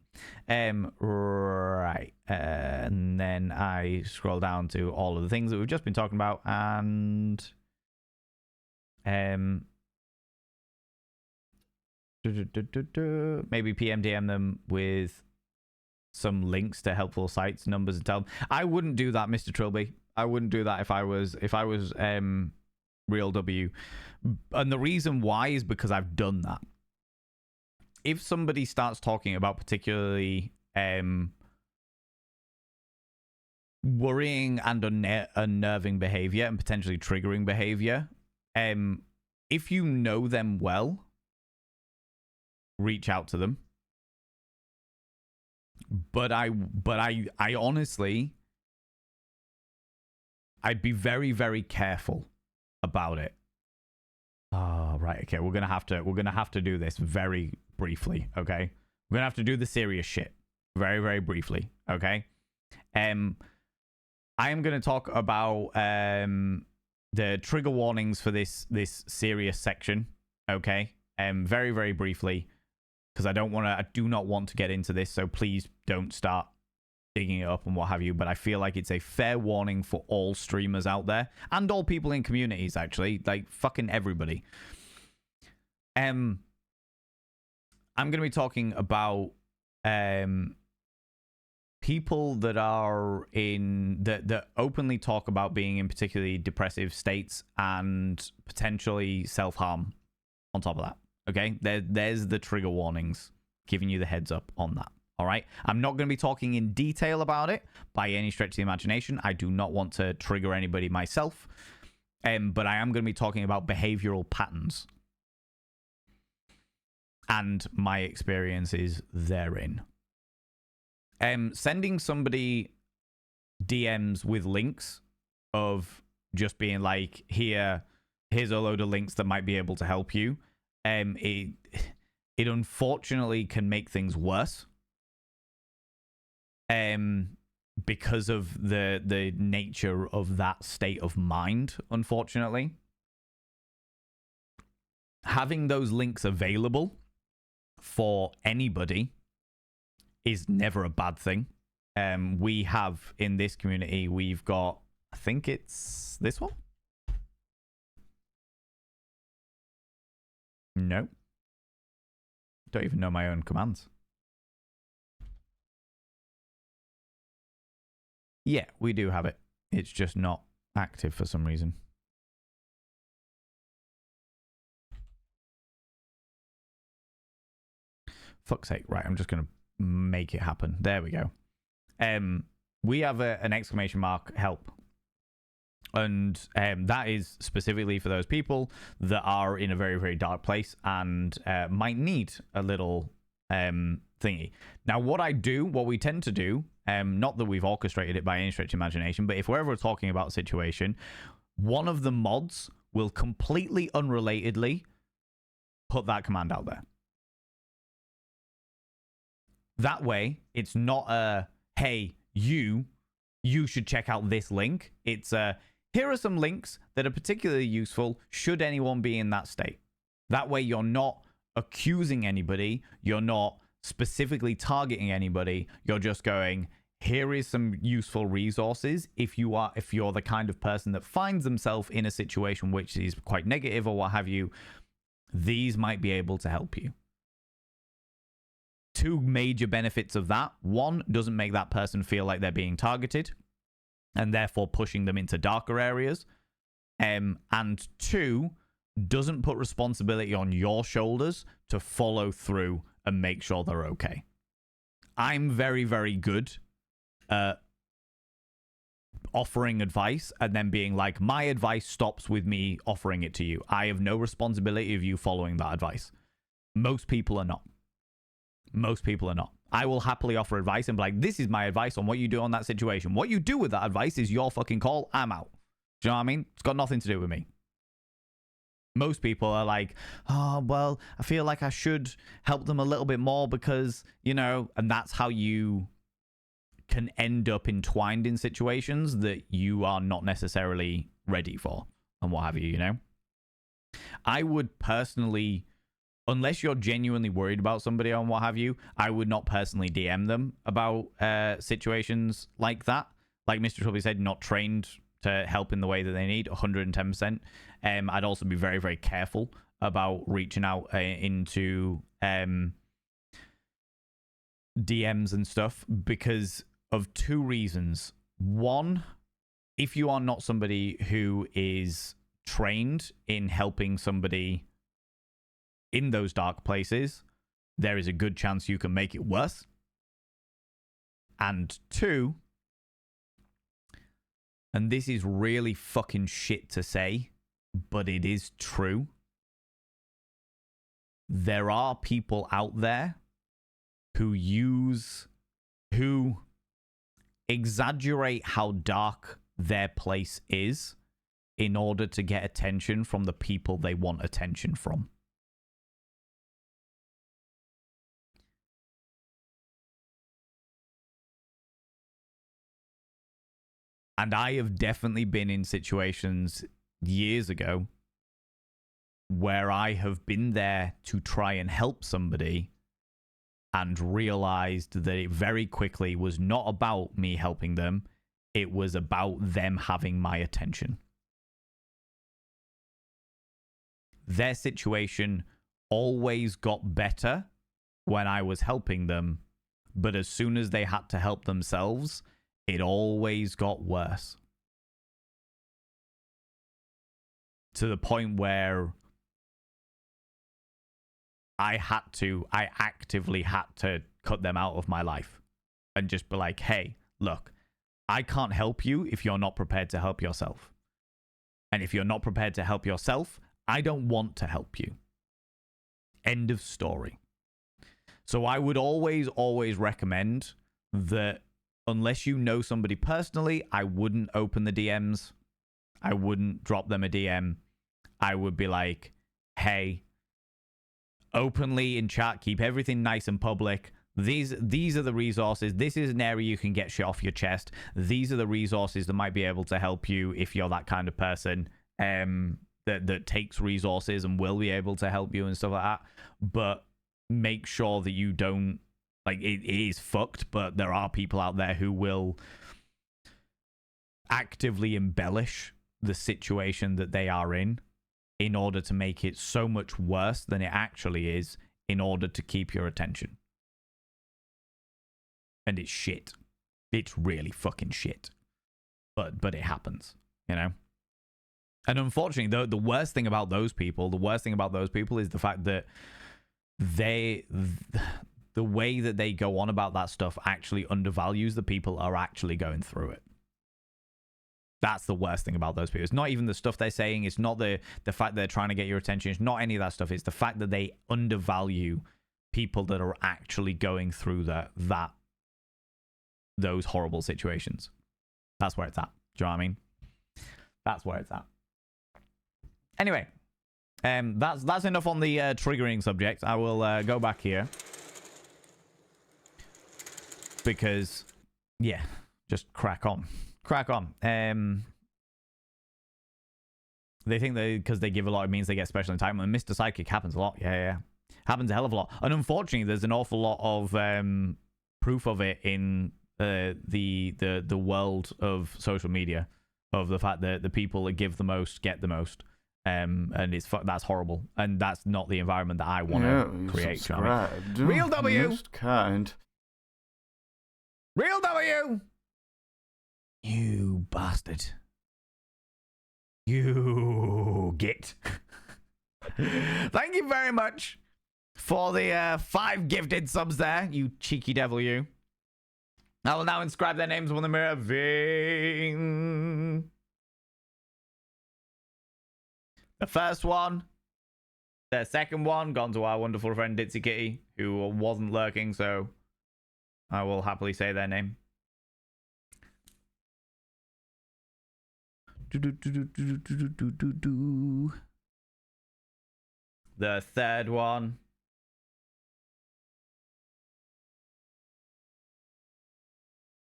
Right. And then I scroll down to all of the things that we've just been talking about, and maybe PMDM them with some links to helpful sites, numbers, and tell them. I wouldn't do that, Mr. Trilby. I wouldn't do that if I was Real W. And the reason why is because I've done that. If somebody starts talking about particularly worrying and unnerving behavior and potentially triggering behavior, if you know them well, reach out to them. But I honestly, I'd be very, very careful about it. Oh, right. Okay, we're gonna have to do this very briefly. Okay, we're gonna have to do the serious shit very, very briefly. Okay. I am gonna talk about the trigger warnings for this serious section. Okay. Very, very briefly, because I do not want to get into this, so please don't start digging it up and what have you, but I feel like it's a fair warning for all streamers out there, and all people in communities, actually, like fucking everybody. I'm going to be talking about people that are that openly talk about being in particularly depressive states and potentially self-harm on top of that. Okay, there's the trigger warnings, giving you the heads up on that. All right, I'm not going to be talking in detail about it by any stretch of the imagination. I do not want to trigger anybody myself, but I am going to be talking about behavioral patterns and my experiences therein. Sending somebody DMs with links of just being like, here's a load of links that might be able to help you. It unfortunately can make things worse. Because of the nature of that state of mind, unfortunately. Having those links available for anybody is never a bad thing. We have in this community, we've got, I think it's this one? No. Don't even know my own commands. Yeah, we do have it. It's just not active for some reason. fuck's sake. Right, I'm just going to make it happen. There we go. We have an exclamation mark help. And that is specifically for those people that are in a very, very dark place and might need a little thingy. Now, what we tend to do, not that we've orchestrated it by any stretch of imagination, but if we're ever talking about a situation, one of the mods will completely unrelatedly put that command out there. That way, it's not a, hey, you should check out this link. It's a, here are some links that are particularly useful should anyone be in that state. That way, you're not accusing anybody. You're not specifically targeting anybody. You're just going, here is some useful resources. If you're the kind of person that finds themselves in a situation which is quite negative or what have you, these might be able to help you. Two major benefits of that. One, doesn't make that person feel like they're being targeted and therefore pushing them into darker areas. And two, doesn't put responsibility on your shoulders to follow through and make sure they're okay. I'm very, very good at offering advice and then being like, my advice stops with me offering it to you. I have no responsibility of you following that advice. Most people are not. Most people are not. I will happily offer advice and be like, this is my advice on what you do on that situation. What you do with that advice is your fucking call. I'm out. Do you know what I mean? It's got nothing to do with me. Most people are like, oh, well, I feel like I should help them a little bit more because, you know, and that's how you can end up entwined in situations that you are not necessarily ready for and what have you, you know? I would personally, unless you're genuinely worried about somebody and what have you, I would not personally DM them about situations like that. Like Mr. Trouble said, not trained to help in the way that they need, 110%. I'd also be very, very careful about reaching out into DMs and stuff because of two reasons. One, if you are not somebody who is trained in helping somebody in those dark places, there is a good chance you can make it worse. And two, and this is really fucking shit to say, but it is true. There are people out there who exaggerate how dark their place is in order to get attention from the people they want attention from. And I have definitely been in situations years ago where I have been there to try and help somebody and realized that it very quickly was not about me helping them. It was about them having my attention. Their situation always got better when I was helping them, but as soon as they had to help themselves, it always got worse. To the point where I actively had to cut them out of my life and just be like, hey, look, I can't help you if you're not prepared to help yourself. And if you're not prepared to help yourself, I don't want to help you. End of story. So I would always, always recommend that unless you know somebody personally, I wouldn't open the DMs. I wouldn't drop them a DM. I would be like, hey, openly in chat, keep everything nice and public. These are the resources. This is an area you can get shit off your chest. These are the resources that might be able to help you if you're that kind of person that takes resources and will be able to help you and stuff like that. But make sure that you don't, like, it is fucked, but there are people out there who will actively embellish the situation that they are in order to make it so much worse than it actually is in order to keep your attention. And it's shit. It's really fucking shit. But it happens, you know? And unfortunately, the worst thing about those people is the fact that the way that they go on about that stuff actually undervalues the people are actually going through it. That's the worst thing about those people. It's not even the stuff they're saying. It's not the fact they're trying to get your attention. It's not any of that stuff. It's the fact that they undervalue people that are actually going through those horrible situations. That's where it's at. Do you know what I mean? That's where it's at. Anyway, that's enough on the triggering subject. I will go back here because, yeah, just crack on. Crack on. They think that because they give a lot, it means they get special entitlement. Mr. Psychic happens a lot. Yeah. Happens a hell of a lot. And unfortunately, there's an awful lot of proof of it in the world of social media, of the fact that the people that give the most get the most. And that's horrible. And that's not the environment that I want to create. You know what I mean? Real W! Most kind. Real W! You bastard. You git. Thank you very much for the 5 gifted subs there, you cheeky devil, you. I will now inscribe their names on the mirror vein. The first one. The second one, gone to our wonderful friend Ditsy Kitty, who wasn't lurking, so I will happily say their name. The third one.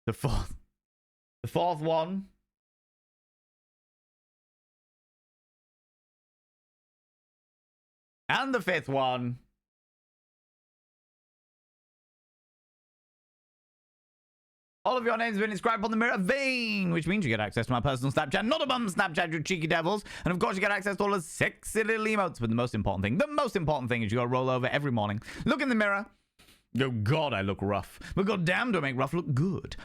The fourth one. And the 5th one. All of your names have been inscribed on the mirror vein, which means you get access to my personal Snapchat, not a bum Snapchat, you cheeky devils. And of course, you get access to all the sexy little emotes. But the most important thing is you got to roll over every morning, look in the mirror. Oh, God, I look rough. But goddamn, do I make rough look good.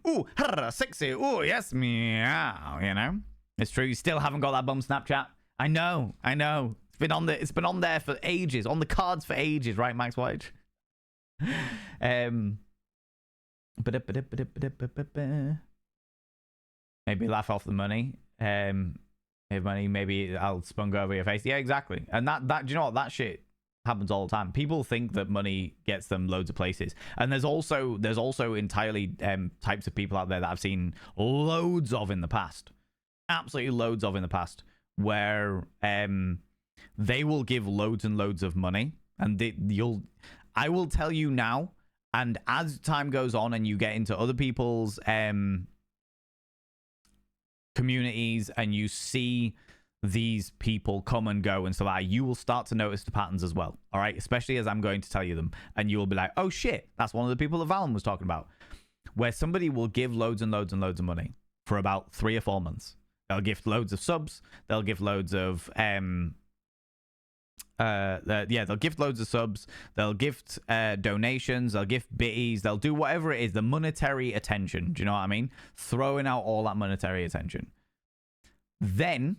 Ooh, sexy. Ooh, yes, meow. You know, it's true. You still haven't got that bum Snapchat. I know. It's been on there for ages, on the cards for ages, right, Max White? Maybe laugh off the money. Maybe I'll spunk over your face. Yeah, exactly. And that do you know what? That shit happens all the time. People think that money gets them loads of places. And there's also entirely types of people out there that I've seen loads of in the past. Absolutely loads of in the past, where they will give loads and loads of money, and I will tell you now, and as time goes on and you get into other people's communities and you see these people come and go and so that, you will start to notice the patterns as well. All right, especially as I'm going to tell you them, and you will be like, oh shit, that's one of the people that Valen was talking about, where somebody will give loads and loads and loads of money for about 3 or 4 months. They'll gift loads of subs. They'll give loads of they'll gift loads of subs. They'll gift donations. They'll gift bitties. They'll do whatever it is, the monetary attention. Do you know what I mean? Throwing out all that monetary attention. Then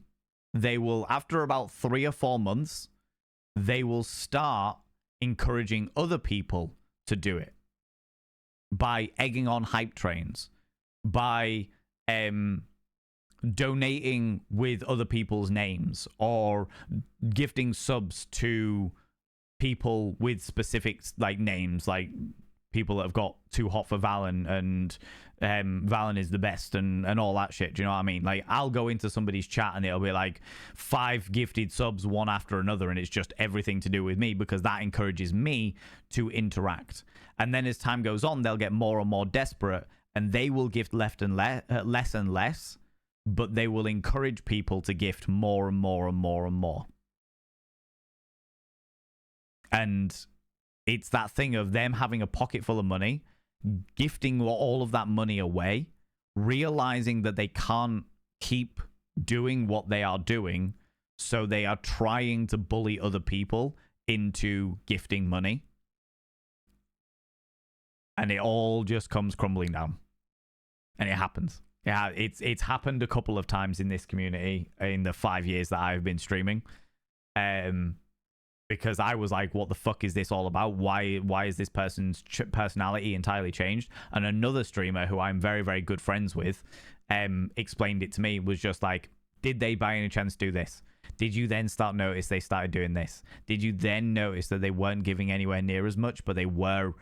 they will, after about 3 or 4 months, they will start encouraging other people to do it by egging on hype trains, by donating with other people's names, or gifting subs to people with specific like names, like people that have got too hot for Valen and Valen is the best and all that shit. Do you know what I mean? Like, I'll go into somebody's chat and it'll be like 5 gifted subs one after another, and it's just everything to do with me, because that encourages me to interact. And then as time goes on, they'll get more and more desperate, and they will gift less and less, but they will encourage people to gift more and more and more and more. And it's that thing of them having a pocket full of money, gifting all of that money away, realizing that they can't keep doing what they are doing, so they are trying to bully other people into gifting money. And it all just comes crumbling down. And it happens. Yeah, it's happened a couple of times in this community in the 5 years that I've been streaming. because I was like, what the fuck is this all about? Why is this person's personality entirely changed? And another streamer who I'm very, very good friends with explained it to me, was just like, did they by any chance do this? Did you then notice they started doing this? Did you then notice that they weren't giving anywhere near as much, but they were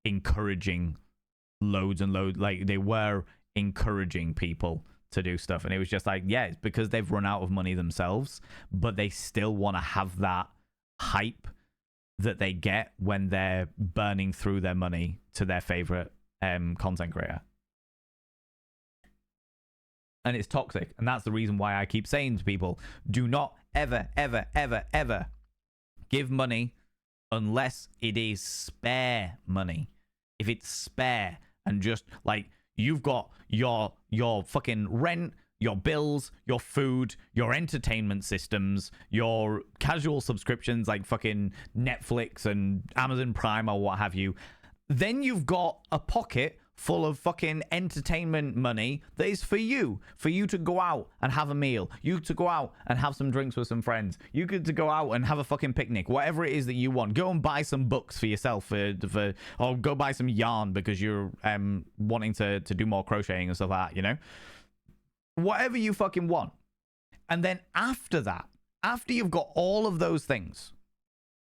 encouraging loads and loads, like they were encouraging people to do stuff? And it was just like, yeah, it's because they've run out of money themselves, but they still want to have that hype that they get when they're burning through their money to their favorite content creator. And it's toxic. And that's the reason why I keep saying to people, do not ever, ever, ever, ever give money unless it is spare money. If it's spare and just like you've got your fucking rent, your bills, your food, your entertainment systems, your casual subscriptions like fucking Netflix and Amazon Prime or what have you, then you've got a pocket full of fucking entertainment money that is for you to go out and have a meal, you to go out and have some drinks with some friends, you could to go out and have a fucking picnic, whatever it is that you want. Go and buy some books for yourself, or go buy some yarn because you're wanting to do more crocheting and stuff like that, you know, whatever you fucking want. And then after that, after you've got all of those things,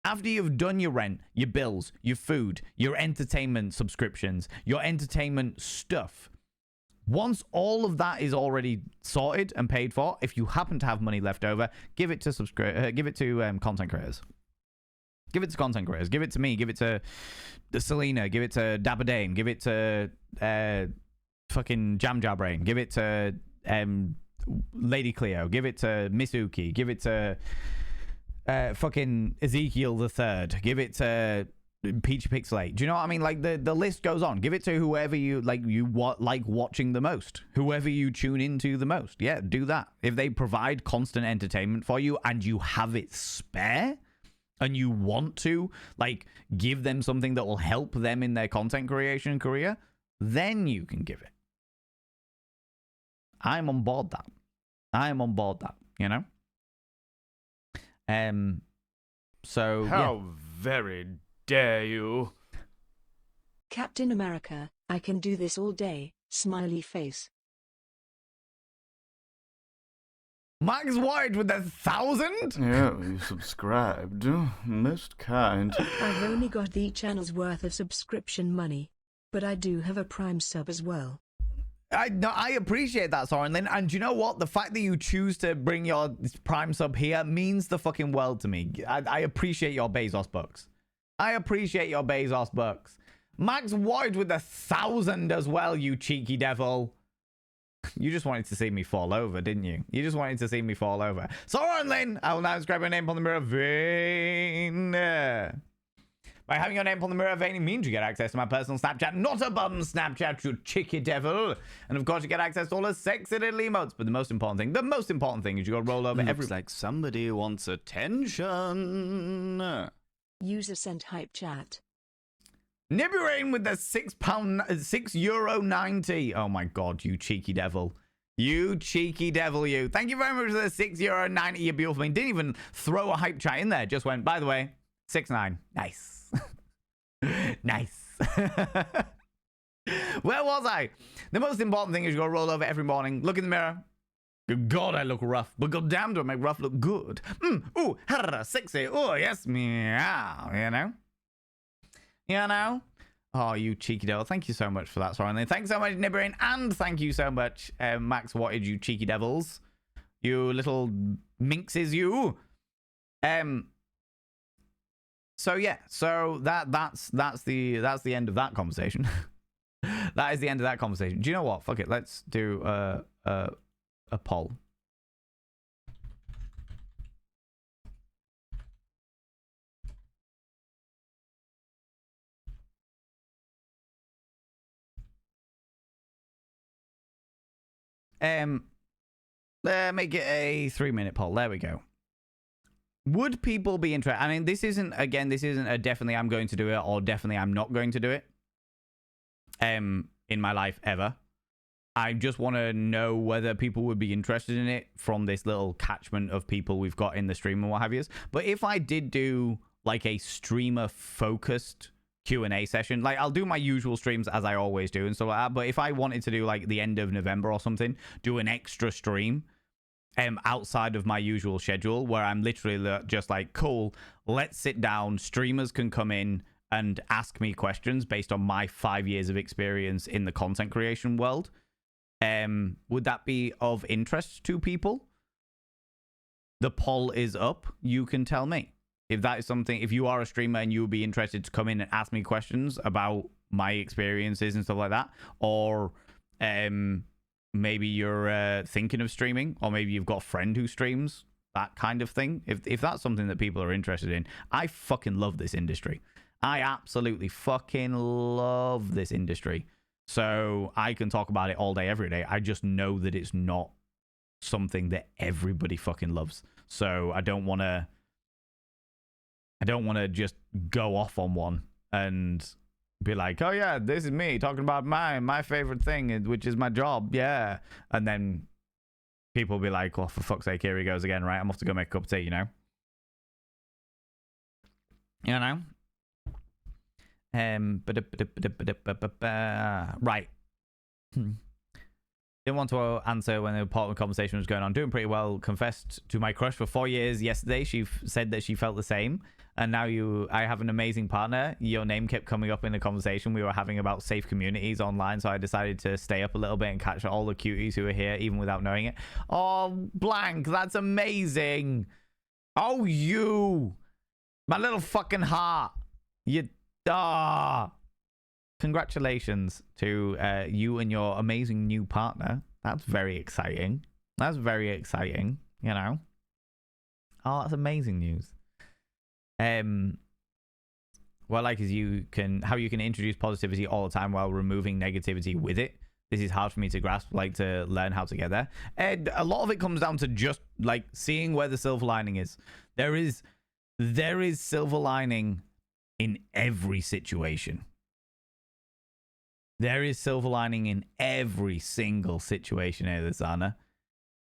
after you've done your rent, your bills, your food, your entertainment subscriptions, your entertainment stuff, once all of that is already sorted and paid for, if you happen to have money left over, give it to content creators. Give it to content creators. Give it to me. Give it to Selena. Give it to Dabadane. Give it to fucking Jam Brain. Give it to Lady Cleo. Give it to Misuki. Give it to fucking Ezekiel the Third. Give it to Peachy Pixelate. Do you know what I mean? Like the list goes on. Give it to whoever you like, like watching the most, whoever you tune into the most. Yeah, do that. If they provide constant entertainment for you and you have it spare and you want to like give them something that will help them in their content creation career, then you can give it. I'm on board that. You know? So How very dare you? Captain America, I can do this all day, smiley face. Max White with 1,000? Yeah, you subscribed. Most kind. I've only got the channel's worth of subscription money, but I do have a Prime sub as well. I appreciate that, Soren Lynn. And you know what? The fact that you choose to bring your Prime sub here means the fucking world to me. I appreciate your Bezos bucks. Max White with 1,000 as well, you cheeky devil. You just wanted to see me fall over, didn't you? Soren Lynn, I will now inscribe your name on the mirror vein. By having your name on the mirror vein, it means you get access to my personal Snapchat, not a bum Snapchat, you cheeky devil. And of course, you get access to all the sexy little emotes. But the most important thing is you got to roll over every... Looks like somebody wants attention. User sent hype chat. Niburain with the €6.90. Oh my god, you cheeky devil. You. Thank you very much for the €6.90, you beautiful thing. Didn't even throw a hype chat in there. Just went, by the way, 6.9. Nice. Nice. Where was I? The most important thing is you got to roll over every morning, look in the mirror. Good God, I look rough, but goddamn, do I make rough look good? Ooh, sexy. Oh, yes, meow. You know? Oh, you cheeky devil. Thank you so much for that, Soren. Thanks so much, Nibberin, and thank you so much, Max Wattage, you cheeky devils. You little minxes, you. So yeah, so that's the end of that conversation. That is the end of that conversation. Do you know what? Fuck it. Let's do a poll. Make it a 3-minute poll. There we go. Would people be interested? I mean, this isn't a definitely I'm going to do it or definitely I'm not going to do it. In my life ever. I just want to know whether people would be interested in it from this little catchment of people we've got in the stream and what have you. But if I did do like a streamer focused Q&A session, like I'll do my usual streams as I always do and stuff like that. But if I wanted to do like the end of November or something, do an extra stream outside of my usual schedule where I'm literally just like, cool, let's sit down. Streamers can come in and ask me questions based on my 5 years of experience in the content creation world. Would that be of interest to people? The poll is up. You can tell me if that is something. If you are a streamer and you would be interested to come in and ask me questions about my experiences and stuff like that, or maybe you're thinking of streaming, or maybe you've got a friend who streams, that kind of thing. If that's something that people are interested in, I fucking love this industry. I absolutely fucking love this industry. So I can talk about it all day, every day. I just know that it's not something that everybody fucking loves. So I don't want to just go off on one and be like, oh yeah, this is me talking about my favorite thing, which is my job. Yeah. And then people will be like, well, for fuck's sake, here he goes again, right? I'm off to go make a cup of tea, you know? You know? Right. Didn't want to answer when the important conversation was going on. Doing pretty well. Confessed to my crush for 4 years yesterday. She said that she felt the same. And now I have an amazing partner. Your name kept coming up in the conversation we were having about safe communities online. So I decided to stay up a little bit and catch all the cuties who are here, even without knowing it. Oh, Blank, that's amazing. Oh, you. My little fucking heart. You. Congratulations to you and your amazing new partner. That's very exciting. That's very exciting, you know. Oh, that's amazing news. What I like is how you can introduce positivity all the time while removing negativity with it. This is hard for me to grasp, like to learn how to get there. And a lot of it comes down to just like seeing where the silver lining is. There is silver lining in every situation. There is silver lining in every single situation here, Lizana.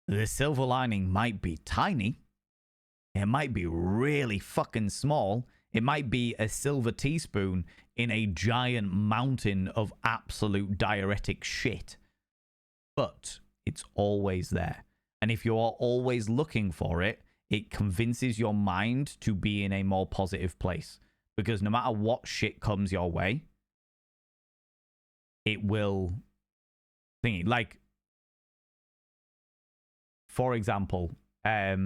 The silver lining might be tiny. It might be really fucking small. It might be a silver teaspoon in a giant mountain of absolute diuretic shit. But it's always there. And if you are always looking for it, it convinces your mind to be in a more positive place. Because no matter what shit comes your way, it will thingy. Like, for example, let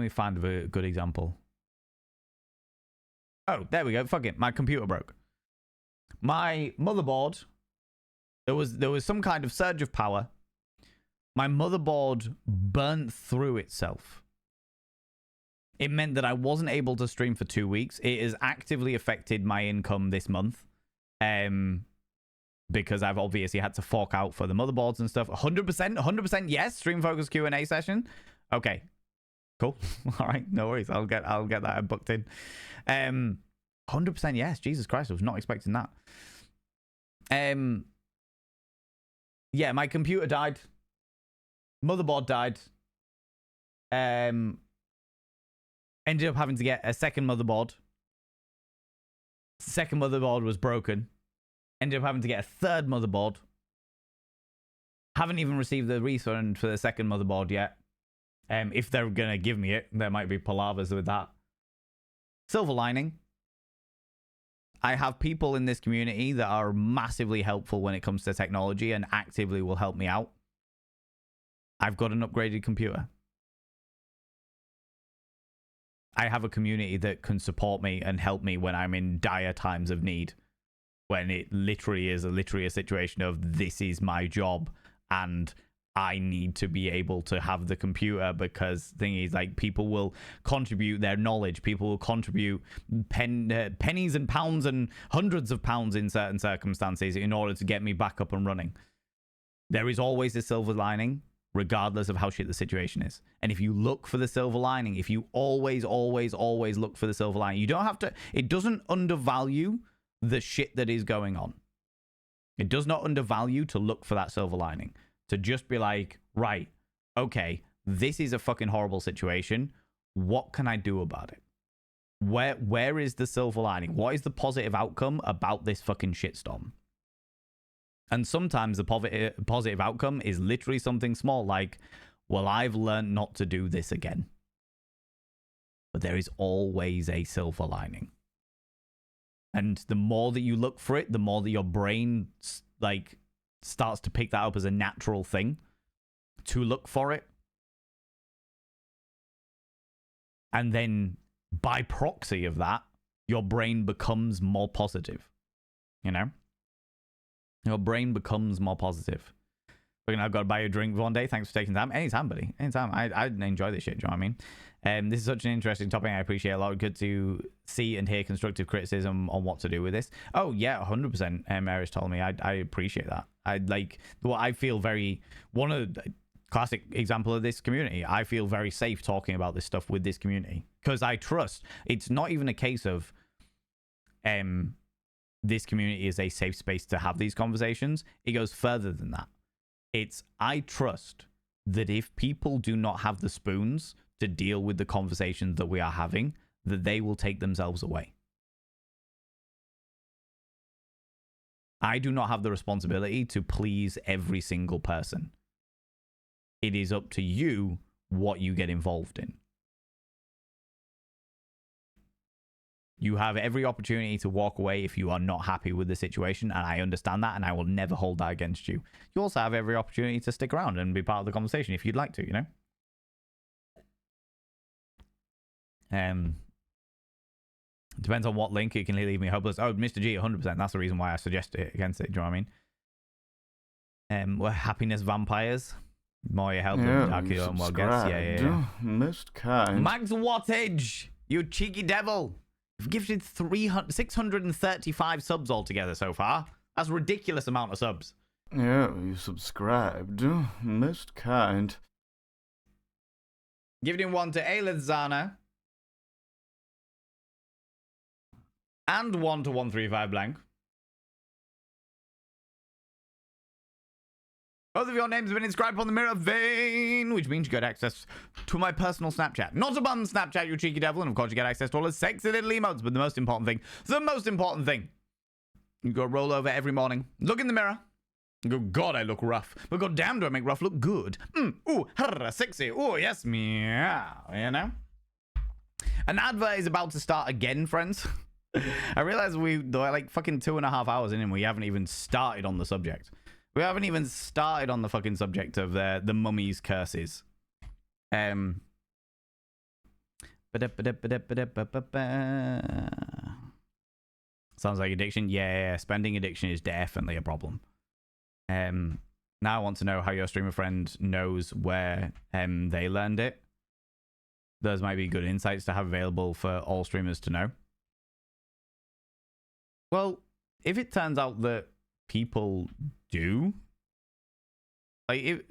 me find a good example. Oh, there we go. Fuck it. My computer broke. My motherboard, there was some kind of surge of power. My motherboard burnt through itself. It meant that I wasn't able to stream for 2 weeks. It has actively affected my income this month. Because I've obviously had to fork out for the motherboards and stuff. 100% yes. Stream focus Q&A session. Okay. Cool. All right. No worries. I'll get that booked in. 100% yes. Jesus Christ. I was not expecting that. Yeah, my computer died. Motherboard died. Ended up having to get a second motherboard. Second motherboard was broken. Ended up having to get a third motherboard. Haven't even received the refund for the second motherboard yet. If they're going to give me it, there might be palavers with that. Silver lining. I have people in this community that are massively helpful when it comes to technology and actively will help me out. I've got an upgraded computer. I have a community that can support me and help me when I'm in dire times of need. When it literally is a situation of this is my job and I need to be able to have the computer, because thing is, like, people will contribute their knowledge. People will contribute pennies and pounds and hundreds of pounds in certain circumstances in order to get me back up and running. There is always a silver lining regardless of how shit the situation is. And if you look for the silver lining, if you always look for the silver lining, you don't have to, it doesn't undervalue the shit that is going on. It does not undervalue to look for that silver lining. To just be like, right, okay, this is a fucking horrible situation. What can I do about it? Where is the silver lining? What is the positive outcome about this fucking shitstorm? And sometimes the positive outcome is literally something small like, well, I've learned not to do this again. But there is always a silver lining. And the more that you look for it, the more that your brain like starts to pick that up as a natural thing to look for it. And then by proxy of that, your brain becomes more positive. You know? Your brain becomes more positive. I've got to buy you a drink one day. Thanks for taking time. Anytime, buddy. Anytime. I enjoy this shit. Do you know what I mean? This is such an interesting topic. I appreciate a lot. Good to see and hear constructive criticism on what to do with this. Oh, yeah, 100%. Eris told me. I appreciate that. I feel very... One of the classic example of this community. I feel very safe talking about this stuff with this community. Because I trust. It's not even a case of... this community is a safe space to have these conversations. It goes further than that. It's, I trust that if people do not have the spoons to deal with the conversations that we are having, that they will take themselves away. I do not have the responsibility to please every single person. It is up to you what you get involved in. You have every opportunity to walk away if you are not happy with the situation, and I understand that, and I will never hold that against you. You also have every opportunity to stick around and be part of the conversation if you'd like to, you know? Depends on what link. It can leave me hopeless. Oh, Mr. G, 100%. That's the reason why I suggest it against it. Do you know what I mean? We're happiness vampires. More you help them, darker and well guess. Yeah. Most kind. Max Wattage, you cheeky devil. You've gifted 635 subs altogether so far. That's a ridiculous amount of subs. Yeah, you subscribed. Most kind. Gifting one to Zana. And one to 135 blank. Both of your names have been inscribed on the mirror vein, which means you get access to my personal Snapchat. Not a bum Snapchat, you cheeky devil, and of course you get access to all the sexy little emotes, but the most important thing, you go roll over every morning, look in the mirror, and go, God, I look rough, but god damn, do I make rough look good. Ooh, sexy, ooh, yes, meow, you know? An advert is about to start again, friends. I realize we're like fucking 2.5 hours in and we haven't even started on the subject. We haven't even started on the fucking subject of the mummies' curses. Sounds like addiction. Yeah, spending addiction is definitely a problem. Now I want to know how your streamer friend knows where they learned it. Those might be good insights to have available for all streamers to know. Well, if it turns out that people do, like,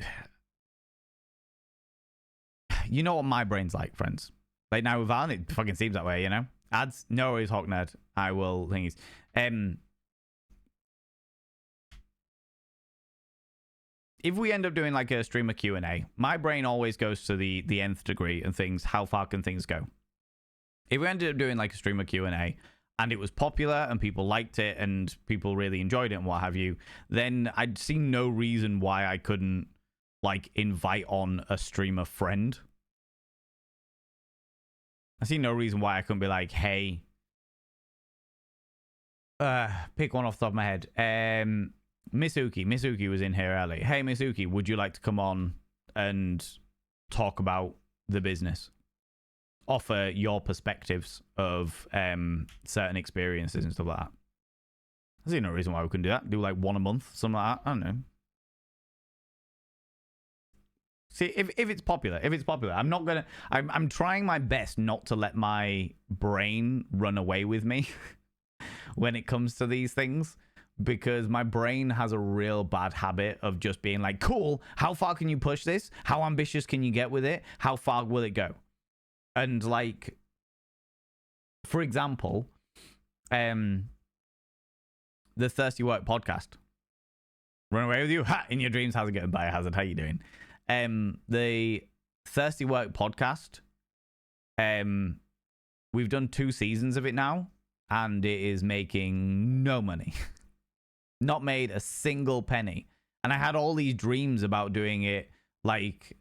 you know what my brain's like, friends. Like, now with Val, it fucking seems that way, you know? Ads, no worries, Hawk Nerd. I will think he's if we end up doing like a streamer Q&A, my brain always goes to the nth degree and thinks, how far can things go? If we ended up doing like a streamer Q&A and it was popular and people liked it and people really enjoyed it and what have you, then I'd see no reason why I couldn't like invite on a streamer friend. I see no reason why I couldn't be like, hey, pick one off the top of my head. Misuki was in here early. Hey, Misuki, would you like to come on and talk about the business? Offer your perspectives of certain experiences and stuff like that. I see no reason why we couldn't do that. Do like one a month, something like that. I don't know. See, if it's popular, I'm not gonna. I'm trying my best not to let my brain run away with me when it comes to these things. because my brain has a real bad habit of just being like, cool, how far can you push this? How ambitious can you get with it? How far will it go? And like, for example, the Thirsty Work podcast. Run away with you. Ha! In your dreams. How's it going, Biohazard? How you doing? The Thirsty Work podcast. We've done 2 seasons of it now, and it is making no money. Not made a single penny. And I had all these dreams about doing it like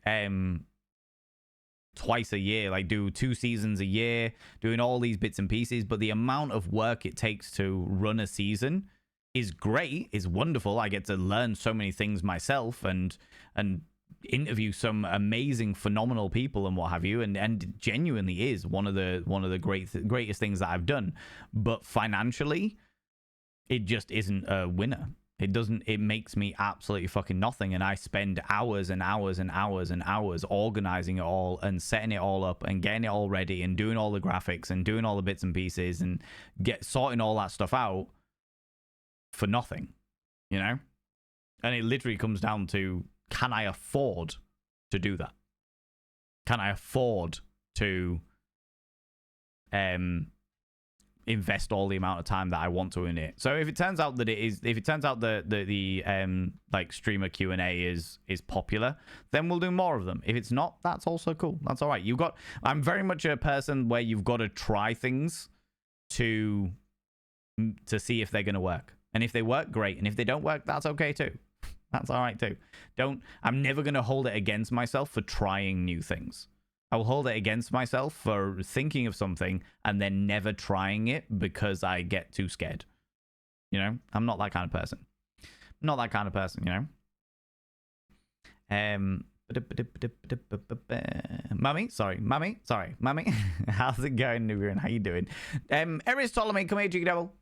twice a year, like do 2 seasons a year, doing all these bits and pieces. But the amount of work it takes to run a season is great, is wonderful. I get to learn so many things myself and interview some amazing, phenomenal people and what have you, and genuinely is one of the greatest things that I've done. But financially, it just isn't a winner. It makes me absolutely fucking nothing, and I spend hours and hours and hours and hours organizing it all and setting it all up and getting it all ready and doing all the graphics and doing all the bits and pieces and sorting all that stuff out for nothing, you know? And it literally comes down to, can I afford to do that? Can I afford to invest all the amount of time that I want to in it? So if it turns out that the like streamer Q&A is popular, then we'll do more of them. If it's not, that's also cool. That's all right. I'm very much a person where you've got to try things to see if they're going to work. And if they work, great. And if they don't work, that's okay too. That's all right too. I'm never going to hold it against myself for trying new things. I will hold it against myself for thinking of something and then never trying it because I get too scared. You know, I'm not that kind of person. Not that kind of person, you know. Mummy. How's it going, Nubian? How you doing? Eris Ptolemy, come here, cheeky devil.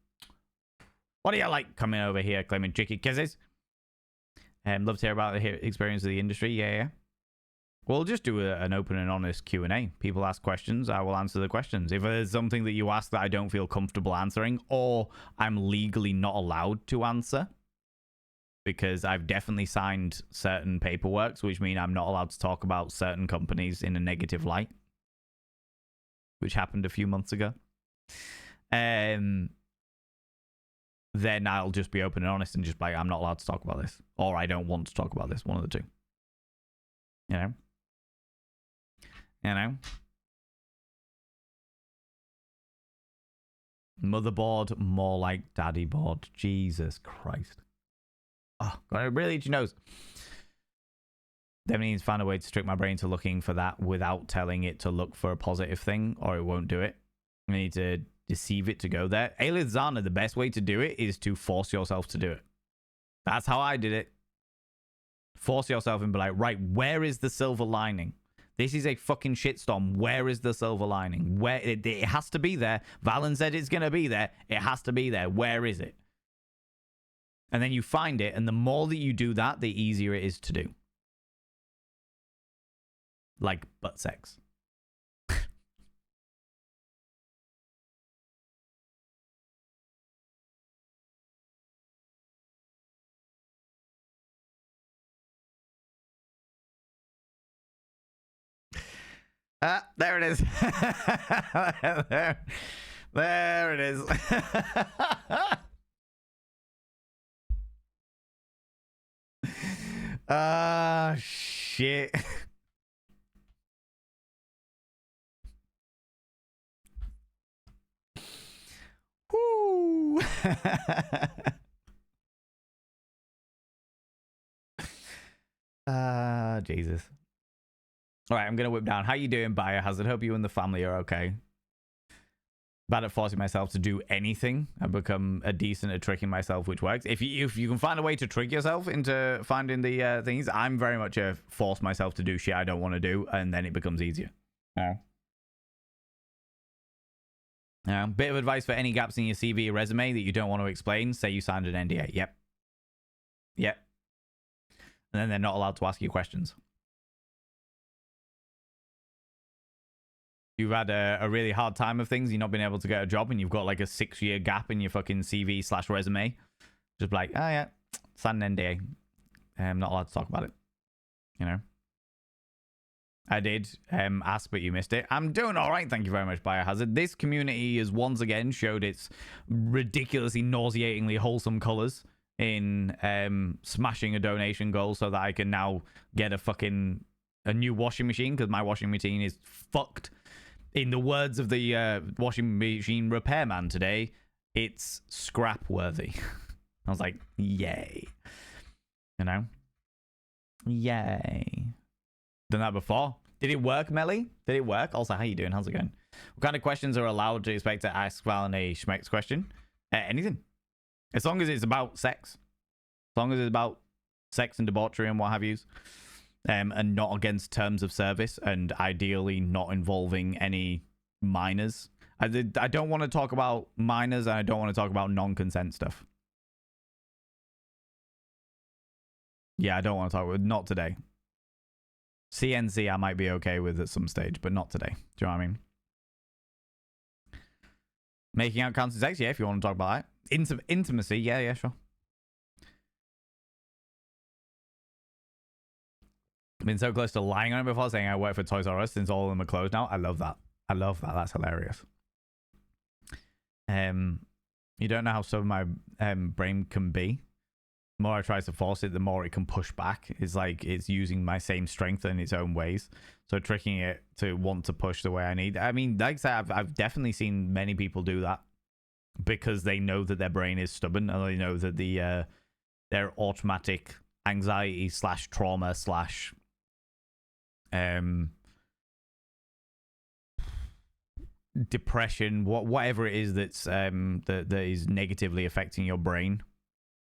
What do you like coming over here claiming cheeky kisses? Love to hear about the experience of the industry. Yeah. We'll just do an open and honest Q&A. People ask questions, I will answer the questions. If there's something that you ask that I don't feel comfortable answering, or I'm legally not allowed to answer, because I've definitely signed certain paperworks, which mean I'm not allowed to talk about certain companies in a negative light, which happened a few months ago, then I'll just be open and honest and just be like, I'm not allowed to talk about this, or I don't want to talk about this, one of the two. You know? Motherboard, more like daddy board. Jesus Christ. Oh, God, it really itchy nose. That means find a way to trick my brain to looking for that without telling it to look for a positive thing, or it won't do it. I need to deceive it to go there. Aelith Zana, the best way to do it is to force yourself to do it. That's how I did it. Force yourself and be like, right, where is the silver lining? This is a fucking shitstorm. Where is the silver lining? Where it has to be there. Valen said it's going to be there. It has to be there. Where is it? And then you find it, and the more that you do that, the easier it is to do. Like butt sex. There it is. there it is. Shit. Woo. Jesus. All right, I'm going to whip down. How you doing, Biohazard? Hope you and the family are okay. Bad at forcing myself to do anything. I've become a decent at tricking myself, which works. If you can find a way to trick yourself into finding the things, I'm very much a force myself to do shit I don't want to do, and then it becomes easier. Bit of advice for any gaps in your CV or resume that you don't want to explain. Say you signed an NDA. Yep. And then they're not allowed to ask you questions. You've had a really hard time of things, you've not been able to get a job, and you've got like a 6-year gap in your fucking CV/resume. Just be like, oh yeah, sign an NDA. I'm not allowed to talk about it. You know? I did ask, but you missed it. I'm doing all right, thank you very much, Biohazard. This community has once again showed its ridiculously, nauseatingly wholesome colors in smashing a donation goal so that I can now get a new washing machine, because my washing machine is fucked. In the words of the washing machine repairman today, it's scrap worthy. I was like, yay. You know? Yay. Done that before. Did it work, Melly? Did it work? Also, how you doing? How's it going? What kind of questions are allowed to expect to ask Val in a Schmeck's question? Anything. As long as it's about sex. As long as it's about sex and debauchery and what have yous. And not against terms of service, and ideally not involving any minors. I don't want to talk about minors, and I don't want to talk about non-consent stuff. Yeah, I don't want to talk about... Not today. CNC I might be okay with at some stage, but not today. Do you know what I mean? Making out counts as sex? Yeah, if you want to talk about that. Intimacy? Yeah, sure. I've been so close to lying on it before, saying I work for Toys R Us since all of them are closed now. I love that. I love that. That's hilarious. You don't know how some of my brain can be. The more I try to force it, the more it can push back. It's like it's using my same strength in its own ways. So tricking it to want to push the way I need. I mean, like I said, I've definitely seen many people do that because they know that their brain is stubborn, and they know that their automatic anxiety / trauma / depression, whatever it is that's that is negatively affecting your brain,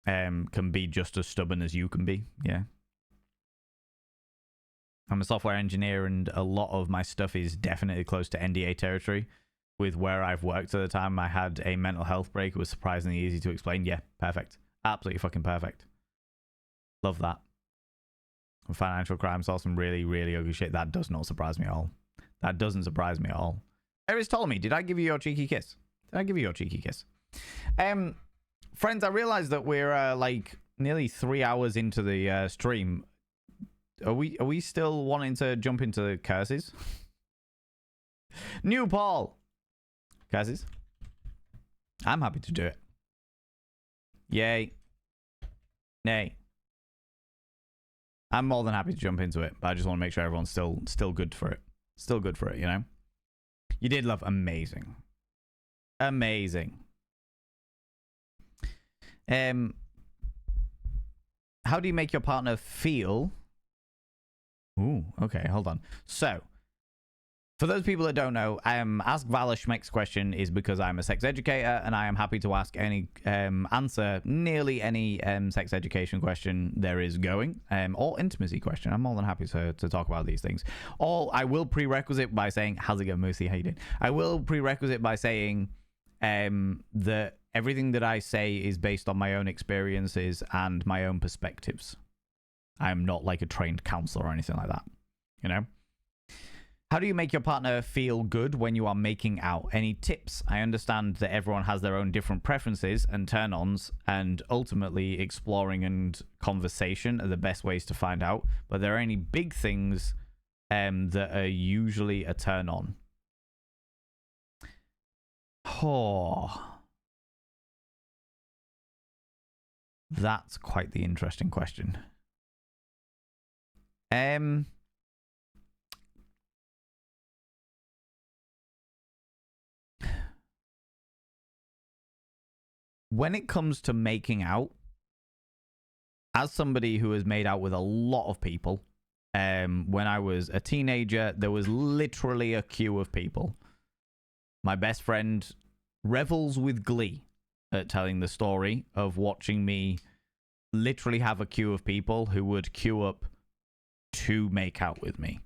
can be just as stubborn as you can be. Yeah. I'm a software engineer, and a lot of my stuff is definitely close to NDA territory. With where I've worked at the time, I had a mental health break. It was surprisingly easy to explain. Yeah, perfect. Absolutely fucking perfect. Love that. Financial crime saw some really, really ugly shit. That does not surprise me at all. That doesn't surprise me at all. Eris told me, did I give you your cheeky kiss? Did I give you your cheeky kiss? Friends, I realized that we're like nearly 3 hours into the stream. Are we still wanting to jump into the curses? New Paul. Curses. I'm happy to do it. Yay. Nay. I'm more than happy to jump into it, but I just want to make sure everyone's still good for it. Still good for it, you know? You did love amazing. Amazing. How do you make your partner feel? Ooh, okay, hold on. So, for those people that don't know, Ask Vala Schmeck's question is because I'm a sex educator, and I am happy to answer nearly any sex education question there is going, or intimacy question. I'm more than happy to talk about these things. Or I will prerequisite by saying, how's it going, Moosey? How you doing? I will prerequisite by saying that everything that I say is based on my own experiences and my own perspectives. I'm not like a trained counselor or anything like that, you know? How do you make your partner feel good when you are making out? Any tips? I understand that everyone has their own different preferences and turn-ons, and ultimately exploring and conversation are the best ways to find out. But there are any big things that are usually a turn-on. Oh. That's quite the interesting question. When it comes to making out, as somebody who has made out with a lot of people, when I was a teenager, there was literally a queue of people. My best friend revels with glee at telling the story of watching me literally have a queue of people who would queue up to make out with me.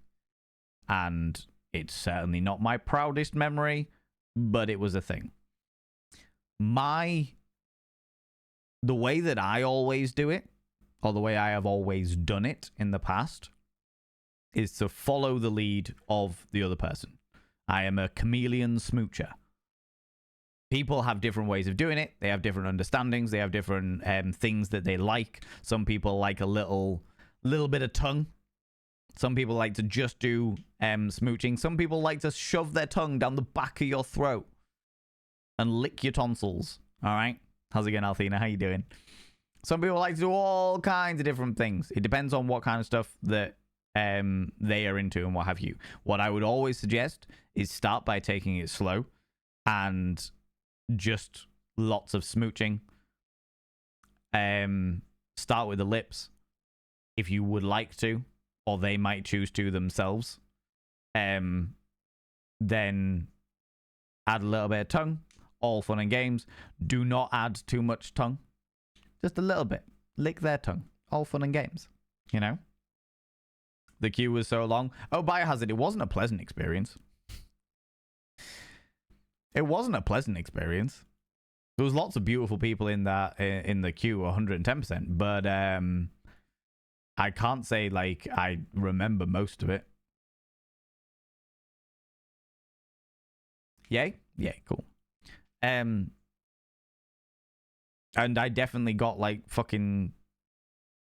And it's certainly not my proudest memory, but it was a thing. The way that I always do it, or the way I have always done it in the past, is to follow the lead of the other person. I am a chameleon smoocher. People have different ways of doing it. They have different understandings. They have different things that they like. Some people like a little bit of tongue. Some people like to just do smooching. Some people like to shove their tongue down the back of your throat and lick your tonsils. All right? How's it going, Althena? How you doing? Some people like to do all kinds of different things. It depends on what kind of stuff that they are into and what have you. What I would always suggest is start by taking it slow and just lots of smooching. Start with the lips if you would like to, or they might choose to themselves. Then add a little bit of tongue. All fun and games. Do not add too much tongue. Just a little bit. Lick their tongue. All fun and games. You know? The queue was so long. Oh, Biohazard, it wasn't a pleasant experience. It wasn't a pleasant experience. There was lots of beautiful people in the queue, 110%. But I can't say, like, I remember most of it. Yay? Yeah, cool. And I definitely got, like, fucking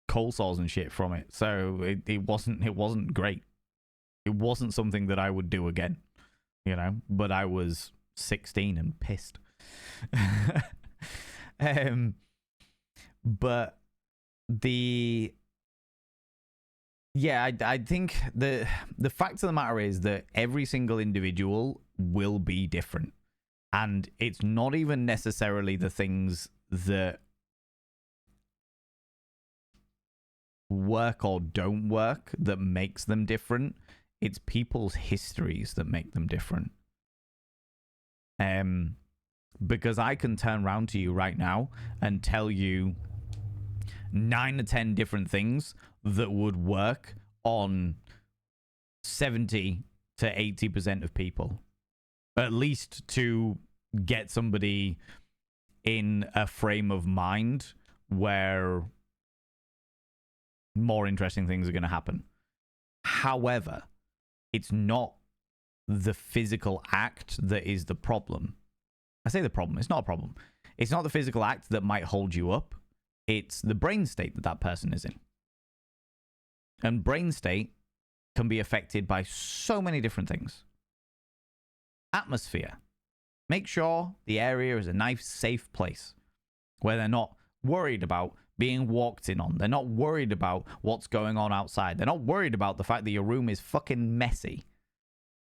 cold sores and shit from it. So it wasn't great. It wasn't something that I would do again, you know? But I was 16 and pissed. But I think the fact of the matter is that every single individual will be different, and it's not even necessarily the things that work or don't work that makes them different. It's people's histories that make them different. Because I can turn around to you right now and tell you 9 or 10 different things that would work on 70 to 80% of people, at least to get somebody in a frame of mind where more interesting things are going to happen. However, it's not the physical act that is the problem. I say the problem. It's not a problem. It's not the physical act that might hold you up. It's the brain state that that person is in. And brain state can be affected by so many different things. Atmosphere. Make sure the area is a nice, safe place where they're not worried about being walked in on. They're not worried about what's going on outside. They're not worried about the fact that your room is fucking messy.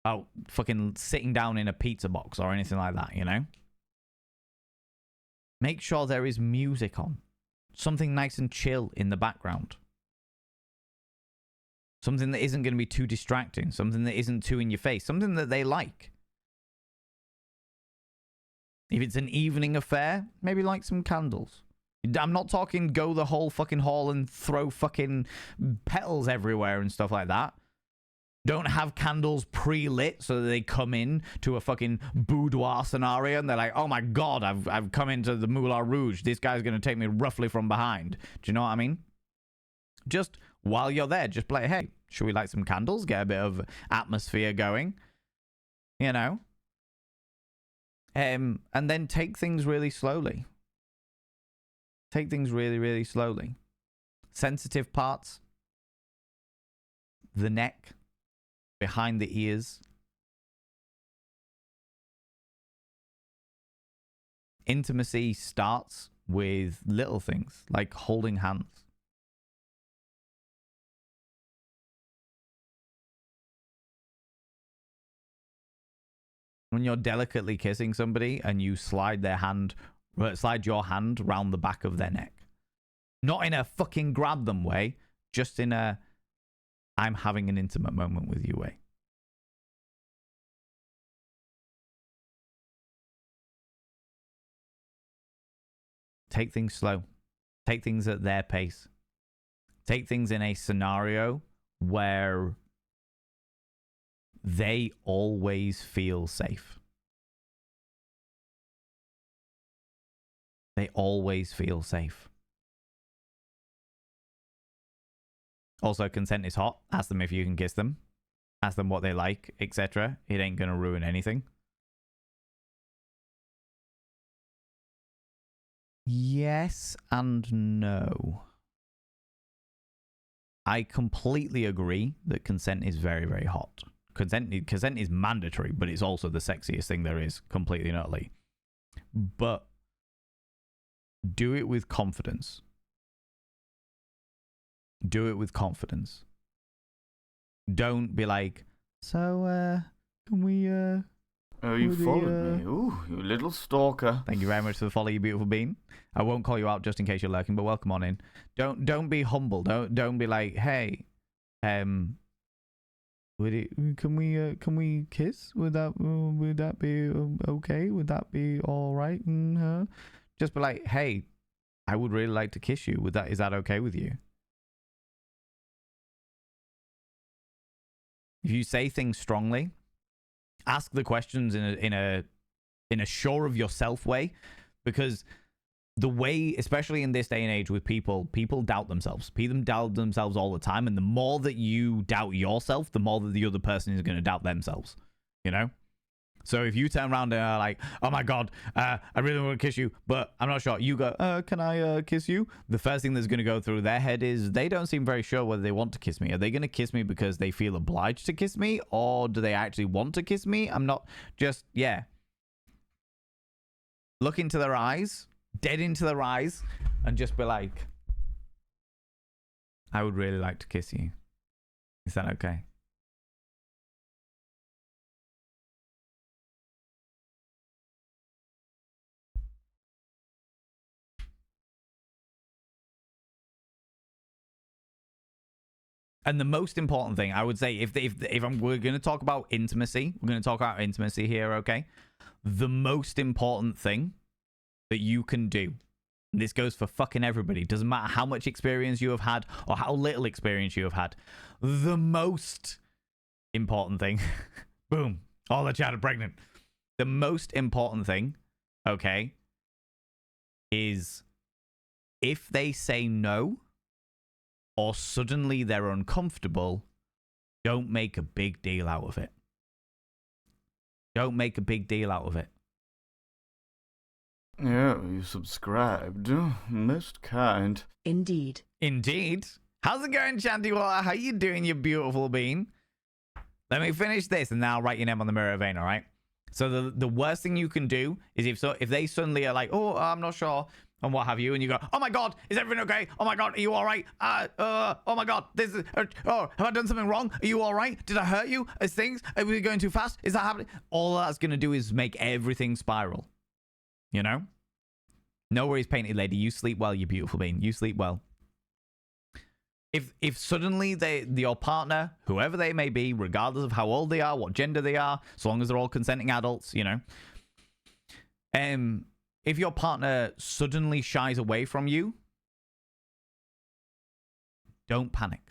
Oh, fucking sitting down in a pizza box or anything like that, you know? Make sure there is music on. Something nice and chill in the background. Something that isn't going to be too distracting. Something that isn't too in your face. Something that they like. If it's an evening affair, maybe light some candles. I'm not talking go the whole fucking hall and throw fucking petals everywhere and stuff like that. Don't have candles pre-lit so that they come in to a fucking boudoir scenario and they're like, oh my god, I've come into the Moulin Rouge. This guy's going to take me roughly from behind. Do you know what I mean? Just while you're there, just play, hey, should we light some candles? Get a bit of atmosphere going. You know? And then take things really slowly. Take things really, really slowly. Sensitive parts. The neck. Behind the ears. Intimacy starts with little things like holding hands. When you're delicately kissing somebody and you slide your hand round the back of their neck. Not in a fucking grab them way, just in a I'm having an intimate moment with you way. Take things slow. Take things at their pace. Take things in a scenario where they always feel safe. They always feel safe. Also, consent is hot. Ask them if you can kiss them. Ask them what they like, etc. It ain't gonna ruin anything. Yes and no. I completely agree that consent is very, very hot. Consent is mandatory, but it's also the sexiest thing there is, completely and utterly. But do it with confidence. Do it with confidence. Don't be like, so, can we, Oh, you With the, followed me. Ooh, you little stalker. Thank you very much for the follow, you beautiful bean. I won't call you out just in case you're lurking, but welcome on in. Don't be humble. Don't be like, hey, can we kiss? Would that be okay? Would that be all right? Just be like, hey, I would really like to kiss you. Is that okay with you? If you say things strongly, ask the questions in a sure of yourself way, because the way, especially in this day and age with people doubt themselves. People doubt themselves all the time, and the more that you doubt yourself, the more that the other person is going to doubt themselves, you know? So if you turn around and are like, oh my god, I really want to kiss you, but I'm not sure, you go, can I kiss you? The first thing that's going to go through their head is they don't seem very sure whether they want to kiss me. Are they going to kiss me because they feel obliged to kiss me, or do they actually want to kiss me? I'm not just, yeah. Look into their eyes, dead into their eyes, and just be like, I would really like to kiss you. Is that okay? And the most important thing, I would say, we're going to talk about intimacy, we're going to talk about intimacy here, okay? The most important thing that you can do, and this goes for fucking everybody, doesn't matter how much experience you have had or how little experience you have had, the most important thing, boom, all the chat are pregnant. The most important thing, okay, is if they say no, or suddenly they're uncomfortable, don't make a big deal out of it. Don't make a big deal out of it. Yeah, you subscribed. Most kind. Indeed. Indeed. How's it going, Shantywater? How you doing, you beautiful bean? Let me finish this and then I'll write your name on the mirror vein, all right? So the worst thing you can do is if they suddenly are like, oh, I'm not sure, and what have you, and you go, oh my god, is everything okay? Oh my god, are you all right? Oh my god, this is, have I done something wrong? Are you all right? Did I hurt you? Is things, are we going too fast? Is that happening? All that's going to do is make everything spiral, you know? No worries, painted lady, you sleep well, you beautiful being, you sleep well. If suddenly your partner, whoever they may be, regardless of how old they are, what gender they are, so long as they're all consenting adults, you know, if your partner suddenly shies away from you, don't panic.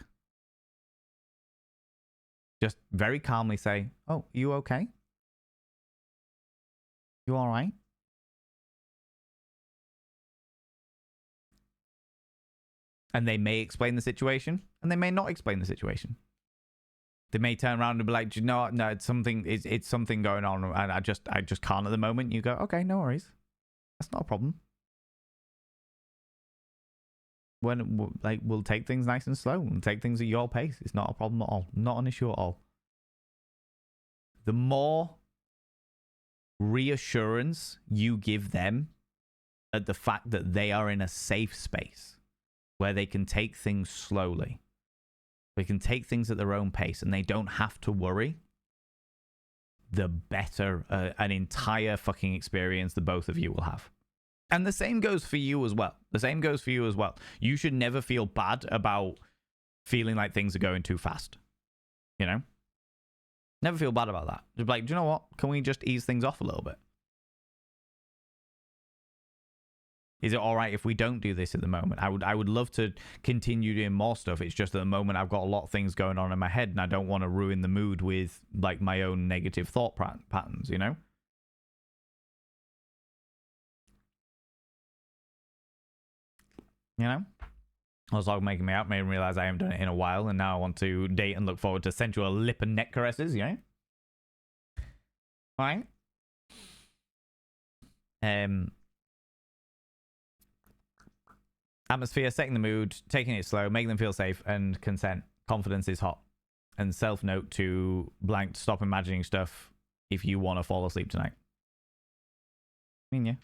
Just very calmly say, oh, you okay? You all right? And they may explain the situation, and they may not explain the situation. They may turn around and be like, no, it's something going on, and I just can't at the moment. You go, okay, no worries. That's not a problem. We'll take things nice and slow and take things at your pace. It's not a problem at all. Not an issue at all. The more reassurance you give them at the fact that they are in a safe space where they can take things slowly, they can take things at their own pace, and they don't have to worry, the better an entire fucking experience the both of you will have. And the same goes for you as well. The same goes for you as well. You should never feel bad about feeling like things are going too fast. You know? Never feel bad about that. Just like, do you know what? Can we just ease things off a little bit? Is it all right if we don't do this at the moment? I would love to continue doing more stuff. It's just at the moment I've got a lot of things going on in my head, and I don't want to ruin the mood with like my own negative thought patterns, you know? You know? Also making me out, made me realize I haven't done it in a while, and now I want to date and look forward to sensual lip and neck caresses, you know? All right? Atmosphere, setting the mood, taking it slow, making them feel safe, and consent. Confidence is hot. And self-note to blank, stop imagining stuff if you want to fall asleep tonight. I mean, yeah.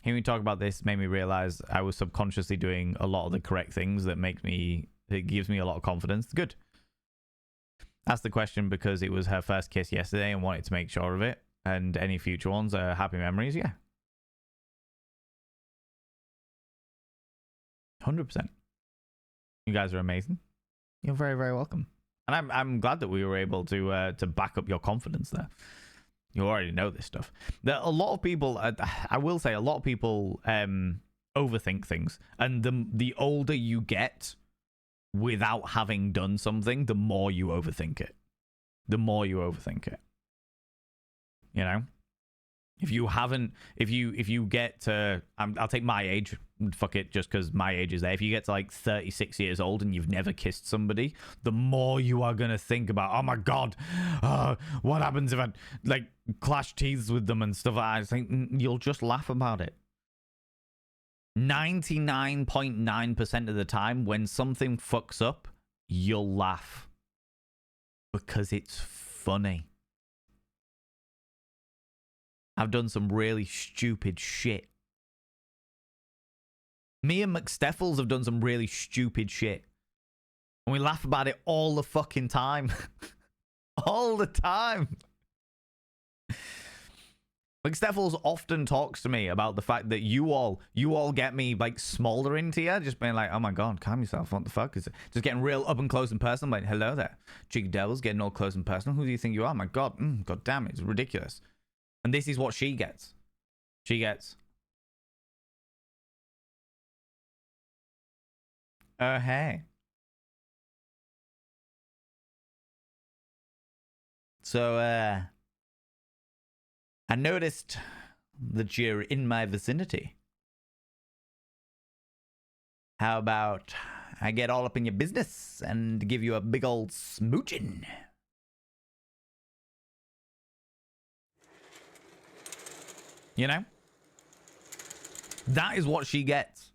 Hearing me talk about this made me realize I was subconsciously doing a lot of the correct things that it gives me a lot of confidence. Good. Asked the question because it was her first kiss yesterday and wanted to make sure of it. And any future ones are happy memories. Yeah. 100%. You guys are amazing. You're very, very welcome. And I'm glad that we were able to back up your confidence there. You already know this stuff. There are a lot of people, I will say, a lot of people overthink things. And the older you get without having done something, the more you overthink it. The more you overthink it. You know? If you get to, I'll take my age, fuck it, just because my age is there. If you get to like 36 years old and you've never kissed somebody, the more you are going to think about, oh my God, what happens if I like clash teeth with them and stuff like that. I think you'll just laugh about it. 99.9% of the time when something fucks up, you'll laugh. Because it's funny. I've done some really stupid shit. Me and McSteffels have done some really stupid shit. And we laugh about it all the fucking time. All the time. McSteffels often talks to me about the fact that you all get me like smoldering to you, just being like, oh my God, calm yourself. What the fuck is it? Just getting real up and close and personal. Like, hello there. Cheeky devils getting all close and personal. Who do you think you are? My God. God damn it. It's ridiculous. And this is what she gets. She gets. Hey. So, I noticed that you're in my vicinity. How about I get all up in your business and give you a big old smooching? You know? That is what she gets.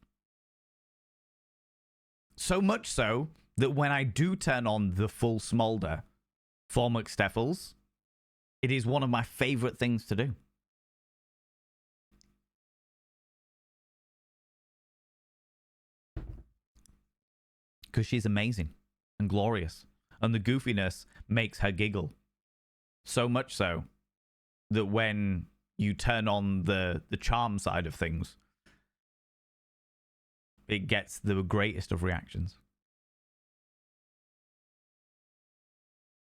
So much so that when I do turn on the full smolder for McSteffels, it is one of my favorite things to do. Because she's amazing and glorious. And the goofiness makes her giggle. So much so that when you turn on the charm side of things, it gets the greatest of reactions.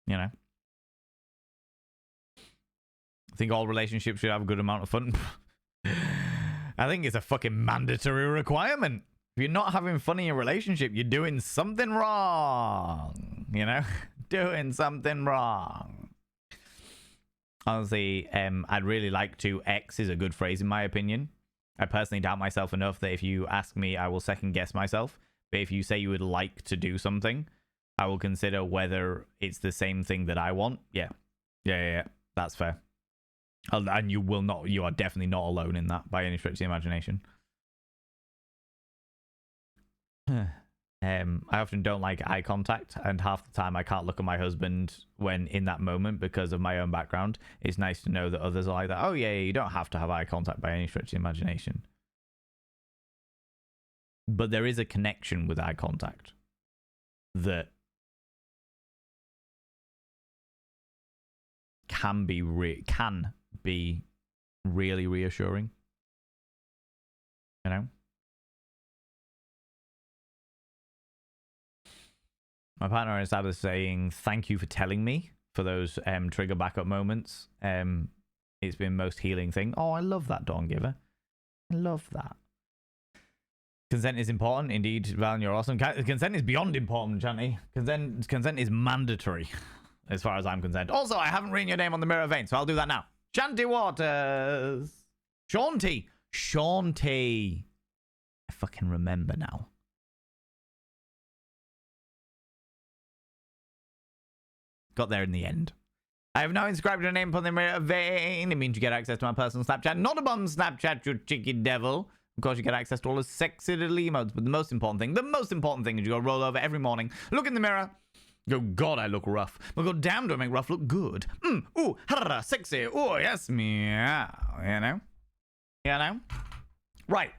You know? I think all relationships should have a good amount of fun. I think it's a fucking mandatory requirement. If you're not having fun in your relationship, you're doing something wrong. You know? Doing something wrong. Honestly, I'd really like to. X is a good phrase in my opinion. I personally doubt myself enough that if you ask me, I will second guess myself. But if you say you would like to do something, I will consider whether it's the same thing that I want. Yeah. That's fair. And you are definitely not alone in that by any stretch of the imagination. I often don't like eye contact, and half the time I can't look at my husband when in that moment because of my own background. It's nice to know that others are like that. Oh yeah, you don't have to have eye contact by any stretch of the imagination. But there is a connection with eye contact that can be really reassuring. You know? My partner is either saying thank you for telling me for those trigger backup moments. It's been most healing thing. Oh, I love that, Dawn Giver. I love that. Consent is important. Indeed, Valen, you're awesome. Consent is beyond important, Chanty. Consent is mandatory, as far as I'm concerned. Also, I haven't written your name on the mirror vein, so I'll do that now. Chanty Waters. Shaunty. I fucking remember now. Got there in the end. I have now inscribed your name upon the mirror vein. It means you get access to my personal Snapchat. Not a bum Snapchat, you cheeky devil. Of course, you get access to all the sexy little emotes. But the most important thing is you go roll over every morning, look in the mirror, go, God, I look rough. But go, damn, do I make rough look good? Ooh, harra, sexy. Oh, yes, meow. You know? You know? Right.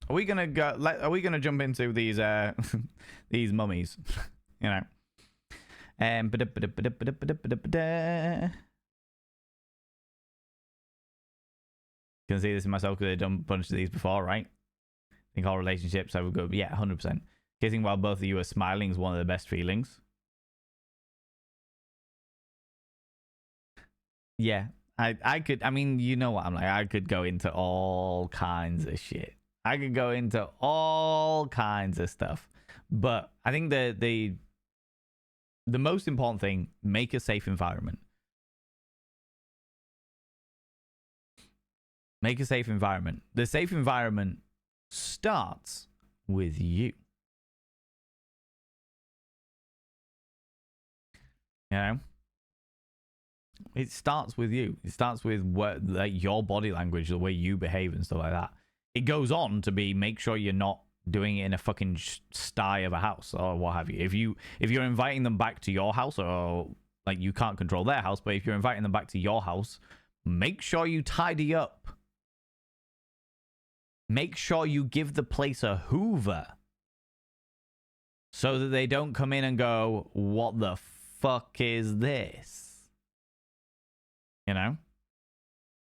Are we gonna go? Are we gonna jump into these these mummies? You know. Can see this in myself because I've done a bunch of these before, right? I think all relationships I would go, yeah, 100%. Kissing while both of you are smiling is one of the best feelings. Yeah, I could. I mean, you know what I'm like. I could go into all kinds of shit. I could go into all kinds of stuff, but I think the most important thing: make a safe environment. Make a safe environment. The safe environment starts with you. You know? It starts with you. It starts with what, like, your body language, the way you behave and stuff like that. It goes on to be, make sure you're not doing it in a fucking sty of a house or what have you. If you're inviting them back to your house, or like you can't control their house, but if you're inviting them back to your house, make sure you tidy up. Make sure you give the place a hoover so that they don't come in and go, what the fuck is this? You know?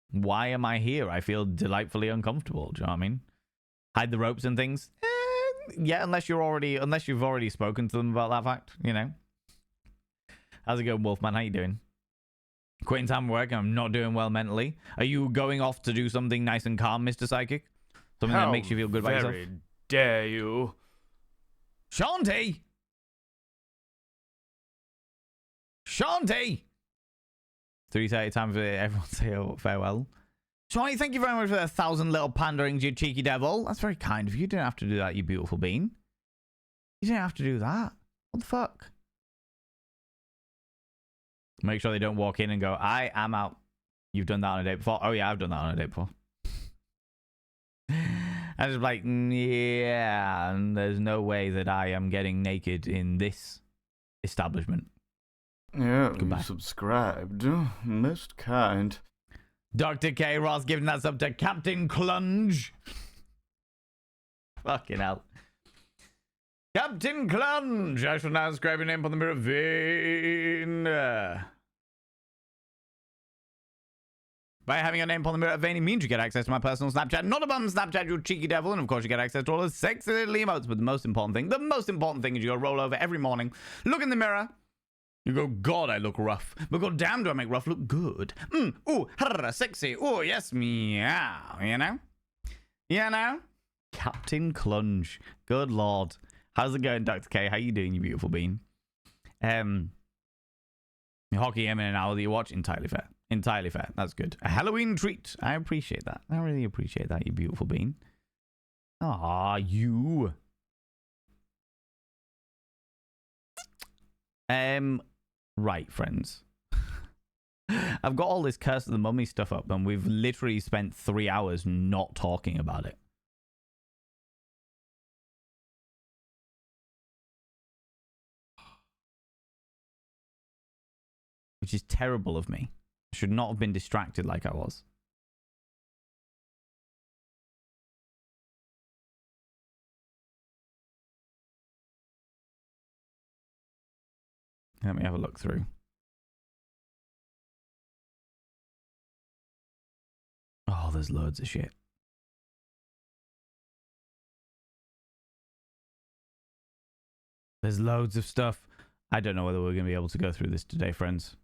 Why am I here? I feel delightfully uncomfortable. Do you know what I mean? Hide the ropes and things. Yeah, unless you've already spoken to them about that fact, you know. How's it going, Wolfman? How you doing? Quitting time work. I'm not doing well mentally. Are you going off to do something nice and calm, Mr. Psychic? Something that makes you feel good about yourself? How very dare you? Shanti! Shanti! 3:30 time for everyone to say farewell. Shanti, thank you very much for 1,000 little panderings, you cheeky devil. That's very kind of you. You didn't have to do that, you beautiful bean. You didn't have to do that. What the fuck? Make sure they don't walk in and go, I am out. You've done that on a date before? Oh yeah, I've done that on a date before. I was like, yeah, and there's no way that I am getting naked in this establishment. Yeah, Goodbye. you subscribed. Most kind. Dr. K. Ross giving that up to Captain Clunge. Fucking hell. Captain Clunge! I shall now inscribe your name upon the mirror vein. By having your name upon the mirror vein, it means you get access to my personal Snapchat. Not a bum Snapchat, you cheeky devil. And of course, you get access to all the sexy little emotes. But the most important thing is you go roll over every morning, look in the mirror. You go, God, I look rough. But god damn, do I make rough look good? Ooh, harra, sexy. Oh, yes, meow. You know? You know? Captain Clunge. Good lord. How's it going, Dr. K? How you doing, you beautiful bean? Hockey in an hour that you watch, entirely fair. Entirely fair. That's good. A Halloween treat. I appreciate that. I really appreciate that, you beautiful bean. Ah, you. Right, friends. I've got all this Curse of the Mummy stuff up, and we've literally spent 3 hours not talking about it. Which is terrible of me. I should not have been distracted like I was. Let me have a look through. Oh, there's loads of shit. There's loads of stuff. I don't know whether we're going to be able to go through this today, friends.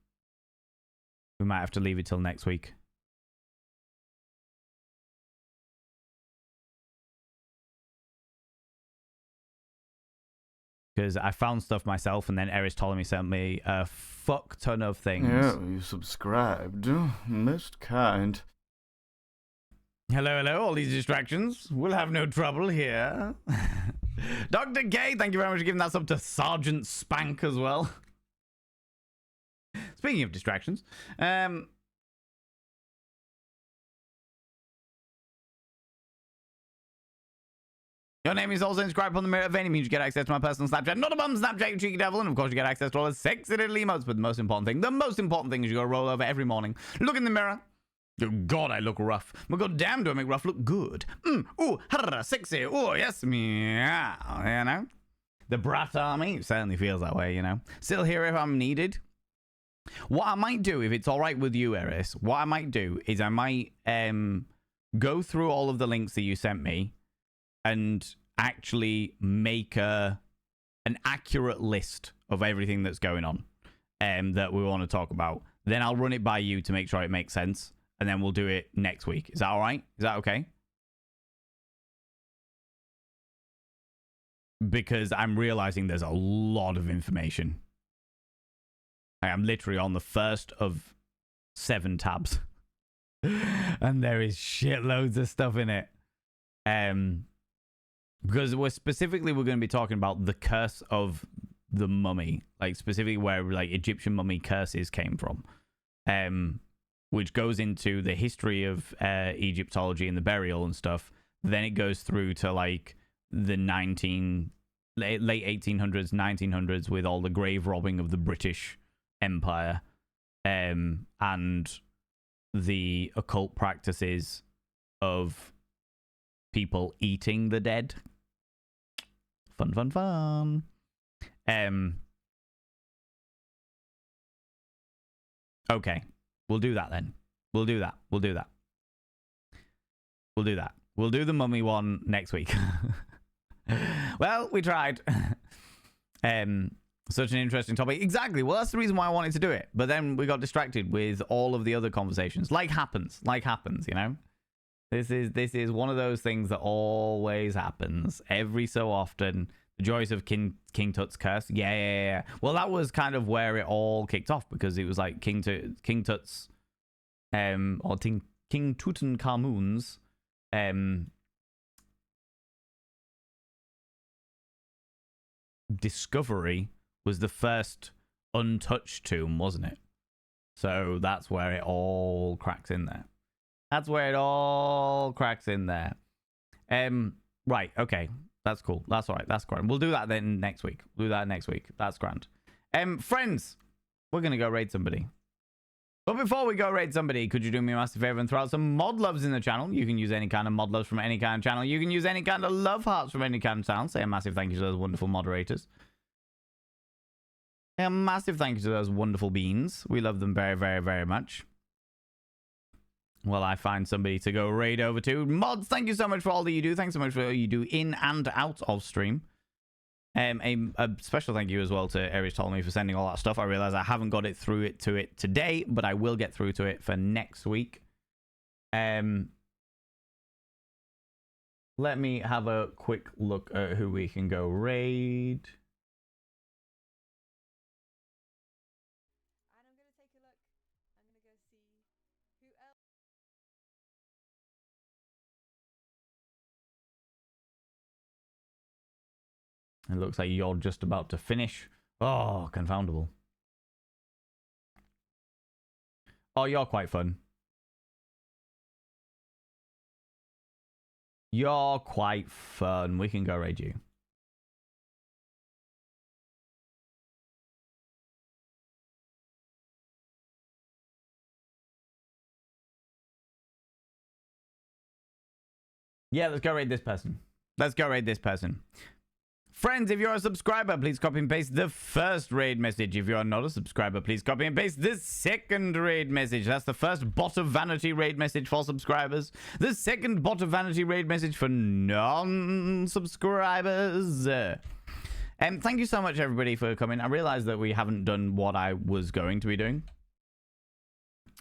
We might have to leave it till next week. Because I found stuff myself, and then Eris told me sent me a fuck ton of things. Yeah, you subscribed. Most kind. Hello, hello, all these distractions. We'll have no trouble here. Dr. K, thank you very much for giving that up to Sergeant Spank as well. Speaking of distractions, Your name is also inscribed on the mirror of any means you get access to my personal Snapchat. Not a bum Snapchat, you cheeky devil. And of course you get access to all the sexy little emotes. But the most important thing is you gotta roll over every morning. Look in the mirror. Oh God, I look rough. But god damn, do I make rough look good. Ooh, sexy. Ooh, yes, meow. You know? The brat army certainly feels that way, you know. Still here if I'm needed. What I might do, if it's all right with you, Eris, what I might do is I might go through all of the links that you sent me and actually make an accurate list of everything that's going on that we want to talk about. Then I'll run it by you to make sure it makes sense, and then we'll do it next week. Is that all right? Is that okay? Because I'm realizing there's a lot of information. I am literally on the first of 7 tabs. And there is shitloads of stuff in it. Because we're going to be talking about the curse of the mummy. Like, specifically where, like, Egyptian mummy curses came from. Which goes into the history of Egyptology and the burial and stuff. Then it goes through to, like, the late 1800s, 1900s with all the grave robbing of the British Empire. And the occult practices of people eating the dead. Fun. Okay. We'll do that then. We'll do that. We'll do the mummy one next week. Well, we tried. Such an interesting topic. Exactly. Well, that's the reason why I wanted to do it. But then we got distracted with all of the other conversations. Like happens, you know? This is one of those things that always happens every so often. The joys of King Tut's curse. Yeah. Well, that was kind of where it all kicked off, because it was like King Tut's or King Tutankhamun's discovery was the first untouched tomb, wasn't it? So that's where it all cracks in there. Right, okay. That's cool. That's all right. That's grand. We'll do that then next week. That's grand. Friends, we're going to go raid somebody. But before we go raid somebody, could you do me a massive favor and throw out some mod loves in the channel? You can use any kind of mod loves from any kind of channel. You can use any kind of love hearts from any kind of channel. Say a massive thank you to those wonderful moderators. A massive thank you to those wonderful beans. We love them very, very, very much. Well, I find somebody to go raid over to. Mods, thank you so much for all that you do. Thanks so much for all you do in and out of stream. A special thank you as well to Aries Ptolemy for sending all that stuff. I realize I haven't got it through it to it today, but I will get through to it for next week. Let me have a quick look at who we can go raid. It looks like you're just about to finish. Oh, confoundable. Oh, you're quite fun. You're quite fun. We can go raid you. Yeah, let's go raid this person. Friends, if you're a subscriber, please copy and paste the first raid message. If you're not a subscriber, please copy and paste the second raid message. That's the first bot of vanity raid message for subscribers. The second bot of vanity raid message for non-subscribers. Thank you so much, everybody, for coming. I realized that we haven't done what I was going to be doing.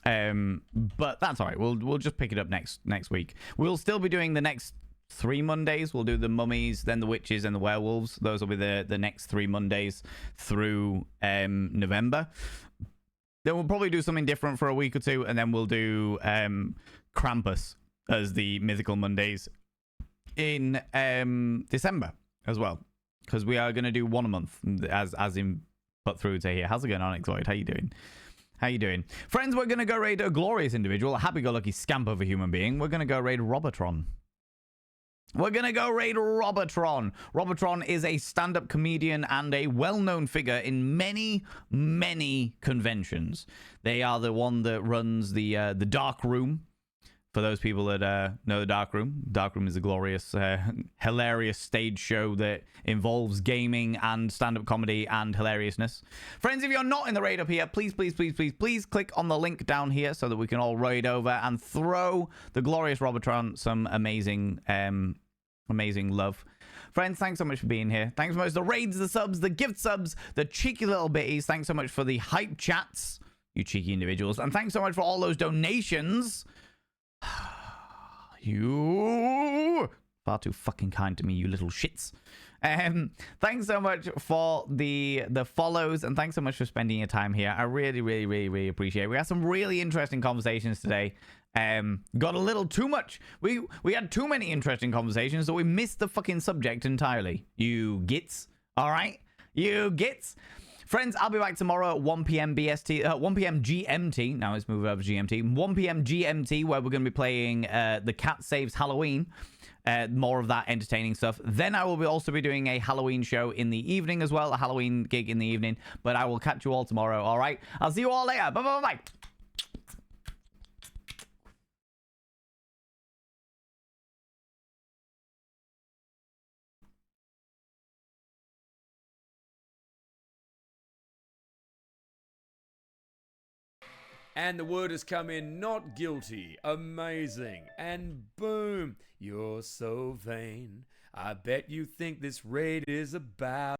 But that's all right. We'll just pick it up next week. We'll still be doing the next 3 Mondays. We'll do the mummies, then the witches, and the werewolves. Those will be the next 3 Mondays through November. Then we'll probably do something different for a week or 2, and then we'll do Krampus as the Mythical Mondays in December as well, because we are going to do 1 a month as in put through to here. How's it going on, Exoid? How you doing? Friends, we're going to go raid a glorious individual, a happy-go-lucky scamp of a human being. We're going to go raid Robotron. We're going to go raid Robotron. Robotron is a stand-up comedian and a well-known figure in many, many conventions. They are the one that runs the Dark Room. For those people that know the Dark Room, Dark Room is a glorious, hilarious stage show that involves gaming and stand-up comedy and hilariousness. Friends, if you're not in the raid up here, please, please, please, please, please click on the link down here so that we can all raid over and throw the glorious Robotron some amazing, amazing love. Friends, thanks so much for being here. Thanks so much for the raids, the subs, the gift subs, the cheeky little bitties. Thanks so much for the hype chats, you cheeky individuals. And thanks so much for all those donations. You far too fucking kind to me, you little shits. Thanks so much for the follows, and thanks so much for spending your time here. I really, really, really, really appreciate it. We had some really interesting conversations today. Got a little too much. We had too many interesting conversations, so we missed the fucking subject entirely. You gits, all right? You gits. Friends, I'll be back tomorrow at 1 p.m. BST, 1 p.m. GMT. Now let's move over to GMT. 1 p.m. GMT, where we're going to be playing The Cat Saves Halloween. More of that entertaining stuff. Then I will also be doing a Halloween show in the evening as well, a Halloween gig in the evening. But I will catch you all tomorrow, all right? I'll see you all later. Bye-bye-bye. And the word has come in, not guilty. Amazing. And boom, you're so vain. I bet you think this raid is about